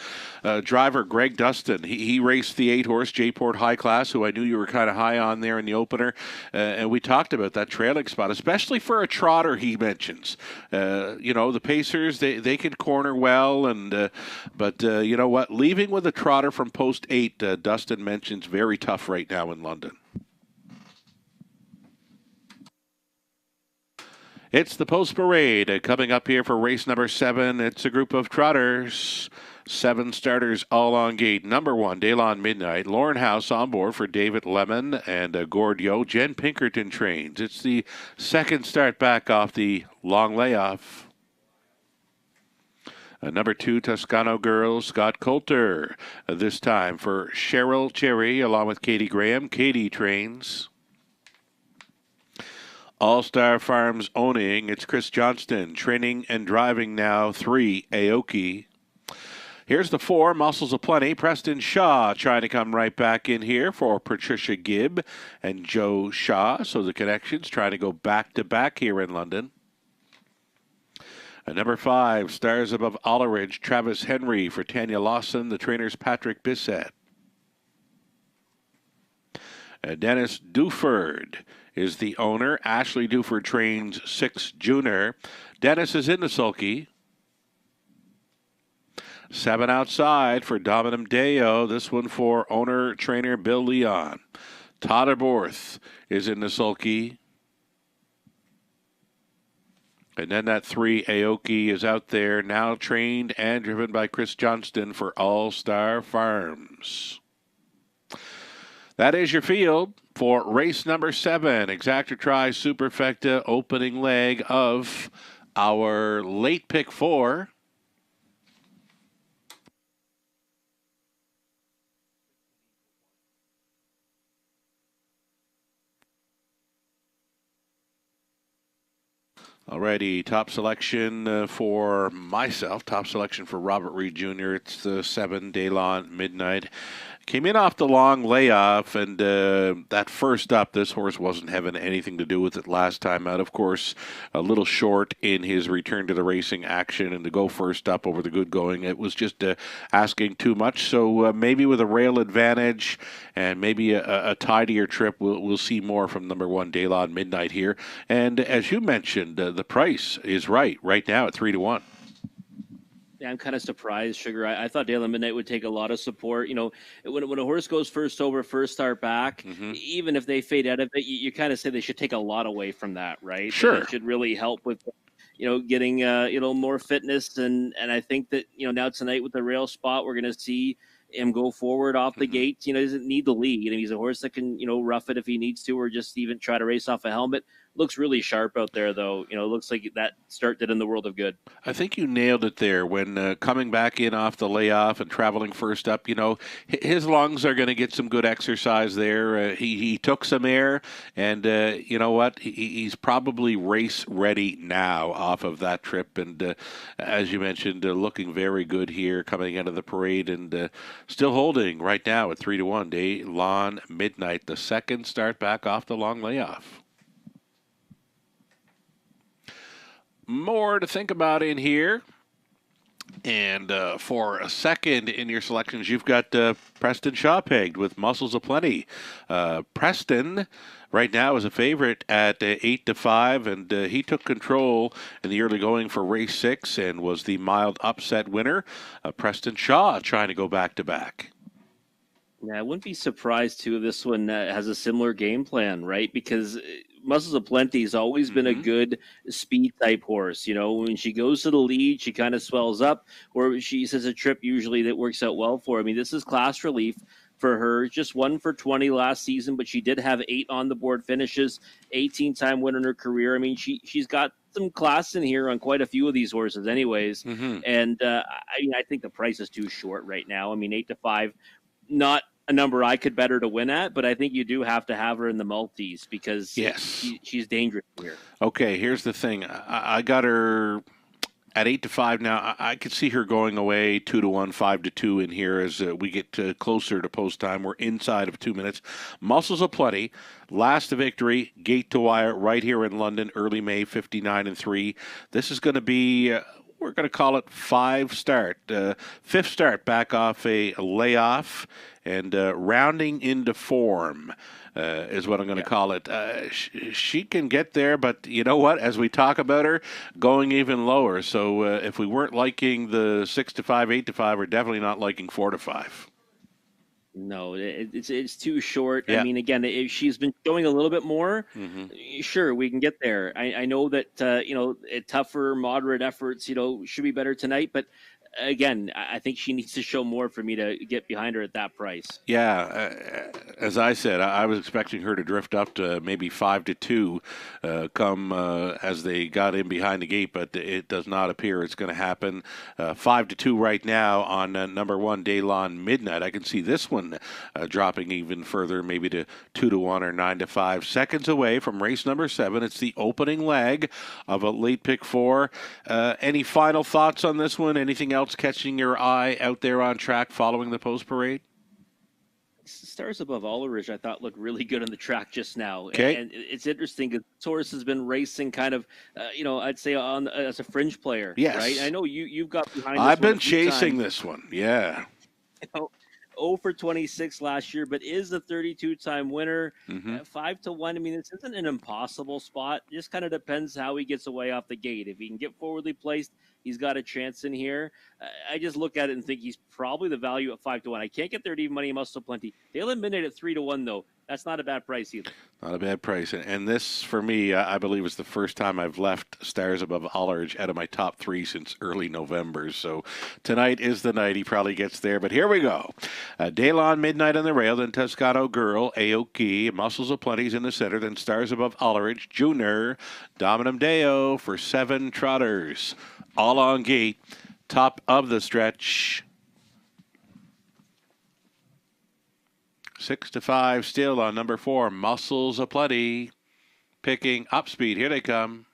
driver Greg Dustin. He raced the 8-horse J-Port High Class, who I knew you were kind of high on there in the opener, and we talked about that trailing spot, especially for a trotter. He mentions, the Pacers they can corner well, and but you know what? Leaving with a trotter from post 8, Dustin mentions very tough right now in London. It's the post parade coming up here for race number 7. It's a group of trotters. 7 starters all on gate. Number 1, Daylon Midnight. Lauren House on board for David Lemon and Gord Yo. Jen Pinkerton trains. It's the second start back off the long layoff. Number 2, Toscano Girl, Scott Coulter. This time for Cheryl Cherry along with Katie Graham. Katie trains. All-Star Farms owning, it's Chris Johnston. Training and driving now, 3, Aoki. Here's the 4, Muscles of Plenty. Preston Shaw trying to come right back in here for Patricia Gibb and Joe Shaw. So the connections trying to go back-to-back here in London. Number 5, Stars Above Alleridge, Travis Henry for Tanya Lawson. The trainer's Patrick Bissett. Dennis Duford is the owner. Ashley Duford trains 6 Junior. Dennis is in the sulky. 7 outside for Dominum Deo. This one for owner-trainer Bill Leon. Todderborth is in the sulky. And then that 3, Aoki, is out there, now trained and driven by Chris Johnston for All-Star Farms. That is your field for race number 7, Exacta Tri Superfecta opening leg of our late pick 4. Alrighty, top selection for myself, top selection for Robert Reed Jr. It's the 7, Daylon Midnight. Came in off the long layoff, and that first up, this horse wasn't having anything to do with it last time out. Of course, a little short in his return to the racing action, and to go first up over the good going, it was just asking too much. So maybe with a rail advantage and maybe a tidier trip, we'll see more from number 1, Daylon Midnight here. And as you mentioned, the price is right now at 3-1. Yeah, I'm kind of surprised, Sugar. I thought Daylon Midnight would take a lot of support. When a horse goes first over, first start back, even if they fade out of it, you kind of say they should take a lot away from that, right? Sure. It should really help with, getting, more fitness. And I think that, now tonight with the rail spot, we're going to see him go forward off the gates. He doesn't need the lead. He's a horse that can, rough it if he needs to, or just even try to race off a helmet. Looks really sharp out there, though. Looks like that start did in the world of good. I think you nailed it there. When coming back in off the layoff and traveling first up, his lungs are going to get some good exercise there. He took some air, and you know what? He's probably race ready now off of that trip. And as you mentioned, looking very good here coming out of the parade, and still holding right now at 3-1. Daylon Midnight, the second start back off the long layoff. More to think about in here. And for a second in your selections, you've got Preston Shaw pegged with Muscles Aplenty. Preston right now is a favorite at 8-5, and he took control in the early going for race 6 and was the mild upset winner. Preston Shaw trying to go back-to-back. Yeah, I wouldn't be surprised too if this one has a similar game plan, right? Because Muscles of Plenty has always been a good speed type horse. You know, when she goes to the lead, she kind of swells up, or she says a trip usually that works out well for her. I mean, this is class relief for her. Just 1 for 20 last season, but she did have 8 on the board finishes, 18-time winner in her career. I mean, she's got some class in here on quite a few of these horses, anyways. And I think the price is too short right now. I mean, 8-5, not a number I could bet her to win at, but I think you do have to have her in the multis because she's dangerous here. Okay, here's the thing. I got her at 8-5 now. I could see her going away 2-1, 5-2 in here as we get closer to post time. We're inside of 2 minutes. Muscles Aplenty, last victory, gate to wire, right here in London, early May, 59-3. This is going to be. We're going to call it 5 start. 5th start back off a layoff and rounding into form is what I'm going to call it. She can get there, but you know what? As we talk about her, going even lower. So if we weren't liking the 6-5, 8-5, we're definitely not liking 4-5. No, it's too short. Yeah. I mean, again, if she's been showing a little bit more, sure, we can get there. I know that, tougher, moderate efforts, should be better tonight. But again, I think she needs to show more for me to get behind her at that price. Yeah, as I said, I was expecting her to drift up to maybe 5-2 come as they got in behind the gate, but it does not appear it's going to happen. 5-2 right now on number 1, Daylon Midnight. I can see this one dropping even further, maybe to 2-1 or 9-5. Seconds away from race number 7. It's the opening leg of a late pick 4. Any final thoughts on this one? Anything else catching your eye out there on track following the post parade? Stars Above Ulrich, I thought looked really good on the track just now. Okay. And it's interesting because this horse has been racing kind of, I'd say as a fringe player. Yes. Right? I know you've got behind this I've been chasing this one. Yeah. 0 for 26 last year, but is a 32-time winner. 5-1. I mean, this isn't an impossible spot. Just kind of depends how he gets away off the gate. If he can get forwardly placed, he's got a chance in here. I just look at it and think he's probably the value at 5-1. I can't get there at even money. Muscle Plenty. They'll eliminate at 3-1 though. That's not a bad price either. Not a bad price. And this, for me, I believe is the first time I've left Stars Above Ulrich out of my top 3 since early November. So tonight is the night he probably gets there. But here we go. Daylon Midnight on the rail, then Toscano Girl, Aoki, Muscles Aplenty's in the center, then Stars Above Ulrich, Junior, Dominum Deo for 7 trotters. All on gate, top of the stretch. 6-5 still on number 4, Muscles Aplenty. Picking up speed. Here they come.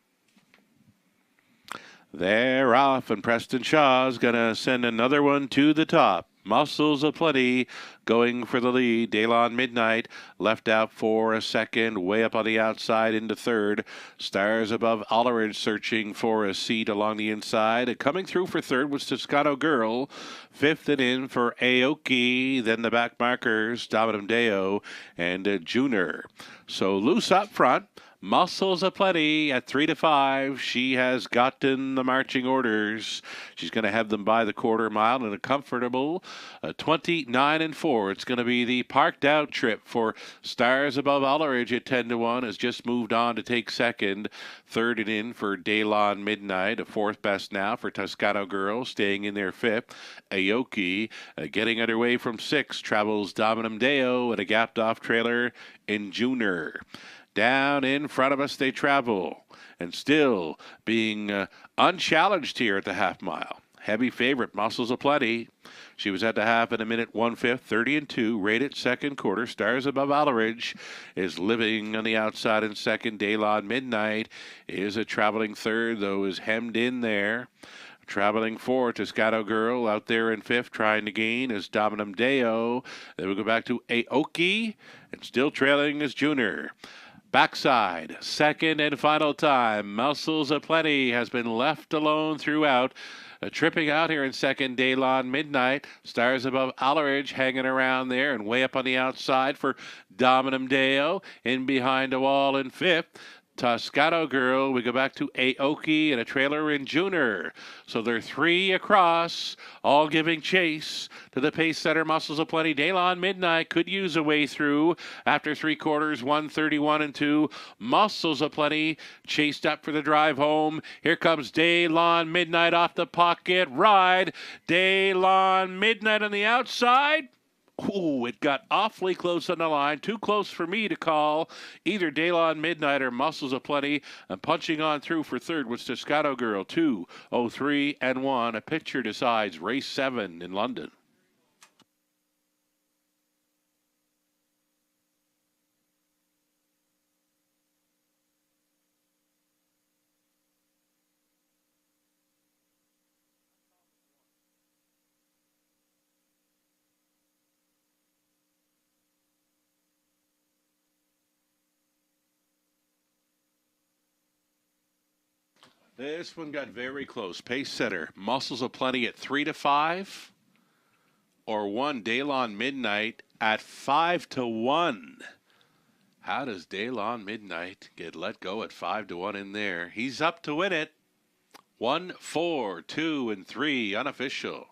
They're off, and Preston Shaw's going to send another one to the top. Muscles Aplenty going for the lead. Daylon Midnight left out for a second, way up on the outside into third. Stars Above Ulrich searching for a seat along the inside. And coming through for third was Toscano Girl. 5th and in for Aoki. Then the back markers, Dominum Deo and Junior. So loose up front. Muscles Aplenty at 3-5. She has gotten the marching orders. She's going to have them by the quarter mile in a comfortable 29-4. It's going to be the parked out trip for Stars Above Ulrich at 10-1. Has just moved on to take second. 3rd and in for Daylon Midnight. A 4th best now for Toscano Girl, staying in there 5th. Aoki getting underway from 6th. Travels Dominum Deo and a gapped off trailer in Junior. Down in front of us they travel, and still being unchallenged here at the half mile. Heavy favorite, Muscles Aplenty. She was at the half in a minute 1/5, 30-2, rated second quarter. Stars Above Ulrich is living on the outside in second. Daylon Midnight is a traveling third, though is hemmed in there. Traveling 4, Toscano Girl out there in 5th, trying to gain is Dominum Deo. Then we go back to Aoki, and still trailing is Junior. Backside, second and final time. Muscles Aplenty has been left alone throughout. Tripping out here in second, Daylon Midnight. Stars Above Alleridge hanging around there, and way up on the outside for Dominum Deo. In behind a wall in fifth. Toscano Girl, we go back to Aoki and a trailer in Junior. So they're three across, all giving chase to the pace setter, Muscles of Plenty. Daylon Midnight could use a way through after three quarters, 131 and 2. Muscles of Plenty chased up for the drive home. Here comes Daylon Midnight off the pocket ride. Daylon Midnight on the outside. Ooh, it got awfully close on the line. Too close for me to call either Daylon Midnight or Muscles of Plenty. And punching on through for third was Toscano Girl. 2:03 and 1. A picture decides race 7 in London. This one got very close. Pace setter, Muscles of Plenty at 3-5, or 1 Daylon Midnight at 5-1. How does Daylon Midnight get let go at 5-1 in there? He's up to win it. 1, 4, 2, and 3 unofficial.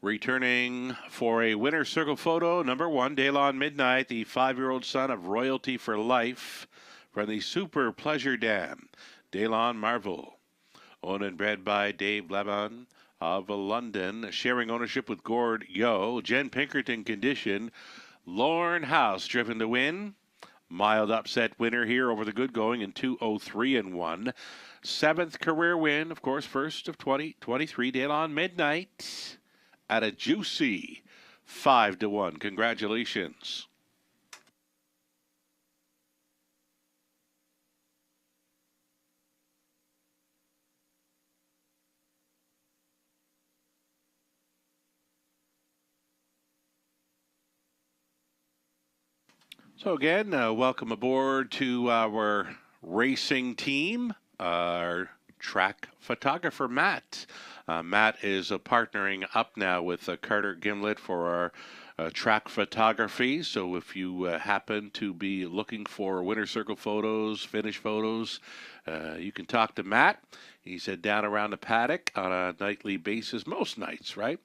Returning for a winner's circle photo, number 1, Daylon Midnight, the 5-year-old son of Royalty for Life from the Super Pleasure Dam. Daylon Marvel, owned and bred by Dave Lemon of London, sharing ownership with Gord Yo. Jen Pinkerton condition. Lorne House driven to win. Mild upset winner here over the good going in 2:03 and 1. 7th career win, of course, first of 2023. Daylon Midnight at a juicy 5-1. Congratulations. So again, welcome aboard to our racing team, our track photographer, Matt. Matt is partnering up now with Carter Gimlet for our track photography. So if you happen to be looking for winner circle photos, finish photos, you can talk to Matt. He's down around the paddock on a nightly basis, most nights, right?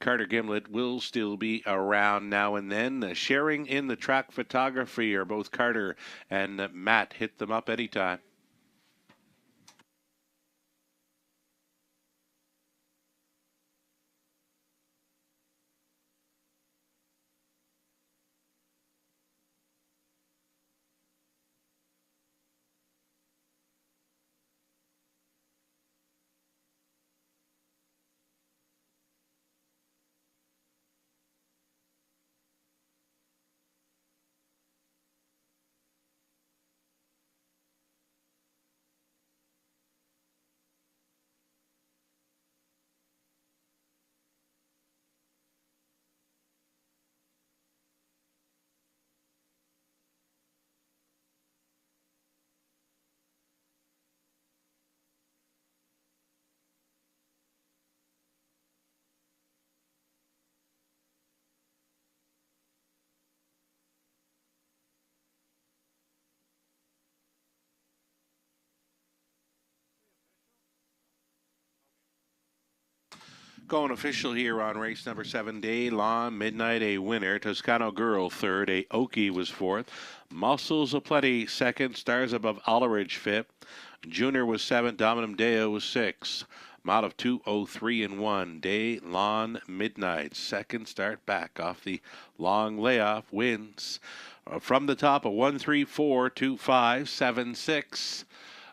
Carter Gimlet will still be around now and then. Sharing in the track photography are both Carter and Matt. Hit them up anytime. Going official here on race number 7, Daylon Midnight, a winner. Toscano Girl, third. Aoki was fourth. Muscles of Plenty, second. Stars Above Alleridge, fifth. Junior was seventh. Dominum Deo was sixth. Mile of 2:03 and 1. Daylon Midnight, second start back off the long layoff, wins. From the top, a 1-3-4-2-5-7-6.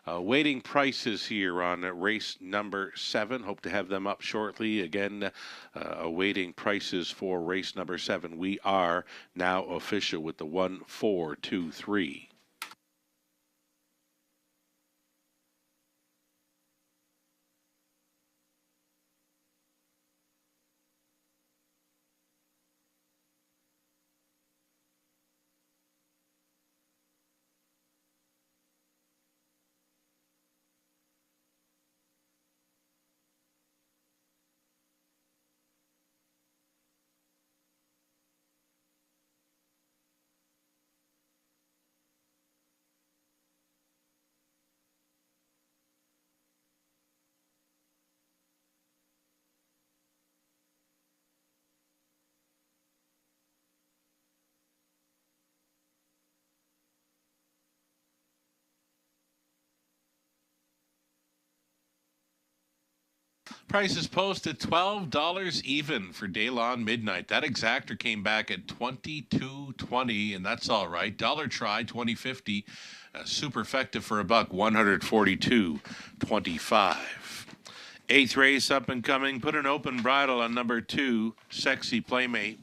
Waiting prices here on race number 7. Hope to have them up shortly. Again, awaiting prices for race number 7. We are now official with the 1-4-2-3. Price is posted $12 even for Daylon Midnight. That exactor came back at $22.20, and that's all right. Dollar try $20.50. Super effective for $1, $142.25. Eighth race up and coming. Put an open bridle on number 2, Sexy Playmate.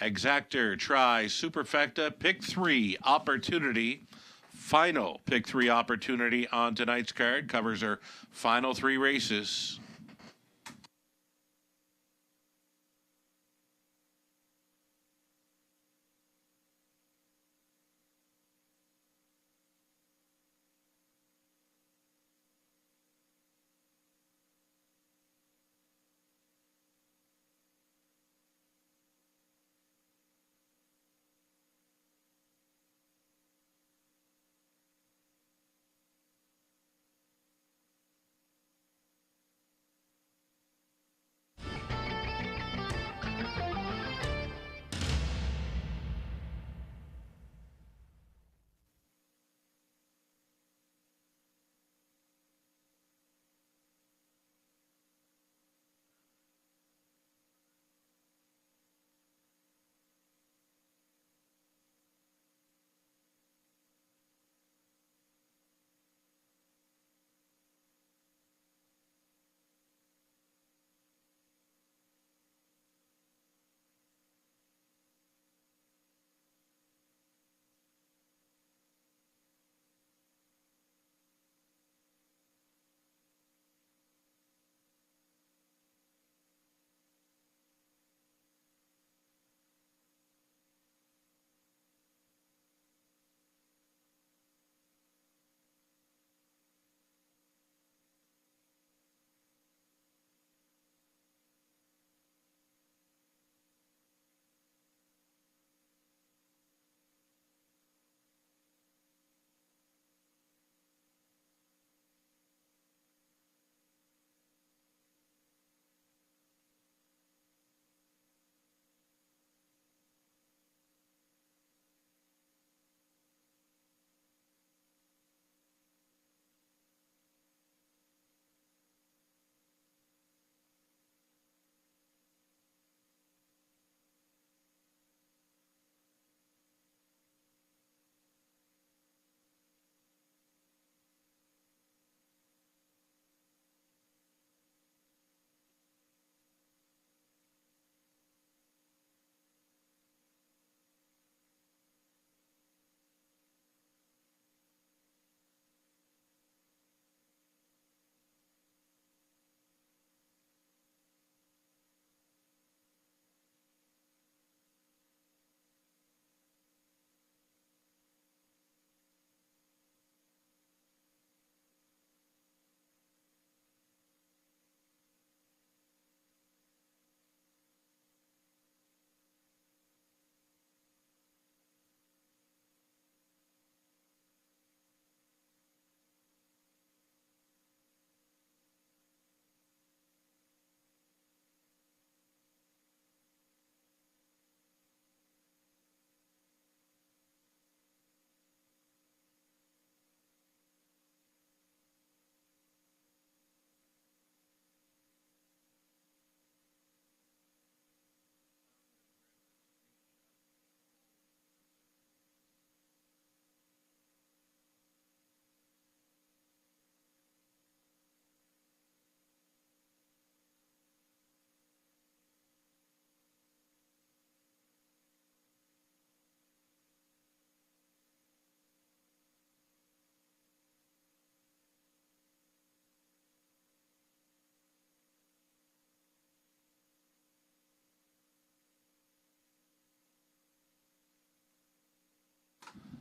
Exactor, try, superfecta, pick 3, opportunity. Final pick 3 opportunity on tonight's card. Covers our final 3 races.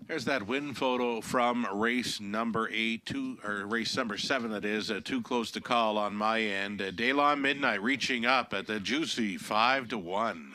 There's that win photo from race number 8, or race number 7, that is, too close to call on my end. Daylon Midnight reaching up at the juicy 5-1.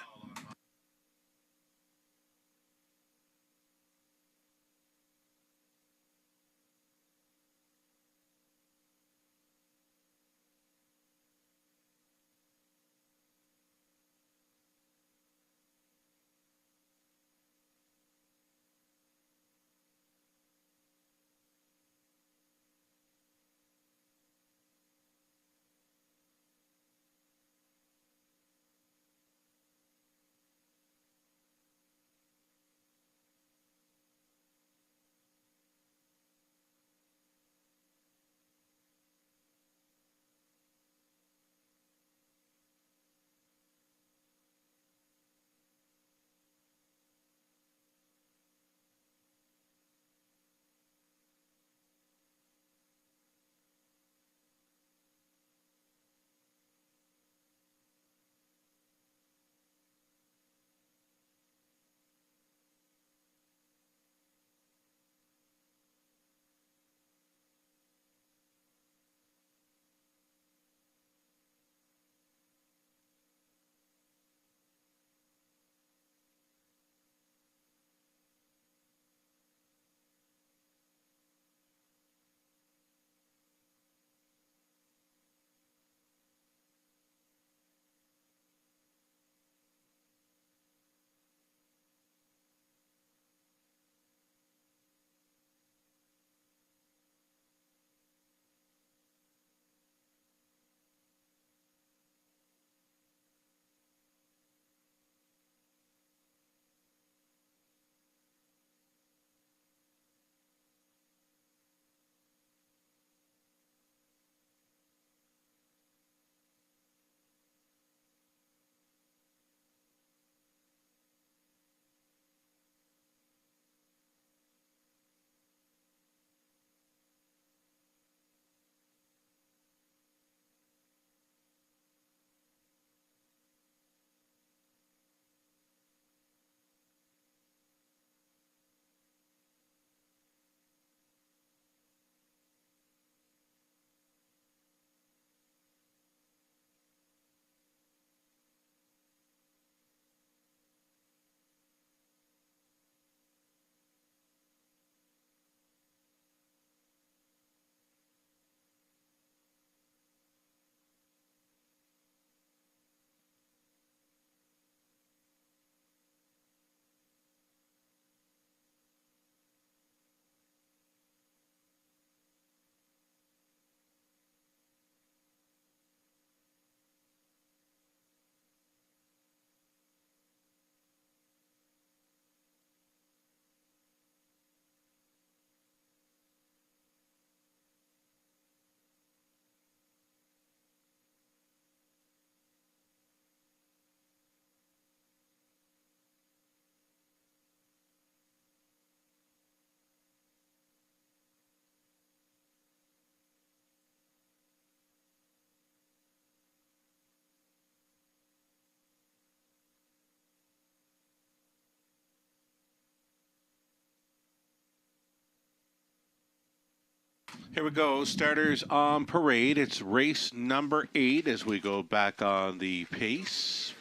Here we go. Starters on parade. It's race number 8 as we go back on the pace.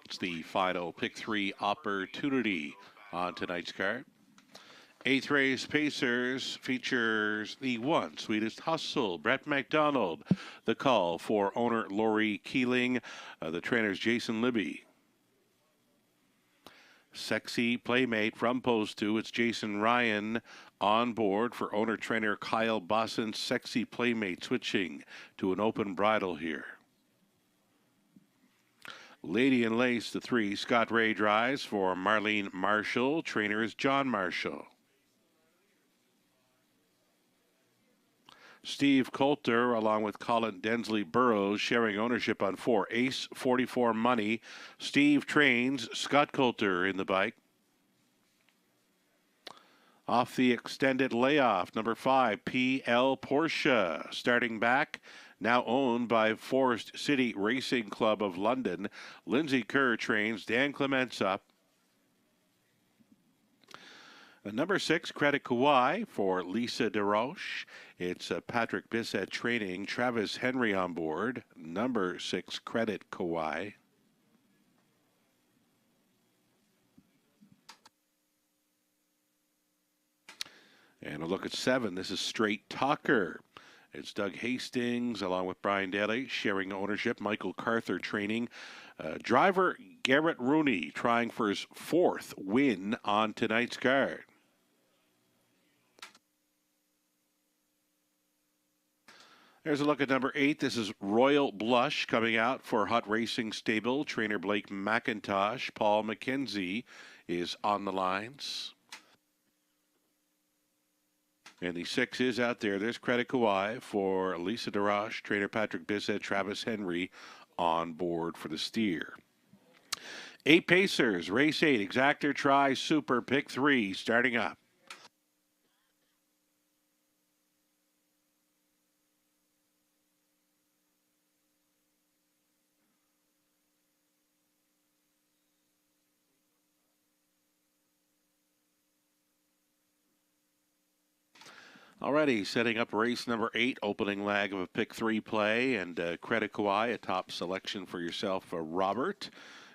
It's the final pick 3 opportunity on tonight's card. 8th race Pacers features the 1 Sweetest Hustle, Brett McDonald. The call for owner Lori Keeling, the trainers Jason Libby. Sexy Playmate from Post 2. It's Jason Ryan on board for owner-trainer Kyle Bosson. Sexy Playmate switching to an open bridle here. Lady and Lace, the 3. Scott Ray drives for Marlene Marshall. Trainer is John Marshall. Steve Coulter, along with Colin Densley Burrows, sharing ownership on 4. Ace 44 Money. Steve trains Scott Coulter in the bike. Off the extended layoff, number 5, PL Porsche. Starting back, now owned by Forest City Racing Club of London. Lindsay Kerr trains Dan Clements up. Number 6, Credit Kauai for Lisa DeRoche. It's Patrick Bissett training, Travis Henry on board. Number 6, Credit Kauai. And a look at 7. This is Straight Talker. It's Doug Hastings along with Brian Daly sharing ownership. Michael Carther training. Driver Garrett Rooney trying for his 4th win on tonight's card. There's a look at number 8. This is Royal Blush coming out for Hut Racing Stable. Trainer Blake McIntosh. Paul McKenzie is on the lines. And the 6 is out there. There's Credit Kauai for Lisa DeRoche. Trainer Patrick Bissett. Travis Henry on board for the steer. 8 Pacers. Race 8. Exactor Tri Super Pick 3 starting up. Alrighty, setting up race number 8, opening leg of a pick 3 play, and Credit Kauai, a top selection for yourself, Robert.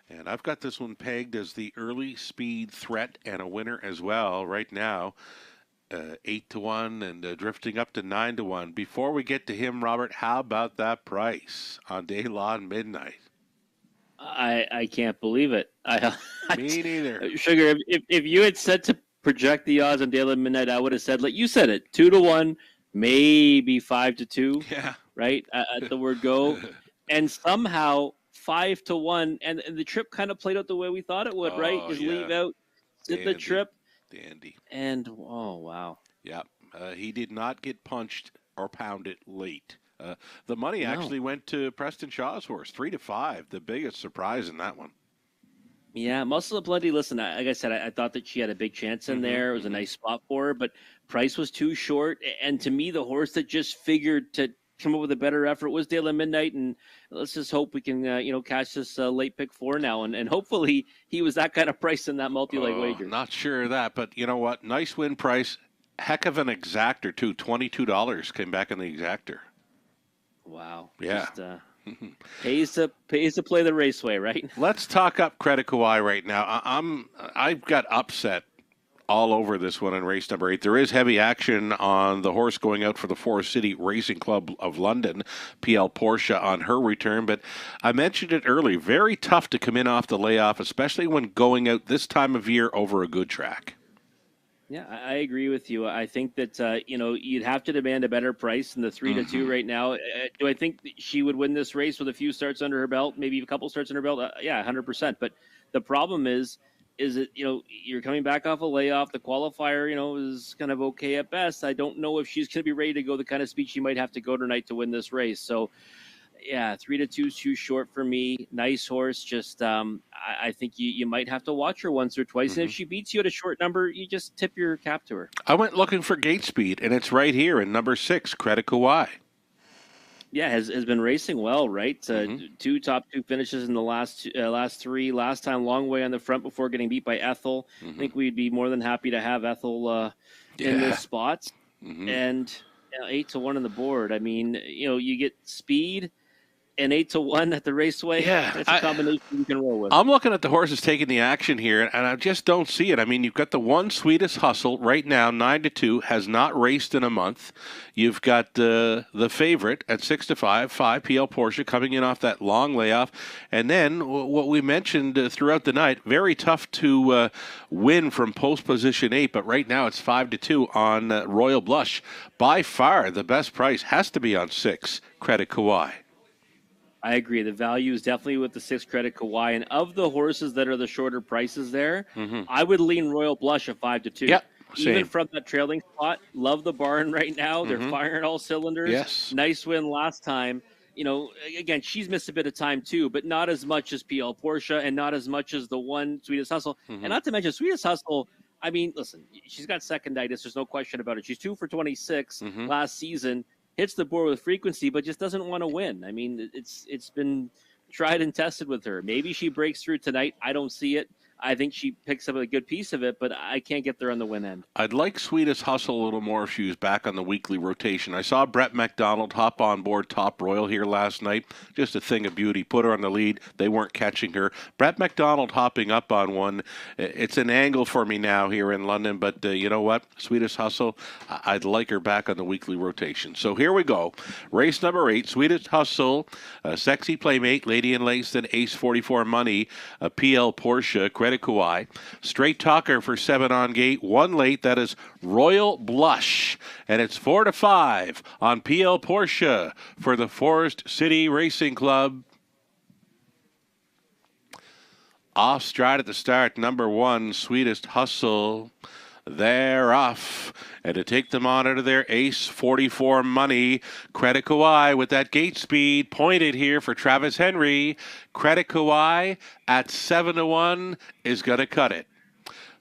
And I've got this one pegged as the early speed threat and a winner as well right now. 8-1 and drifting up to 9-1. Before we get to him, Robert, how about that price on Daylon Midnight? I can't believe it. Me neither. Sugar, if you had said to project the odds on Daylon Midnight, I would have said, like you said it, 2-1, maybe 5-2. Yeah. Right at the word go, and somehow 5-1, and the trip kind of played out the way we thought it would. Right, just leave out, did the trip, dandy, and oh wow, yeah, he did not get punched or pounded late. The money actually went to Preston Shaw's horse, 3-5, the biggest surprise in that one. Yeah, Muscle of Plenty. Listen, like I said, I thought that she had a big chance in there. It was a nice spot for her, but price was too short. And to me, the horse that just figured to come up with a better effort was Daylon Midnight. And let's just hope we can, catch this late pick 4 now. And hopefully he was that kind of price in that multi-leg wager. Not sure of that, but you know what? Nice win price. Heck of an exactor, too. $22 came back in the exactor. Wow. Yeah. Pays to play the raceway, right? Let's talk up Credit Kauai right now. I've got upset all over this one in race number 8. There is heavy action on the horse going out for the Forest City Racing Club of London, PL Porsche, on her return. But I mentioned it early, very tough to come in off the layoff, especially when going out this time of year over a good track. Yeah, I agree with you. I think that, you'd have to demand a better price than the 3-2 right now. Do I think she would win this race with a few starts under her belt, maybe a couple starts under her belt? Yeah, 100%. But the problem is that, you're coming back off a layoff. The qualifier, is kind of okay at best. I don't know if she's going to be ready to go the kind of speed she might have to go tonight to win this race. So, yeah, 3-2 is too short for me. Nice horse. Just, I think you might have to watch her once or twice. And if she beats you at a short number, you just tip your cap to her. I went looking for gate speed, and it's right here in number 6, Credit Kauai. Yeah, has been racing well, right? 2 top 2 finishes in the last 3. Last time, long way on the front before getting beat by Ethel. I think we'd be more than happy to have Ethel in this spot. And 8-1 on the board. I mean, you get speed and 8-1 at the Raceway. Yeah, That's a combination you can roll with. I'm looking at the horses taking the action here, and I just don't see it. I mean, you've got the one Sweetest Hustle right now, 9-2, has not raced in a month. You've got the favorite at 6-5, 5 PL Porsche coming in off that long layoff, and then what we mentioned throughout the night, very tough to win from post position 8, but right now it's 5-2 on Royal Blush. By far, the best price has to be on 6 Credit Kawhi. I agree. The value is definitely with the 6 Credit Kawhi. And of the horses that are the shorter prices there, I would lean Royal Blush at 5-2. Yep. Even from that trailing spot, love the barn right now. They're firing all cylinders. Yes. Nice win last time. Again, she's missed a bit of time too, but not as much as PL Porsche and not as much as the one Sweetest Hustle. And not to mention Sweetest Hustle, I mean, listen, she's got seconditis. There's no question about it. She's 2 for 26 last season. Hits the board with frequency, but just doesn't want to win. I mean, it's been tried and tested with her. Maybe she breaks through tonight. I don't see it. I think she picks up a good piece of it, but I can't get there on the win end. I'd like Sweetest Hustle a little more if she was back on the weekly rotation. I saw Brett McDonald hop on board Top Royal here last night. Just a thing of beauty. Put her on the lead. They weren't catching her. Brett McDonald hopping up on one. It's an angle for me now here in London, but you know what? Sweetest Hustle, I'd like her back on the weekly rotation. So here we go. Race number 8, Sweetest Hustle, Sexy Playmate, Lady in Lace, then Ace 44 Money, PL Porsche, Credit Kawhi. Straight Talker for 7 on gate. 1 late, that is Royal Blush. And it's 4-5 on PL Porsche for the Forest City Racing Club. Off stride at the start, number 1, Sweetest Hustle. They're off. And to take them on into their Ace 44 Money, Credit Kawhi with that gate speed pointed here for Travis Henry. Credit Kawhi at 7-1 is going to cut it.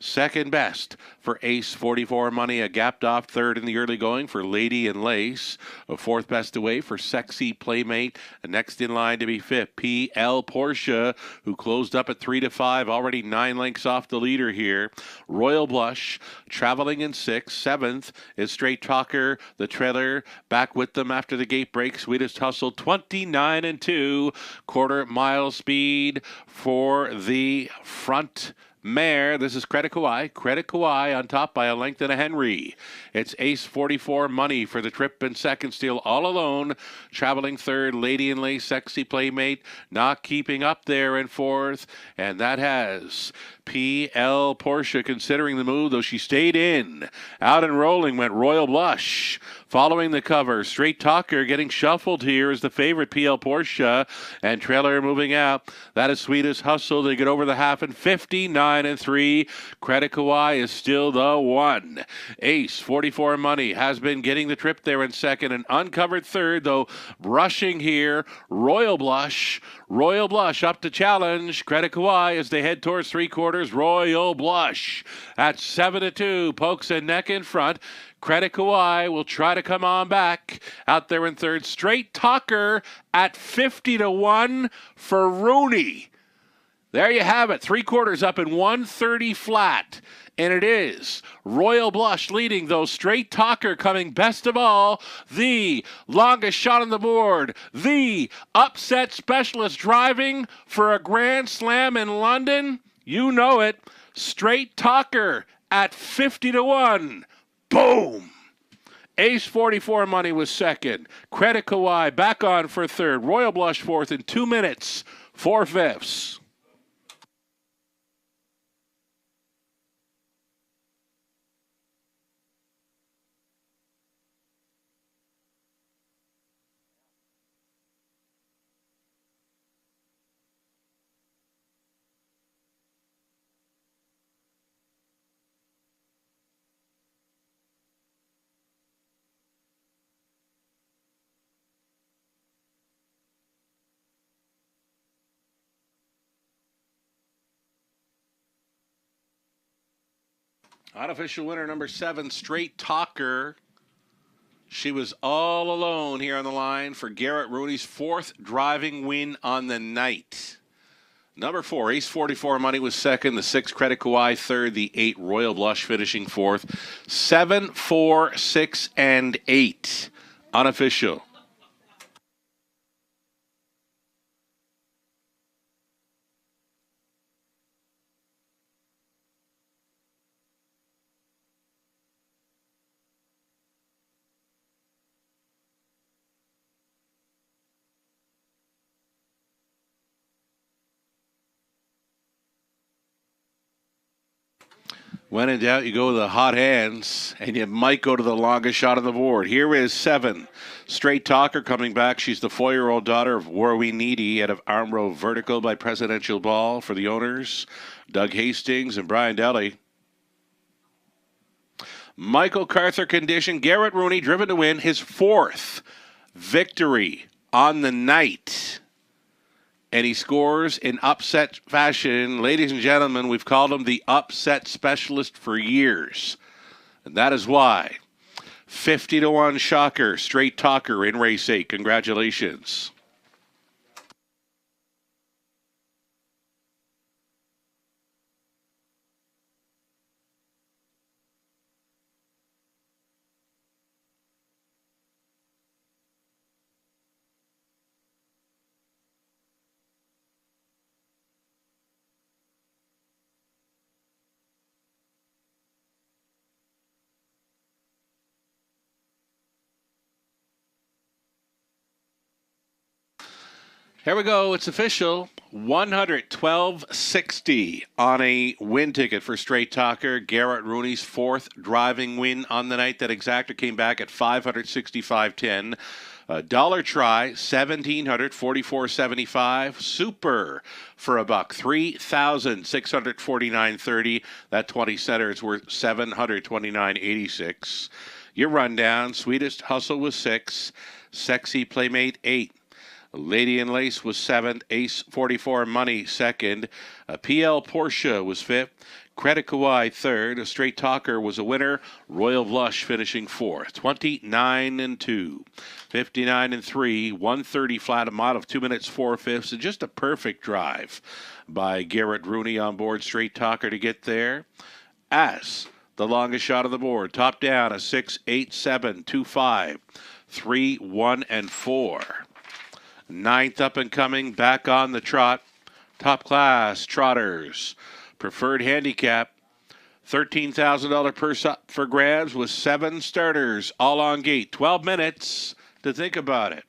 Second best for Ace 44 Money, a gapped off third in the early going for Lady and Lace. A fourth best away for Sexy Playmate. Next in line to be fifth, PL Porsche, who closed up at 3-5, already 9 lengths off the leader here. Royal Blush traveling in 6th. 7th is Straight Talker, the trailer, back with them after the gate break. Sweetest Hustle 29-2, quarter mile speed for the front mare. This is Credit Kawhi. Credit Kawhi on top by a length and a Henry. It's Ace 44 Money for the trip and second, still all alone. Traveling third, Lady and Lace, Sexy Playmate, not keeping up there in fourth. And that has PL Porsche considering the move, though she stayed in. Out and rolling went Royal Blush. Following the cover, Straight Talker getting shuffled here is the favorite PL Porsche. And trailer moving out. That is Sweetest Hustle. They get over the half and 59-3. Credit Kawhi is still the one. Ace 44 Money has been getting the trip there in second and uncovered third, though rushing here. Royal Blush. Royal Blush up to challenge. Credit Kawhi as they head towards 3/4. Royal Blush at 7-2. Pokes a neck in front. Credit Kawhi will try to come on back. Out there in third. Straight Talker at 50-1 for Rooney. There you have it. 3/4 up in 130 flat. And it is Royal Blush leading, though Straight Talker coming best of all. The longest shot on the board. The upset specialist driving for a Grand Slam in London. You know it. Straight Talker at 50-1. Boom! Ace 44 Money was second. Credit Kawhi back on for third. Royal Blush fourth in 2 minutes, 4/5. Unofficial winner number 7, Straight Talker. She was all alone here on the line for Garrett Rooney's 4th driving win on the night. Number 4, Ace 44 Money was second. The 6, Credit Kauai third. The 8, Royal Blush finishing fourth. 7, 4, 6, and 8. Unofficial. When in doubt, you go with the hot hands, and you might go to the longest shot on the board. Here is 7. Straight Talker coming back. She's the 4-year-old daughter of Warwi Needy out of Armrow Vertical by Presidential Ball for the owners, Doug Hastings and Brian Daly. Michael Carther condition. Garrett Rooney driven to win his 4th victory on the night. And he scores in upset fashion. Ladies and gentlemen, we've called him the upset specialist for years. And that is why. 50-1 shocker, Straight Talker in race 8. Congratulations. Here we go. It's official. $112.60 on a win ticket for Straight Talker. Garrett Rooney's 4th driving win on the night. That exactor came back at $565.10. Dollar try, $1,744.75. Super for a buck, $3,649.30. That 20 center is worth $729.86. Your rundown: Sweetest Hustle was 6, Sexy Playmate 8. Lady in Lace was 7th. Ace 44 Money 2nd. PL Porsche was 5th. Credit Kauai 3rd. A Straight Talker was a winner. Royal Blush finishing 4th. 29-2. 59-3. 130 flat, a mile of 2 minutes 4/5. And just a perfect drive by Garrett Rooney on board Straight Talker to get there. As the longest shot on the board. Top down, a 6, 8, 7, 2, 5, 3, 1, and 4. 9th up and coming, back on the trot. Top class trotters. Preferred handicap, $13,000 purse up for grabs with 7 starters, all on gate. 12 minutes to think about it.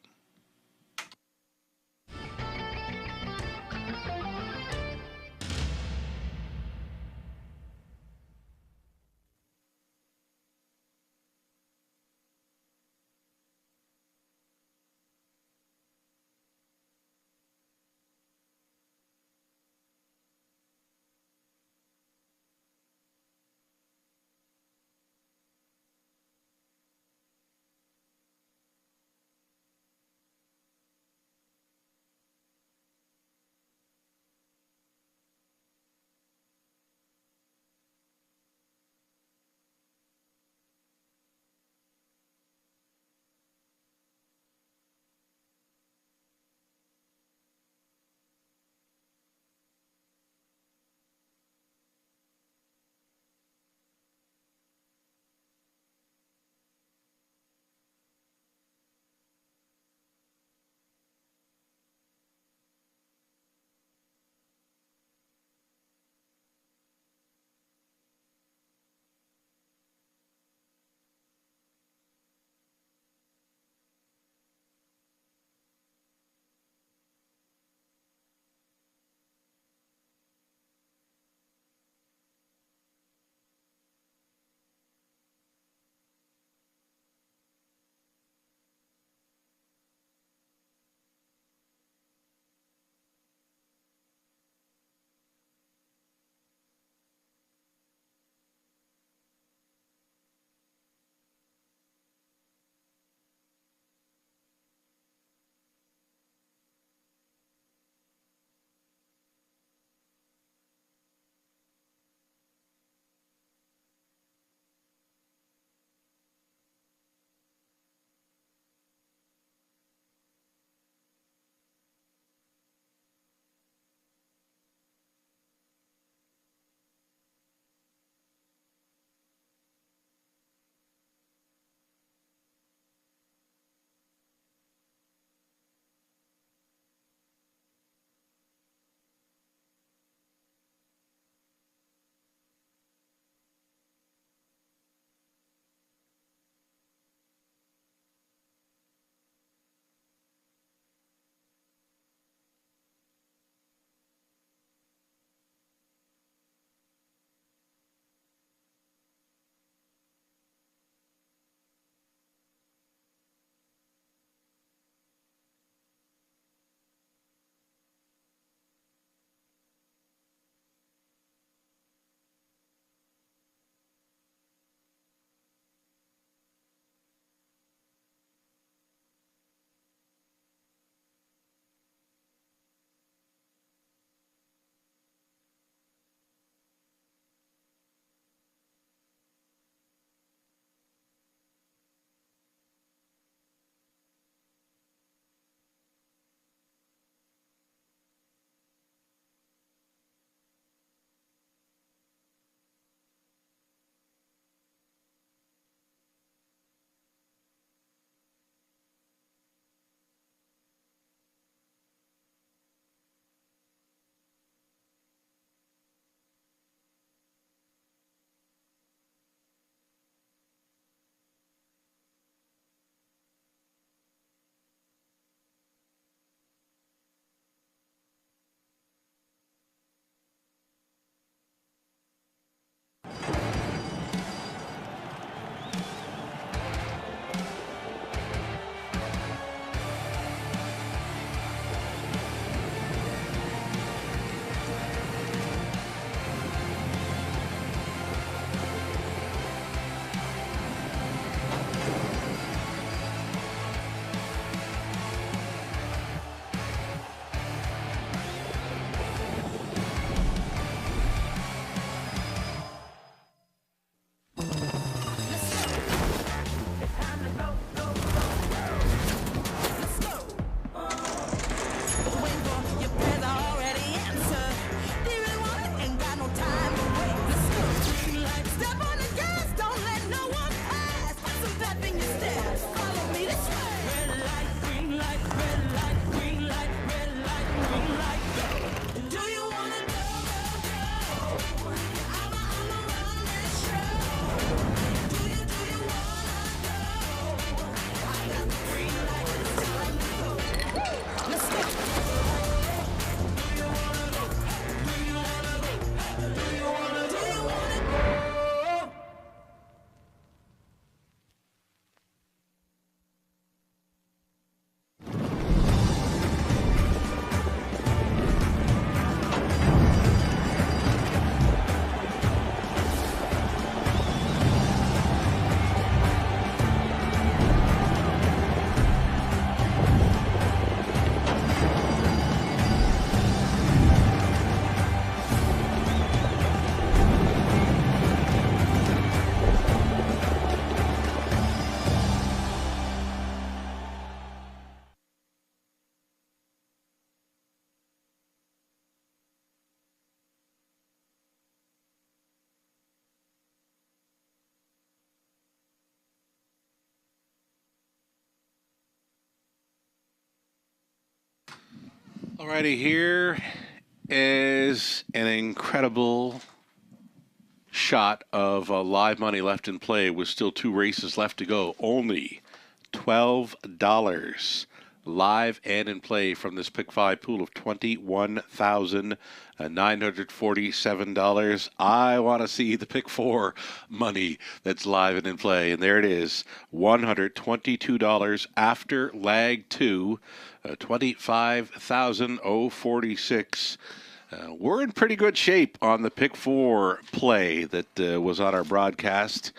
Alrighty, here is an incredible shot of live money left in play with still 2 races left to go. Only $12 live and in play from this pick 5 pool of $21,947. I want to see the pick 4 money that's live and in play. And there it is, $122 after lag 2, 25,046. We're in pretty good shape on the pick 4 play that was on our broadcast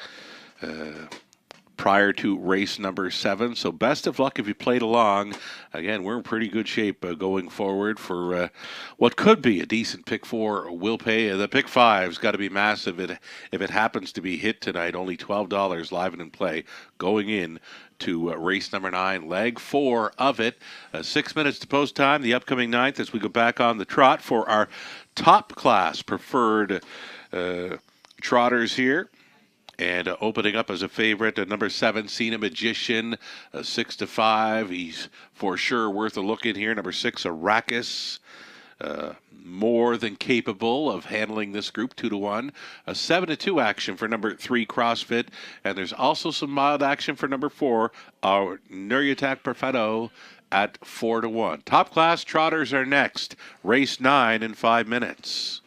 prior to race number 7. So best of luck if you played along. Again, we're in pretty good shape going forward for what could be a decent pick 4 will pay. The pick 5's got to be massive if it happens to be hit tonight. Only $12 live and in play going in to race number 9, leg 4 of it. 6 minutes to post time, the upcoming 9th, as we go back on the trot for our top class preferred trotters here. And opening up as a favorite, number 7, Cena Magician, 6-5. He's for sure worth a look in here. Number 6, Arrakis. More than capable of handling this group, 2-1. A 7-2 action for number 3, CrossFit. And there's also some mild action for number 4, our Nuryatak Perfetto at 4-1. Top class trotters are next. Race 9 in 5 minutes.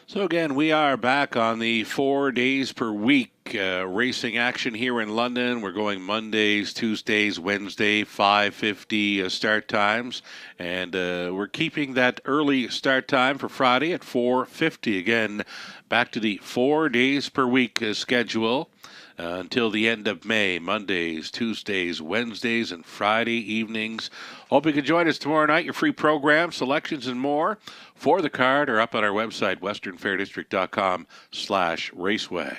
So again, we are back on the 4 days per week racing action here in London. We're going Mondays, Tuesdays, Wednesday, 5:50 start times, and we're keeping that early start time for Friday at 4:50. Again, back to the 4 days per week schedule. Until the end of May, Mondays, Tuesdays, Wednesdays, and Friday evenings. Hope you can join us tomorrow night. Your free program, selections, and more for the card are up on our website, westernfairdistrict.com/raceway.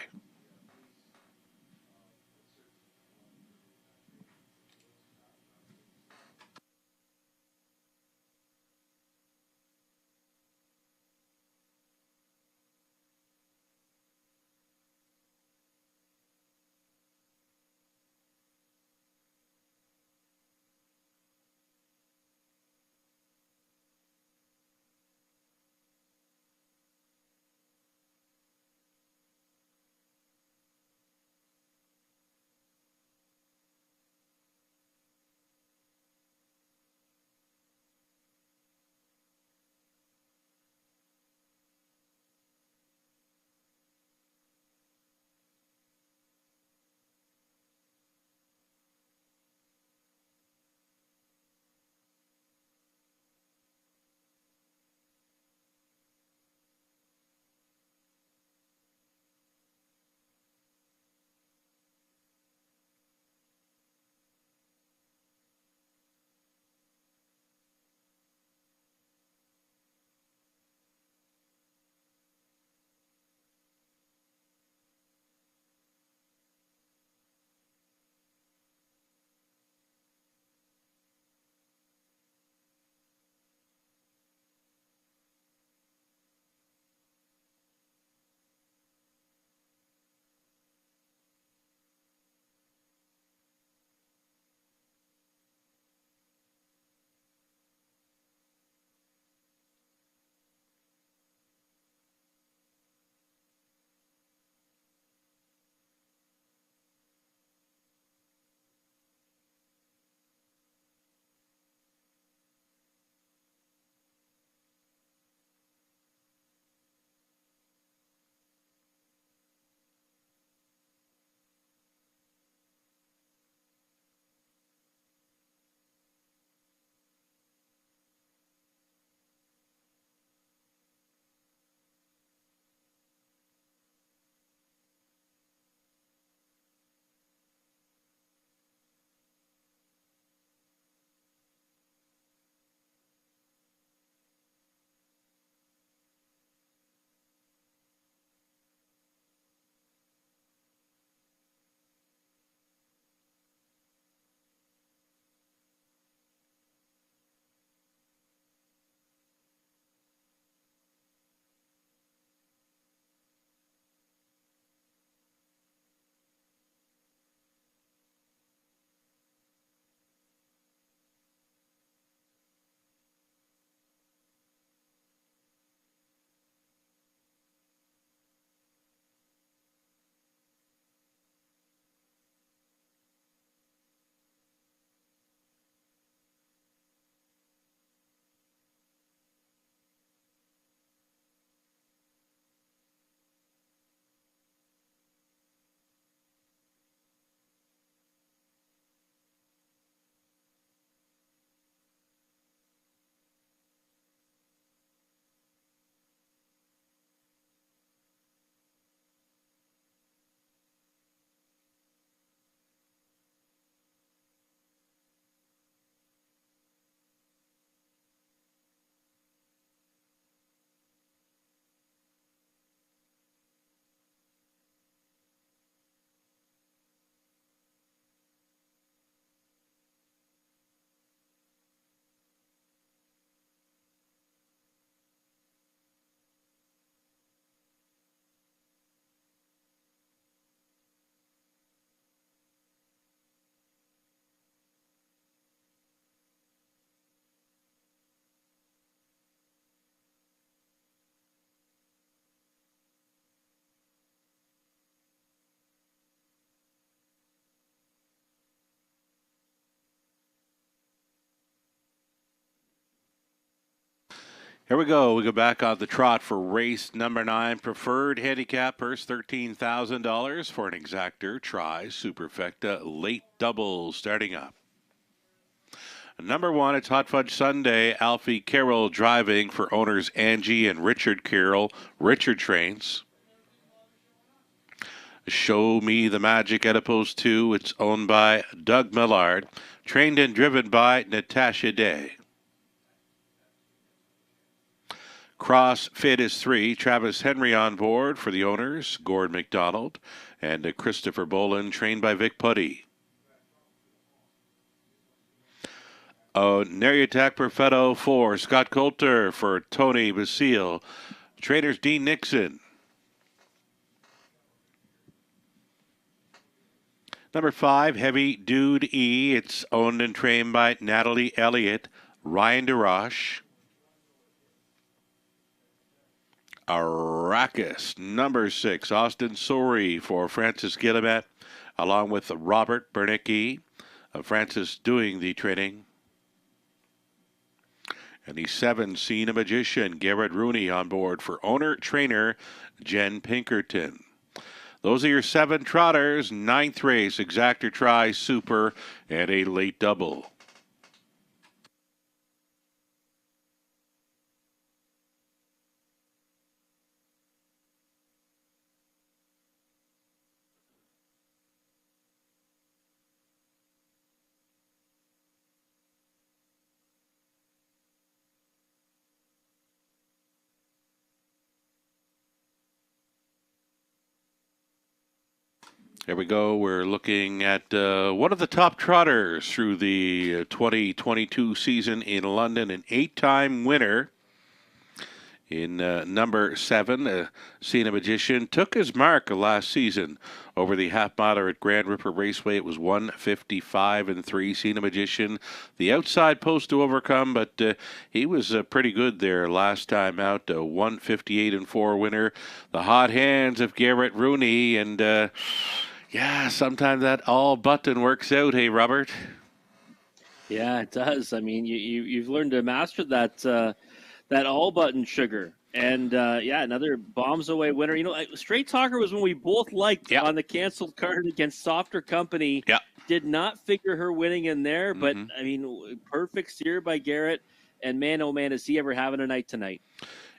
Here we go. We go back on the trot for race number 9. Preferred handicap purse $13,000 for an exactor. Try Superfecta late double starting up. Number 1, it's Hot Fudge Sunday. Alfie Carroll driving for owners Angie and Richard Carroll. Richard trains. Show Me the Magic at Post 2. It's owned by Doug Millard. Trained and driven by Natasha Day. CrossFit is 3. Travis Henry on board for the owners, Gord McDonald, and Christopher Boland, trained by Vic Putty. Neriatak Perfetto 4. Scott Coulter for Tony Basile. Trainers Dean Nixon. Number 5, Heavy Dude E. It's owned and trained by Natalie Elliott, Ryan DeRoche. Arrakis, number 6, Austin Sori for Francis Guillemette, along with Robert Bernicki. Francis doing the training. And the 7, Cena Magician, Garrett Rooney on board for owner-trainer Jen Pinkerton. Those are your 7 trotters. 9th race, exactor try, super, and a late double. There we go. We're looking at one of the top trotters through the 2022 season in London, an 8-time winner in number 7. Cena Magician took his mark last season over the half miler at Grand Ripper Raceway. It was 1:55.3. Cena Magician, the outside post to overcome, but he was pretty good there last time out. 1:58.4 winner. The hot hands of Garrett Rooney, and yeah, sometimes that all button works out, hey, Robert? Yeah, it does. I mean, you've learned to master that all button sugar. And yeah, another bombs away winner. You know, Straight Talker was when we both liked on the canceled card against Softer Company. Yeah. Did not figure her winning in there, but I mean, perfect steer by Garrett. And man, oh man, is he ever having a night tonight?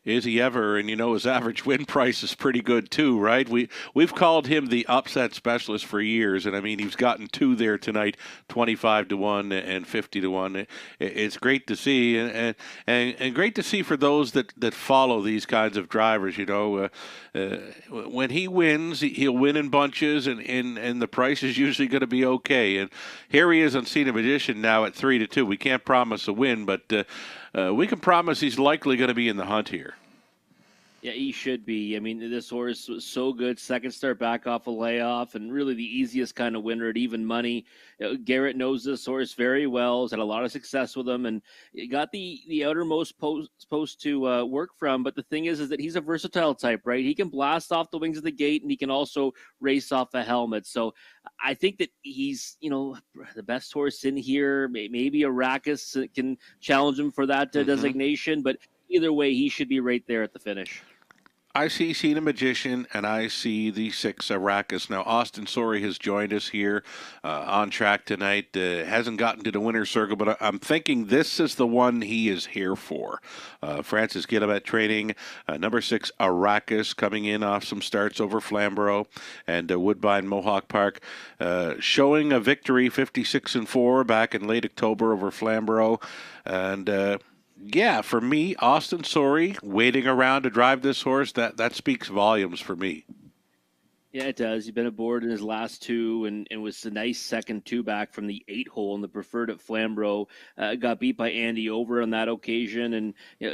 Is he ever? And you know, his average win price is pretty good too, right? We've called him the upset specialist for years, and I mean, he's gotten 2 there tonight, 25-1 and 50-1. It's great to see, and great to see for those that follow these kinds of drivers. You know, when he wins, he'll win in bunches, and the price is usually going to be okay. And here he is on Cena Magician now at 3-2. We can't promise a win, but we can promise he's likely going to be in the hunt here. Yeah, he should be. I mean, this horse was so good. Second start back off a layoff, and really the easiest kind of winner at even money. Garrett knows this horse very well. Has had a lot of success with him, and got the outermost post to work from. But the thing is that he's a versatile type, right? He can blast off the wings of the gate, and he can also race off a helmet. So I think that he's, you know, the best horse in here. Maybe Arrakis can challenge him for that designation, but either way, he should be right there at the finish. I see Cena Magician, and I see the 6 Arrakis. Now, Austin Sori has joined us here on track tonight. Hasn't gotten to the winner's circle, but I'm thinking this is the one he is here for. Francis Guillemette training. Number 6 Arrakis coming in off some starts over Flamborough and Woodbine Mohawk Park. Showing a victory, 56-4 back in late October over Flamborough. And yeah, for me, Austin Sori waiting around to drive this horse, that speaks volumes for me. Yeah, it does. He's been aboard in his last 2 and was a nice second 2 back from the 8 hole in the preferred at Flamborough. Got beat by Andy Over on that occasion, and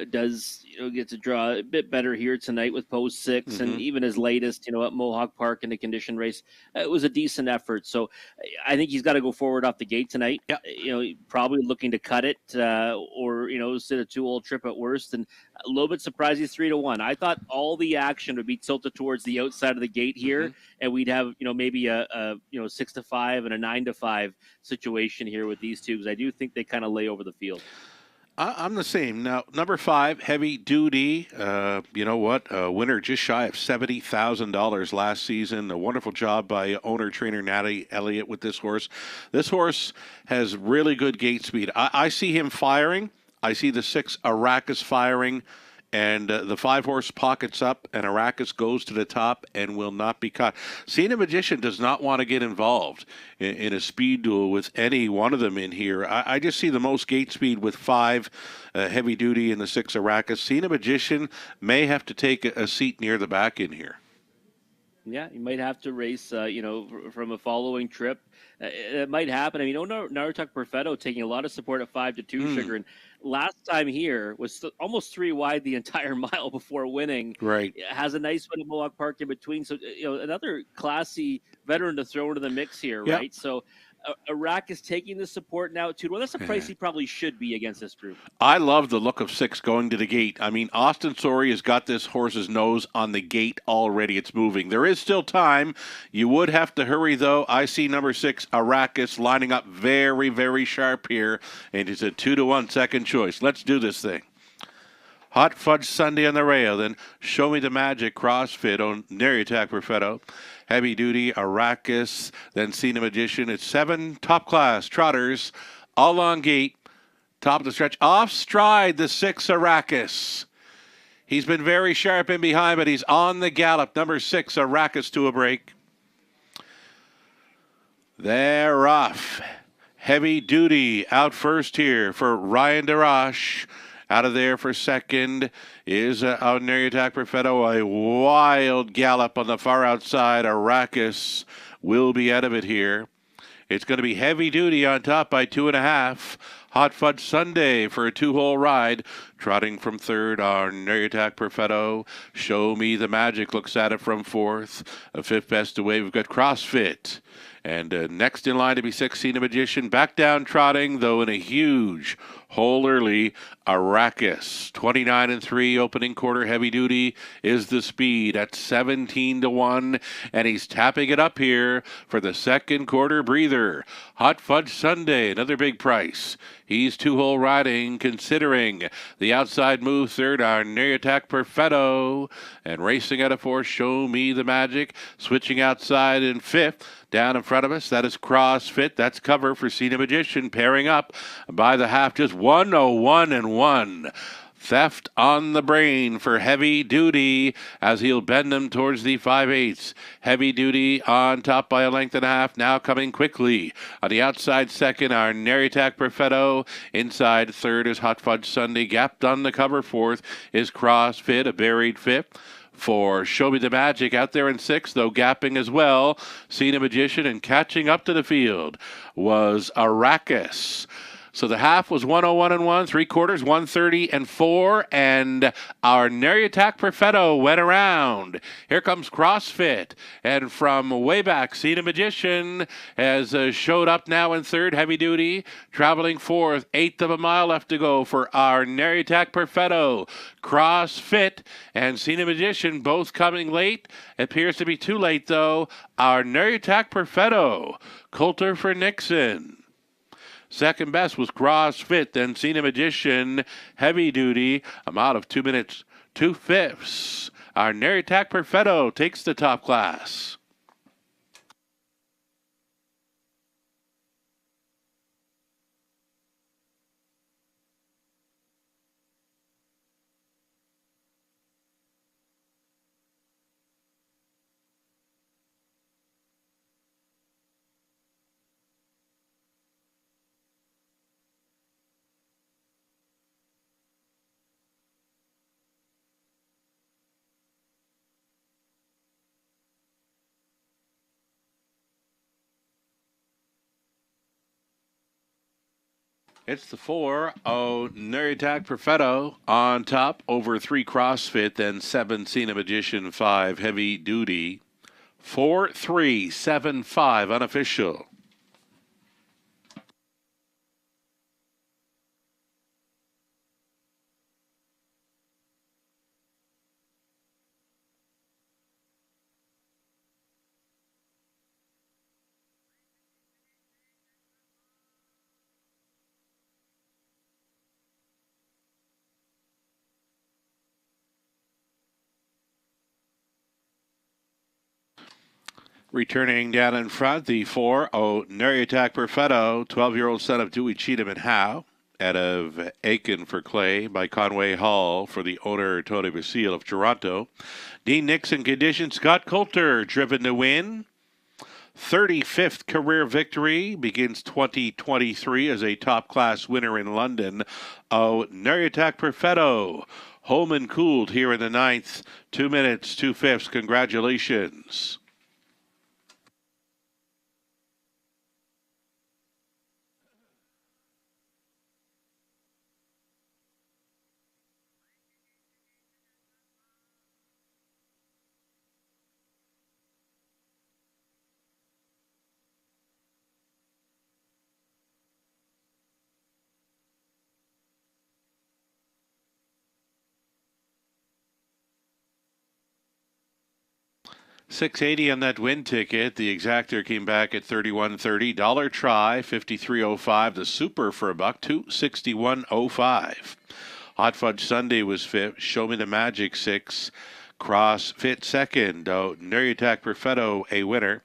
does get to draw a bit better here tonight with post 6, and even his latest, at Mohawk Park in the condition race, it was a decent effort. So I think he's got to go forward off the gate tonight. Yeah. Probably looking to cut it, or sit a 2-hole trip at worst, and a little bit surprised he's 3-1. I thought all the action would be tilted towards the outside of the gate here. And we'd have, maybe a 6-5 and a 9-5 situation here with these two, because I do think they kind of lay over the field. I'm the same. Now, number 5, Heavy Duty. You know what? Winner just shy of $70,000 last season. A wonderful job by owner trainer Natty Elliott with this horse. This horse has really good gate speed. I see him firing. I see the 6 Arrakis firing. And the 5 horse pockets up, and Arrakis goes to the top and will not be caught. Cena Magician does not want to get involved in a speed duel with any one of them in here. I just see the most gate speed with 5 Heavy Duty and the 6 Arrakis. Cena Magician may have to take a seat near the back in here. Yeah, you might have to race, from a following trip. It might happen. I mean, Narutuk Perfetto taking a lot of support at 5-2 Sugar, and last time here was almost 3 wide the entire mile before winning. Right. Has a nice win at Mohawk Park in between. So, another classy veteran to throw into the mix here, Yep. right? So, Iraq is taking the support now at 2-1. That's the price he probably should be against this group. I love the look of 6 going to the gate. I mean, Austin Sori has got this horse's nose on the gate already. It's moving. There is still time. You would have to hurry, though. I see number 6, Arrakis, lining up very, very sharp here, and it's a 2-1 second choice. Let's do this thing. Hot Fudge Sunday on the rail, then Show Me the Magic CrossFit on Narutuk Perfetto. Heavy Duty, Arrakis, then Cena Magician. It's 7 top class trotters, all on gate. Top of the stretch, off stride, the 6 Arrakis. He's been very sharp in behind, but he's on the gallop. Number 6 Arrakis to a break. They're off. Heavy Duty out first here for Ryan DeRoche. Out of there for second is Narutuk Perfetto. A wild gallop on the far outside. Arrakis will be out of it here. It's going to be Heavy Duty on top by 2.5. Hot Fudge Sunday for a 2-hole ride. Trotting from third are Narutuk Perfetto. Show Me the Magic looks at it from fourth. A 5th best away, we've got CrossFit. And next in line to be 6, Cena Magician. Back down trotting, though, in a huge hole early. Arrakis, 29-3 opening quarter. Heavy Duty is the speed at 17-1, and he's tapping it up here for the second quarter breather. Hot Fudge Sunday, another big price. He's 2-hole riding, considering the outside move. Third, our Narutuk Perfetto, and racing out of 4, Show Me the Magic. Switching outside in 5th. Down in front of us, that is CrossFit. That's cover for Cena Magician, pairing up by the half, just 101-1. Theft on the brain for Heavy Duty as he'll bend them towards the 5/8. Heavy Duty on top by a length and a half, now coming quickly. On the outside second, our Narutuk Perfetto. Inside third is Hot Fudge Sunday. Gapped on the cover fourth is CrossFit, a buried 5th. For Show Me the Magic out there in 6th, though gapping as well. Cena Magician, and catching up to the field was Arrakis. So the half was 101-1, 3/4 130-4, and our Narutuk Perfetto went around. Here comes CrossFit, and from way back, Cena Magician has showed up now in 3rd. Heavy Duty traveling 4th, 1/8 of a mile left to go for our Narutuk Perfetto. CrossFit and Cena Magician both coming late. Appears to be too late, though. Our Narutuk Perfetto, Coulter for Nixon. Second best was CrossFit, then Cena Magician. Heavy Duty, amount of 2 minutes, 2/5. Our Narutuk Perfetto takes the top class. It's the 4, Narutuk Perfetto on top, over 3 CrossFit, then 7 Cena Magician, 5 Heavy Duty. 4-3-7-5 unofficial. Returning down in front, the 4, Neriatak Perfetto, 12-year-old son of Dewey Cheatham and Howe. Out of Aiken for Clay by Conway Hall for the owner Tony Basile of Toronto. Dean Nixon condition, Scott Coulter driven to win. 35th career victory, begins 2023 as a top-class winner in London. Neriatak Perfetto, home and cooled here in the 9th. 2 minutes, 2/5. Congratulations. $6.80 on that win ticket. The exactor came back at $31.30. Dollar try, $53.05. The super for $1, $261.05. Hot Fudge Sunday was fifth. Show Me the Magic 6. CrossFit second. Neriatak Perfetto a winner.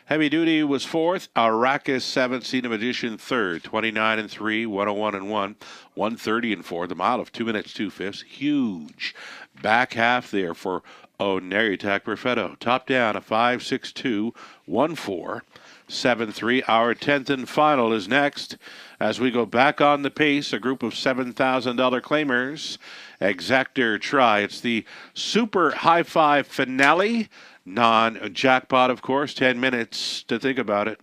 Heavy Duty was fourth. Arrakis seventh. Cena Edition third. 29-3, 101-1, 130-4. The mile of 2 minutes 2/5. Huge back half there for Neriatak Perfetto. Top down a 5.62, 1.4, 7.3. Our 10th and final is next. As we go back on the pace, a group of $7,000 claimers. Exactor try. It's the Super High Five finale. Non-jackpot, of course. 10 minutes to think about it.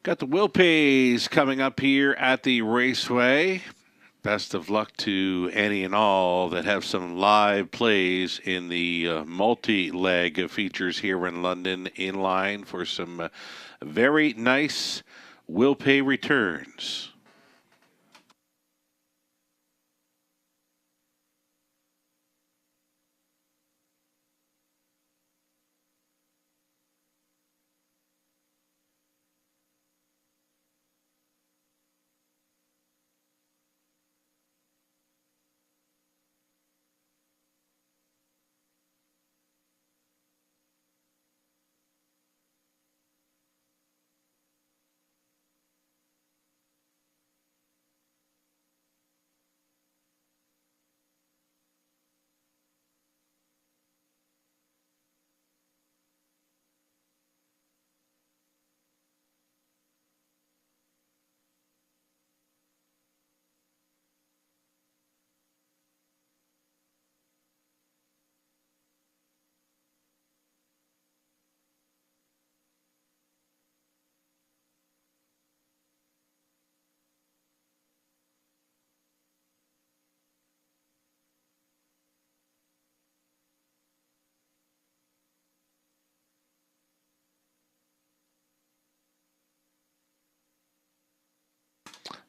Got the Will Pays coming up here at the Raceway. Best of luck to any and all that have some live plays in the multi-leg features here in London, in line for some very nice Will Pay returns.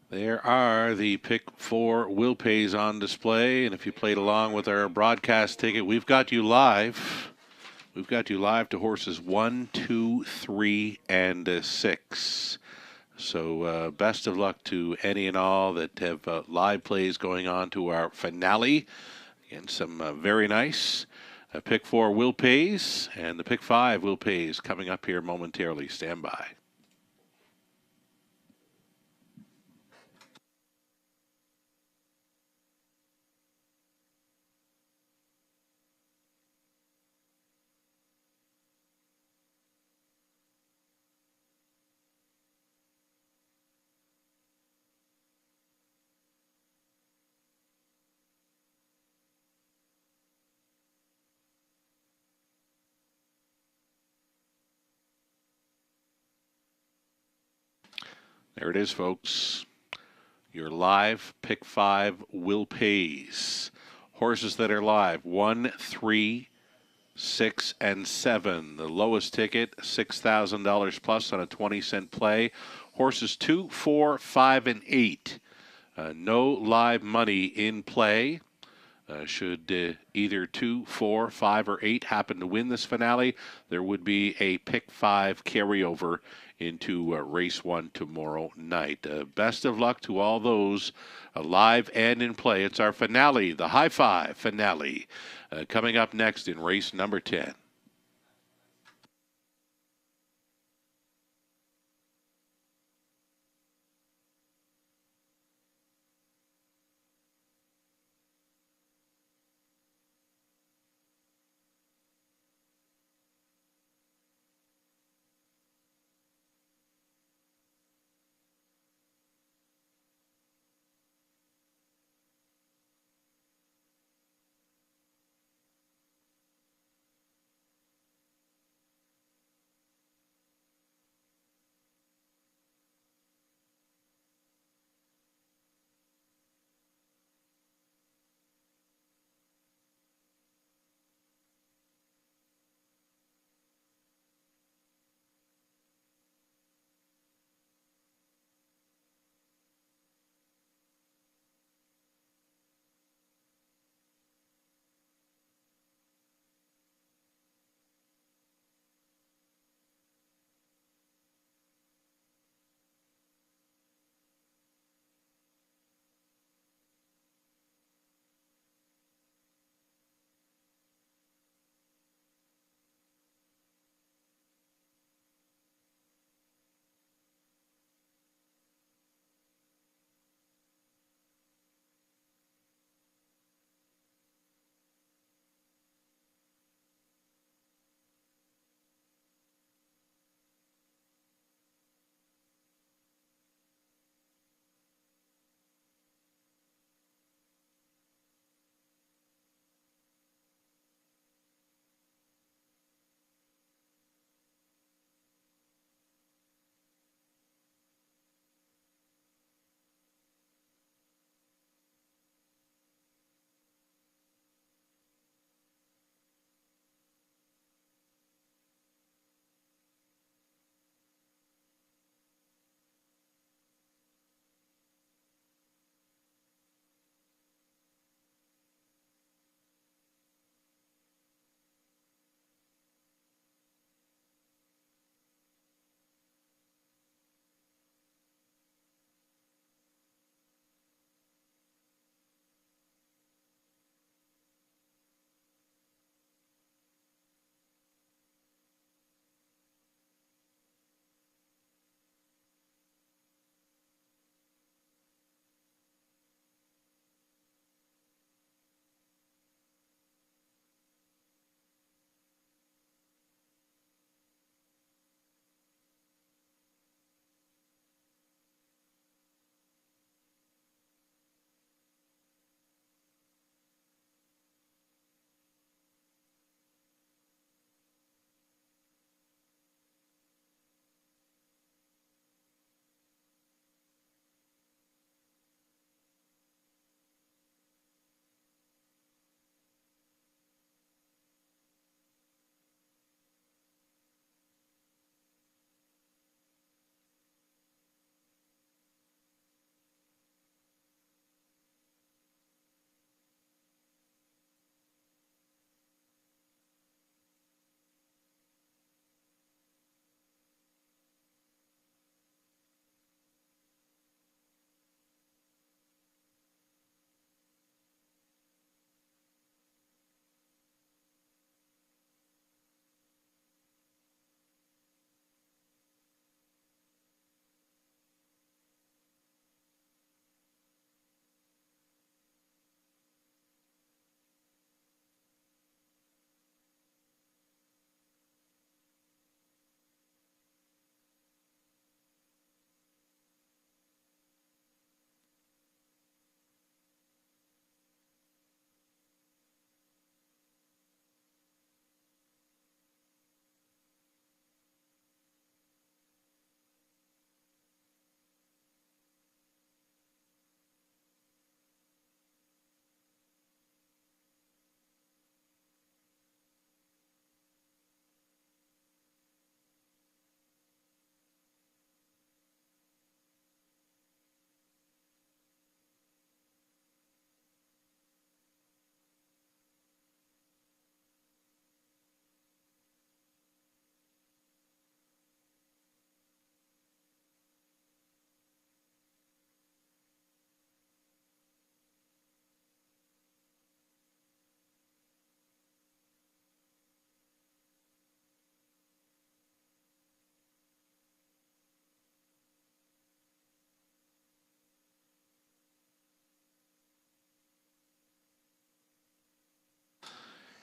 There are the pick 4 Will Pays on display, and if you played along with our broadcast ticket, we've got you live. We've got you live to horses 1, 2, 3, and 6. So best of luck to any and all that have live plays going on to our finale. And some very nice pick 4 Will Pays, and the pick 5 Will Pays coming up here momentarily. Stand by. There it is, folks. Your live pick 5 Will Pays. Horses that are live 1, 3, 6, and 7. The lowest ticket, $6,000 plus on a 20-cent play. Horses 2, 4, 5, and 8. No live money in play. Should either 2, 4, 5, or 8 happen to win this finale, there would be a pick 5 carryover into race 1 tomorrow night. Best of luck to all those live and in play. It's our finale, the High Five finale, coming up next in race number 10.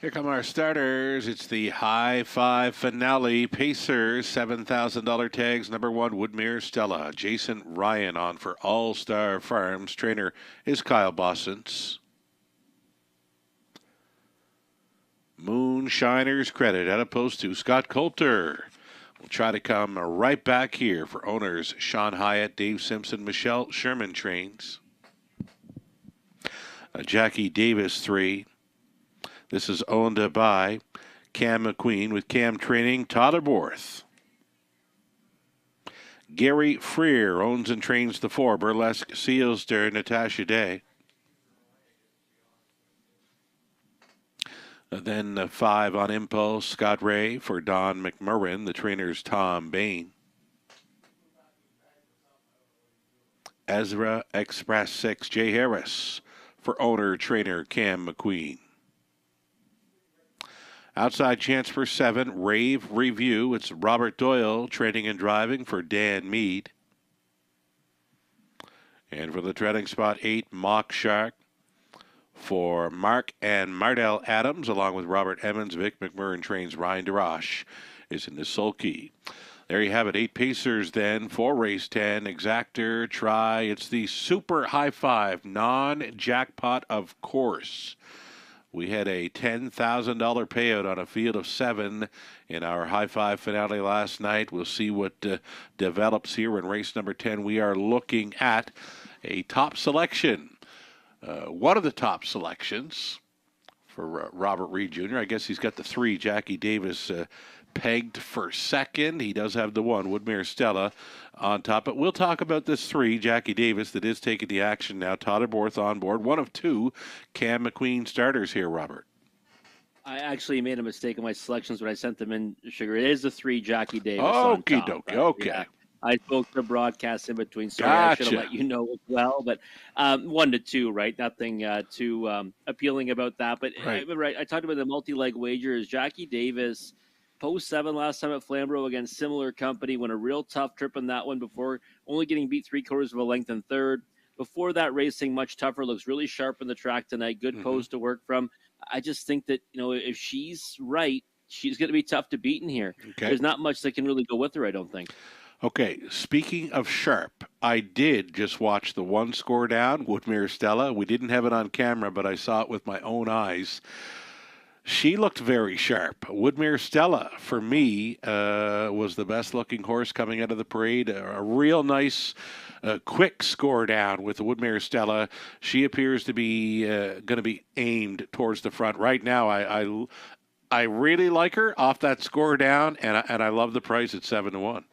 Here come our starters. It's the High Five Finale. Pacers, $7,000 tags. Number 1, Woodmere Stella. Jason Ryan on for All-Star Farms. Trainer is Kyle Bossens. Moonshiners credit at opposed to Scott Coulter. We'll try to come right back here for owners Sean Hyatt, Dave Simpson, Michelle Sherman trains. Jackie Davis 3. This is owned by Cam McQueen with Cam training Tyler Borth. Gary Freer owns and trains the 4. Burlesque Seals there, Natasha Day. Then 5 on Impulse, Scott Ray for Don McMurrin. The trainer's Tom Bain. Ezra Express 6, Jay Harris for owner-trainer Cam McQueen. Outside chance for 7, Rave Review. It's Robert Doyle training and driving for Dan Mead. And for the treading spot, 8, Mock Shark for Mark and Mardell Adams, along with Robert Emmons. Vic McMurrin trains Ryan DeRoche is in the sulky. There you have it, 8 Pacers then for race 10. Exactor, try. It's the Super High Five, non-jackpot, of course. We had a $10,000 payout on a field of 7 in our High Five finale last night. We'll see what develops here in race number 10. We are looking at a top selection. One of the top selections for Robert Reed Jr. I guess he's got the 3, Jackie Davis, pegged for second. He does have the 1, Woodmere Stella, on top. But we'll talk about this 3, Jackie Davis, that is taking the action now. Tyler Borth on board. 1 of 2 Cam McQueen starters here, Robert. I actually made a mistake in my selections when I sent them in, Sugar. It is the 3, Jackie Davis. Okie dokie. Okay. Yeah. I spoke to broadcast in between, so Gotcha. I should have let you know as well. But 1 to 2, right? Nothing too appealing about that. But right. I talked about the multi-leg wagers. Jackie Davis, post 7 last time at Flamborough against similar company, won a real tough trip on that one before only getting beat 3/4 of a length in third. Before that, racing much tougher. Looks really sharp in the track tonight. Good pose to work from. I just think that, if she's right, she's going to be tough to beat in here. Okay. There's not much that can really go with her, I don't think. Okay, speaking of sharp, I did just watch the 1 score down, Woodmere Stella. We didn't have it on camera, but I saw it with my own eyes. She looked very sharp. Woodmere Stella, for me, was the best-looking horse coming out of the parade. A real nice, quick score down with the Woodmere Stella. She appears to be going to be aimed towards the front. Right now, I really like her off that score down, and I love the price at 7 to 1.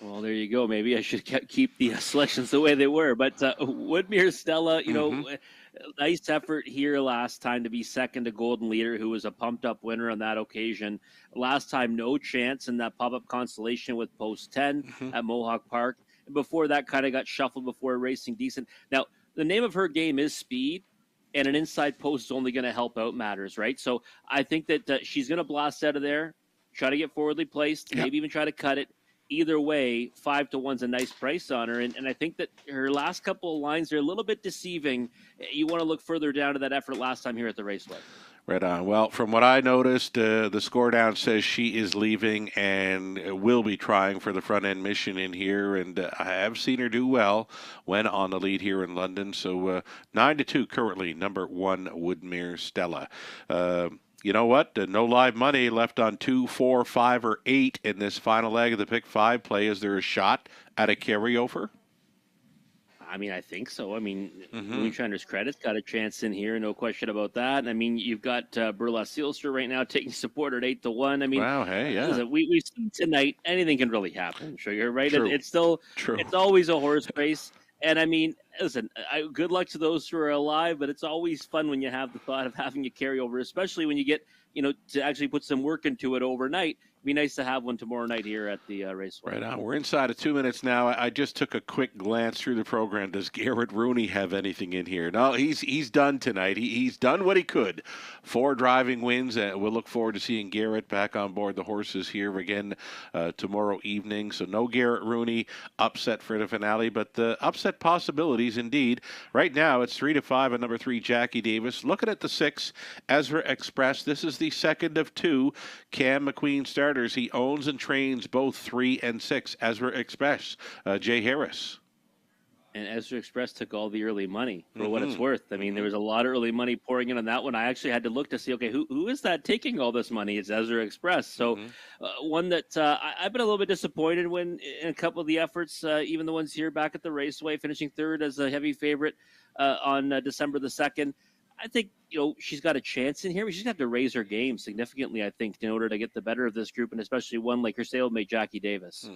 Well, there you go. Maybe I should keep the selections the way they were. But Woodmere Stella, nice effort here last time to be second to Golden Leader, who was a pumped-up winner on that occasion. Last time, no chance in that pop-up constellation with post 10 at Mohawk Park. And before that, kind of got shuffled before racing decent. Now, the name of her game is speed, and an inside post is only going to help out matters, right? So I think that she's going to blast out of there, try to get forwardly placed, maybe even try to cut it. Either way, 5 to 1's a nice price on her. And I think that her last couple of lines are a little bit deceiving. You want to look further down to that effort last time here at the Raceway. Right on. Well, from what I noticed, the score down says she is leaving and will be trying for the front end mission in here. And I have seen her do well when on the lead here in London. So 9 to 2 currently, number 1 Woodmere Stella. You know what? No live money left on 2, 4, 5, or 8 in this final leg of the Pick 5 play. Is there a shot at a carryover? I mean, I think so. I mean, Moonshiner's Credit's got a chance in here, no question about that. And I mean, you've got Burlesque Sealster right now taking support at 8 to 1. I mean, wow, hey, yeah. Listen, we've seen tonight, anything can really happen, Sugar, right? True. It's still, True. It's always a horse race. And I mean, listen, good luck to those who are alive, but it's always fun when you have the thought of having a carryover, especially when you get, to actually put some work into it overnight. be nice to have one tomorrow night here at the Raceway. Right on. We're inside of 2 minutes now. I just took a quick glance through the program. Does Garrett Rooney have anything in here? No, he's done tonight. He's done what he could. 4 driving wins. We'll look forward to seeing Garrett back on board the horses here again tomorrow evening. So no Garrett Rooney upset for the finale, but the upset possibilities indeed. Right now it's 3-5 on number 3, Jackie Davis. Looking at the 6, Ezra Express. This is the second of 2 Cam McQueen starters. He owns and trains both 3 and 6. Ezra Express, Jay Harris. And Ezra Express took all the early money for what it's worth. I mean, there was a lot of early money pouring in on that one. I actually had to look to see, okay, who is that taking all this money? It's Ezra Express. So one that I've been a little bit disappointed when in a couple of the efforts, even the ones here back at the Raceway, finishing third as a heavy favorite on December the 2nd. I think, she's got a chance in here. She's got to raise her game significantly, I think, in order to get the better of this group, and especially one like her stablemate, Jackie Davis.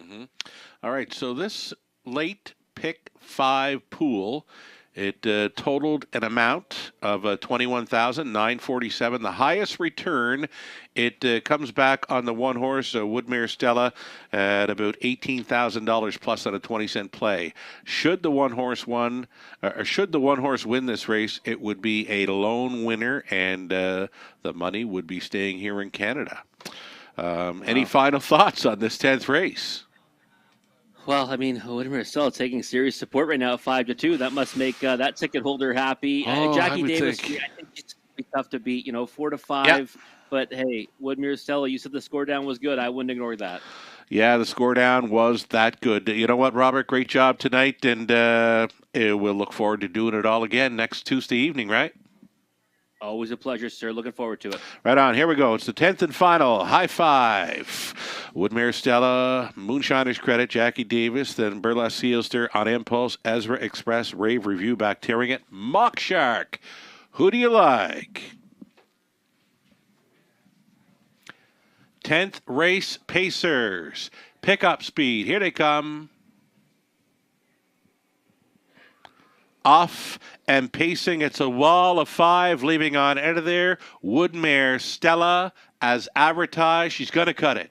All right, so this late pick 5 pool, it totaled an amount of $21,947. The highest return, it comes back on the one horse, Woodmere Stella, at about $18,000 plus on a 20-cent play. Should the one horse win this race, it would be a lone winner, and the money would be staying here in Canada. Any final thoughts on this 10th race? Well, I mean, Woodmere is still taking serious support right now at 5-2. That must make that ticket holder happy. Jackie Davis, I think it's going to be tough to beat. 4-5. Yep. But hey, Woodmere Stella, you said the score down was good. I wouldn't ignore that. Yeah, the score down was that good. You know what, Robert? Great job tonight, and we'll look forward to doing it all again next Tuesday evening, right? Always a pleasure, sir. Looking forward to it. Right on. Here we go. It's the 10th and final. High five. Woodmere Stella, Moonshiner's Credit, Jackie Davis, then Burlesque Sealster on Impulse, Ezra Express, Rave Review back tearing it. Mock Shark. Who do you like? 10th race Pacers. Pickup speed. Here they come. Off and pacing. It's a wall of 5, leaving on out of there. Woodmere Stella, as advertised. She's going to cut it.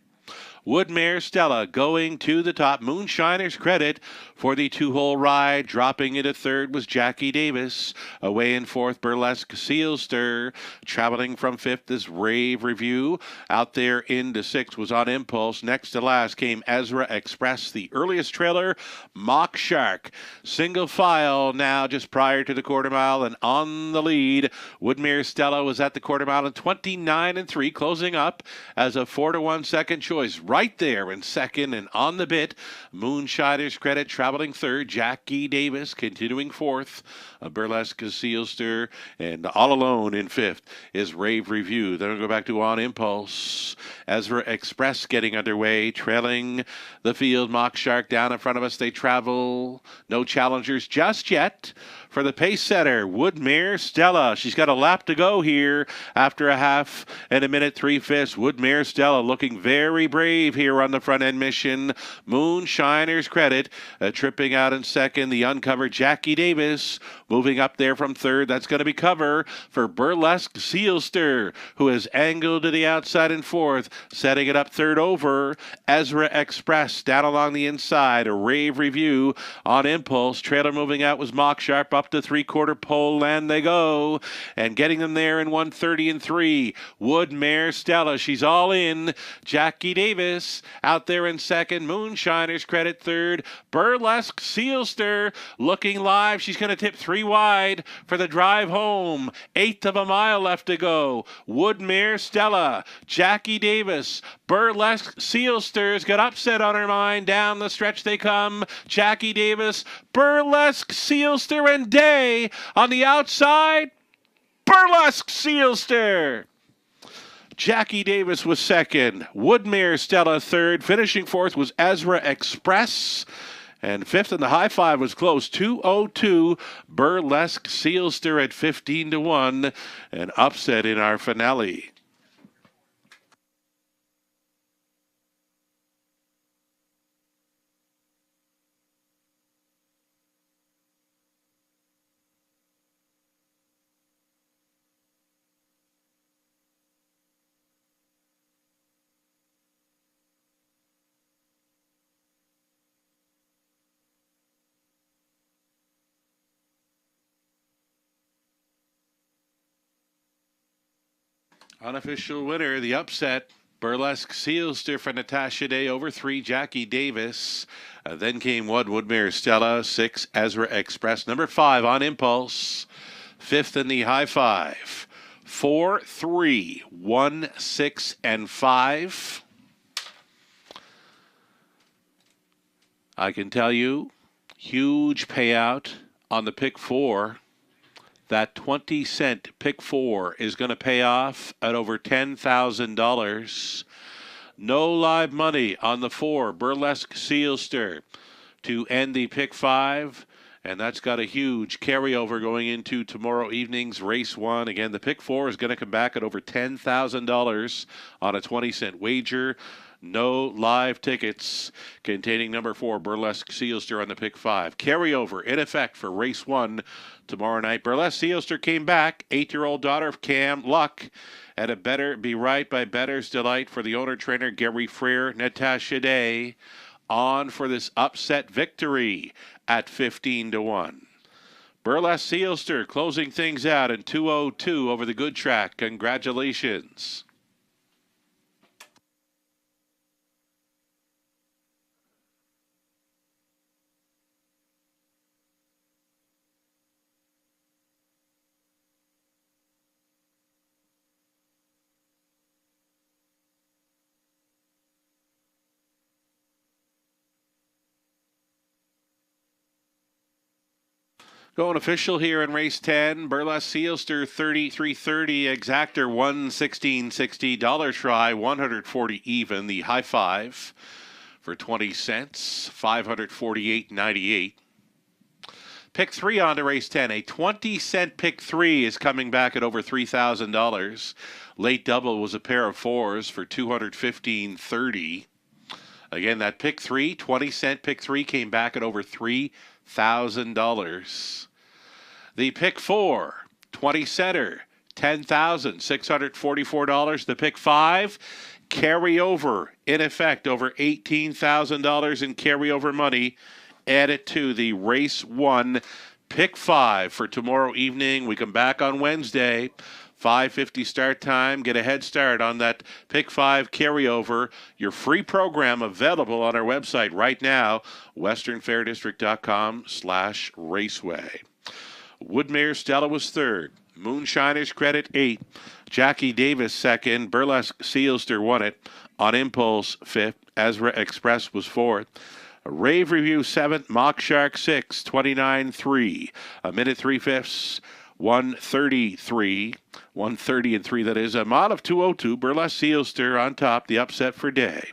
Woodmere Stella going to the top. Moonshiner's Credit for the 2-hole ride. Dropping into third was Jackie Davis. Away in fourth, Burlesque Sealster. Traveling from 5th is Rave Review. Out there into 6th was On Impulse. Next to last came Ezra Express. The earliest trailer, Mock Shark. Single file now just prior to the quarter mile and on the lead. Woodmere Stella was at the quarter mile in 29-3, closing up as a 4-1 second choice. Right there in second and on the bit, Moonshiner's Credit traveling third. Jackie Davis continuing fourth. Burlesque Sealster, and all alone in 5th is Rave Review. Then we'll go back to On Impulse. Ezra Express getting underway, trailing the field. Mock Shark down in front of us. They travel. No challengers just yet. For the pace setter, Woodmere Stella. She's got a lap to go here after a half and a minute 3/5. Woodmere Stella looking very brave here on the front end mission. Moonshiner's Credit tripping out in second. The uncovered Jackie Davis moving up there from third. That's going to be cover for Burlesque Sealster, who has angled to the outside in fourth, setting it up third over. Ezra Express down along the inside. A Rave Review on Impulse. Trailer moving out was Mock Sharp up to 3/4 pole land they go, and getting them there in 1:30-3. Woodmere Stella, she's all in. Jackie Davis out there in second. Moonshiner's Credit third. Burlesque Sealster looking live. She's going to tip 3 wide for the drive home. 1/8 of a mile left to go. Woodmere Stella, Jackie Davis, Burlesque Sealster's got upset on her mind. Down the stretch they come. Jackie Davis, Burlesque Sealster, and Day on the outside. Burlesque Sealster. Jackie Davis was second. Woodmere Stella third. Finishing fourth was Ezra Express. And 5th in the high five was close. 2:02. Burlesque Sealster at 15-1. An upset in our finale. Unofficial winner, the upset. Burlesque Sealster for Natasha Day over 3, Jackie Davis. Then came Woodmere Stella, 6, Ezra Express. Number 5 on Impulse. 5th in the high five. 4, 3, 1, 6, and 5. I can tell you, huge payout on the pick 4. That 20-cent pick 4 is going to pay off at over $10,000. No live money on the 4, Burlesque Sealster, to end the pick 5. And that's got a huge carryover going into tomorrow evening's race 1. Again, the pick 4 is going to come back at over $10,000 on a 20-cent wager. No live tickets containing number 4, Burlesque Sealster on the pick 5. Carryover in effect for race 1 tomorrow night. Burlesque Sealster came back. 8-year-old daughter of Cam Luck at a Better Be Right by Better's Delight for the owner-trainer Gary Freer. Natasha Day on for this upset victory at 15-1. Burlesque Sealster closing things out in 2:02 over the good track. Congratulations. Going official here in race 10, Burlesque Sealster 33.30, Exactor 116.60, dollar try 140 even, the high five for 20 cents, 548.98. Pick 3 on to race 10. A 20-cent pick 3 is coming back at over $3,000. Late double was a pair of 4s for $215.30. Again, that pick 3, 20-cent pick 3 came back at over $3,000. The pick 4, 20-center, $10,644. The pick 5, carryover, in effect, over $18,000 in carryover money. Add it to the race 1 pick 5 for tomorrow evening. We come back on Wednesday. 5:50 start time. Get a head start on that Pick 5 carryover. Your free program available on our website right now, westernfairdistrict.com/raceway. Woodmere Stella was 3rd. Moonshiners Credit 8. Jackie Davis 2nd. Burlesque Sealster won it. On Impulse 5th. Ezra Express was 4th. Rave Review 7th. Mock Shark 6th. 29.3. A minute 3/5. 133, 130 and 3, that is. A mile of 2:02. Burlesque Sealster on top, the upset for Day.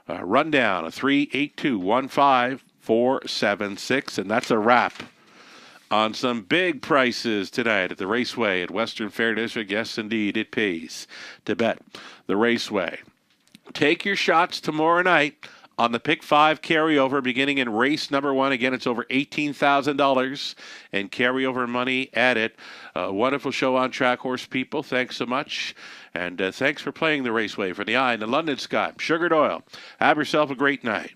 Rundown, a 3:82.15.476, and that's a wrap on some big prices tonight at the Raceway at Western Fair District. Yes, indeed, it pays to bet the Raceway. Take your shots tomorrow night on the Pick 5 carryover beginning in race number 1. Again, it's over $18,000 and carryover money added. Wonderful show on track, horse people. Thanks so much. And thanks for playing the Raceway for the Eye in the London Sky. Sugared Oil. Have yourself a great night.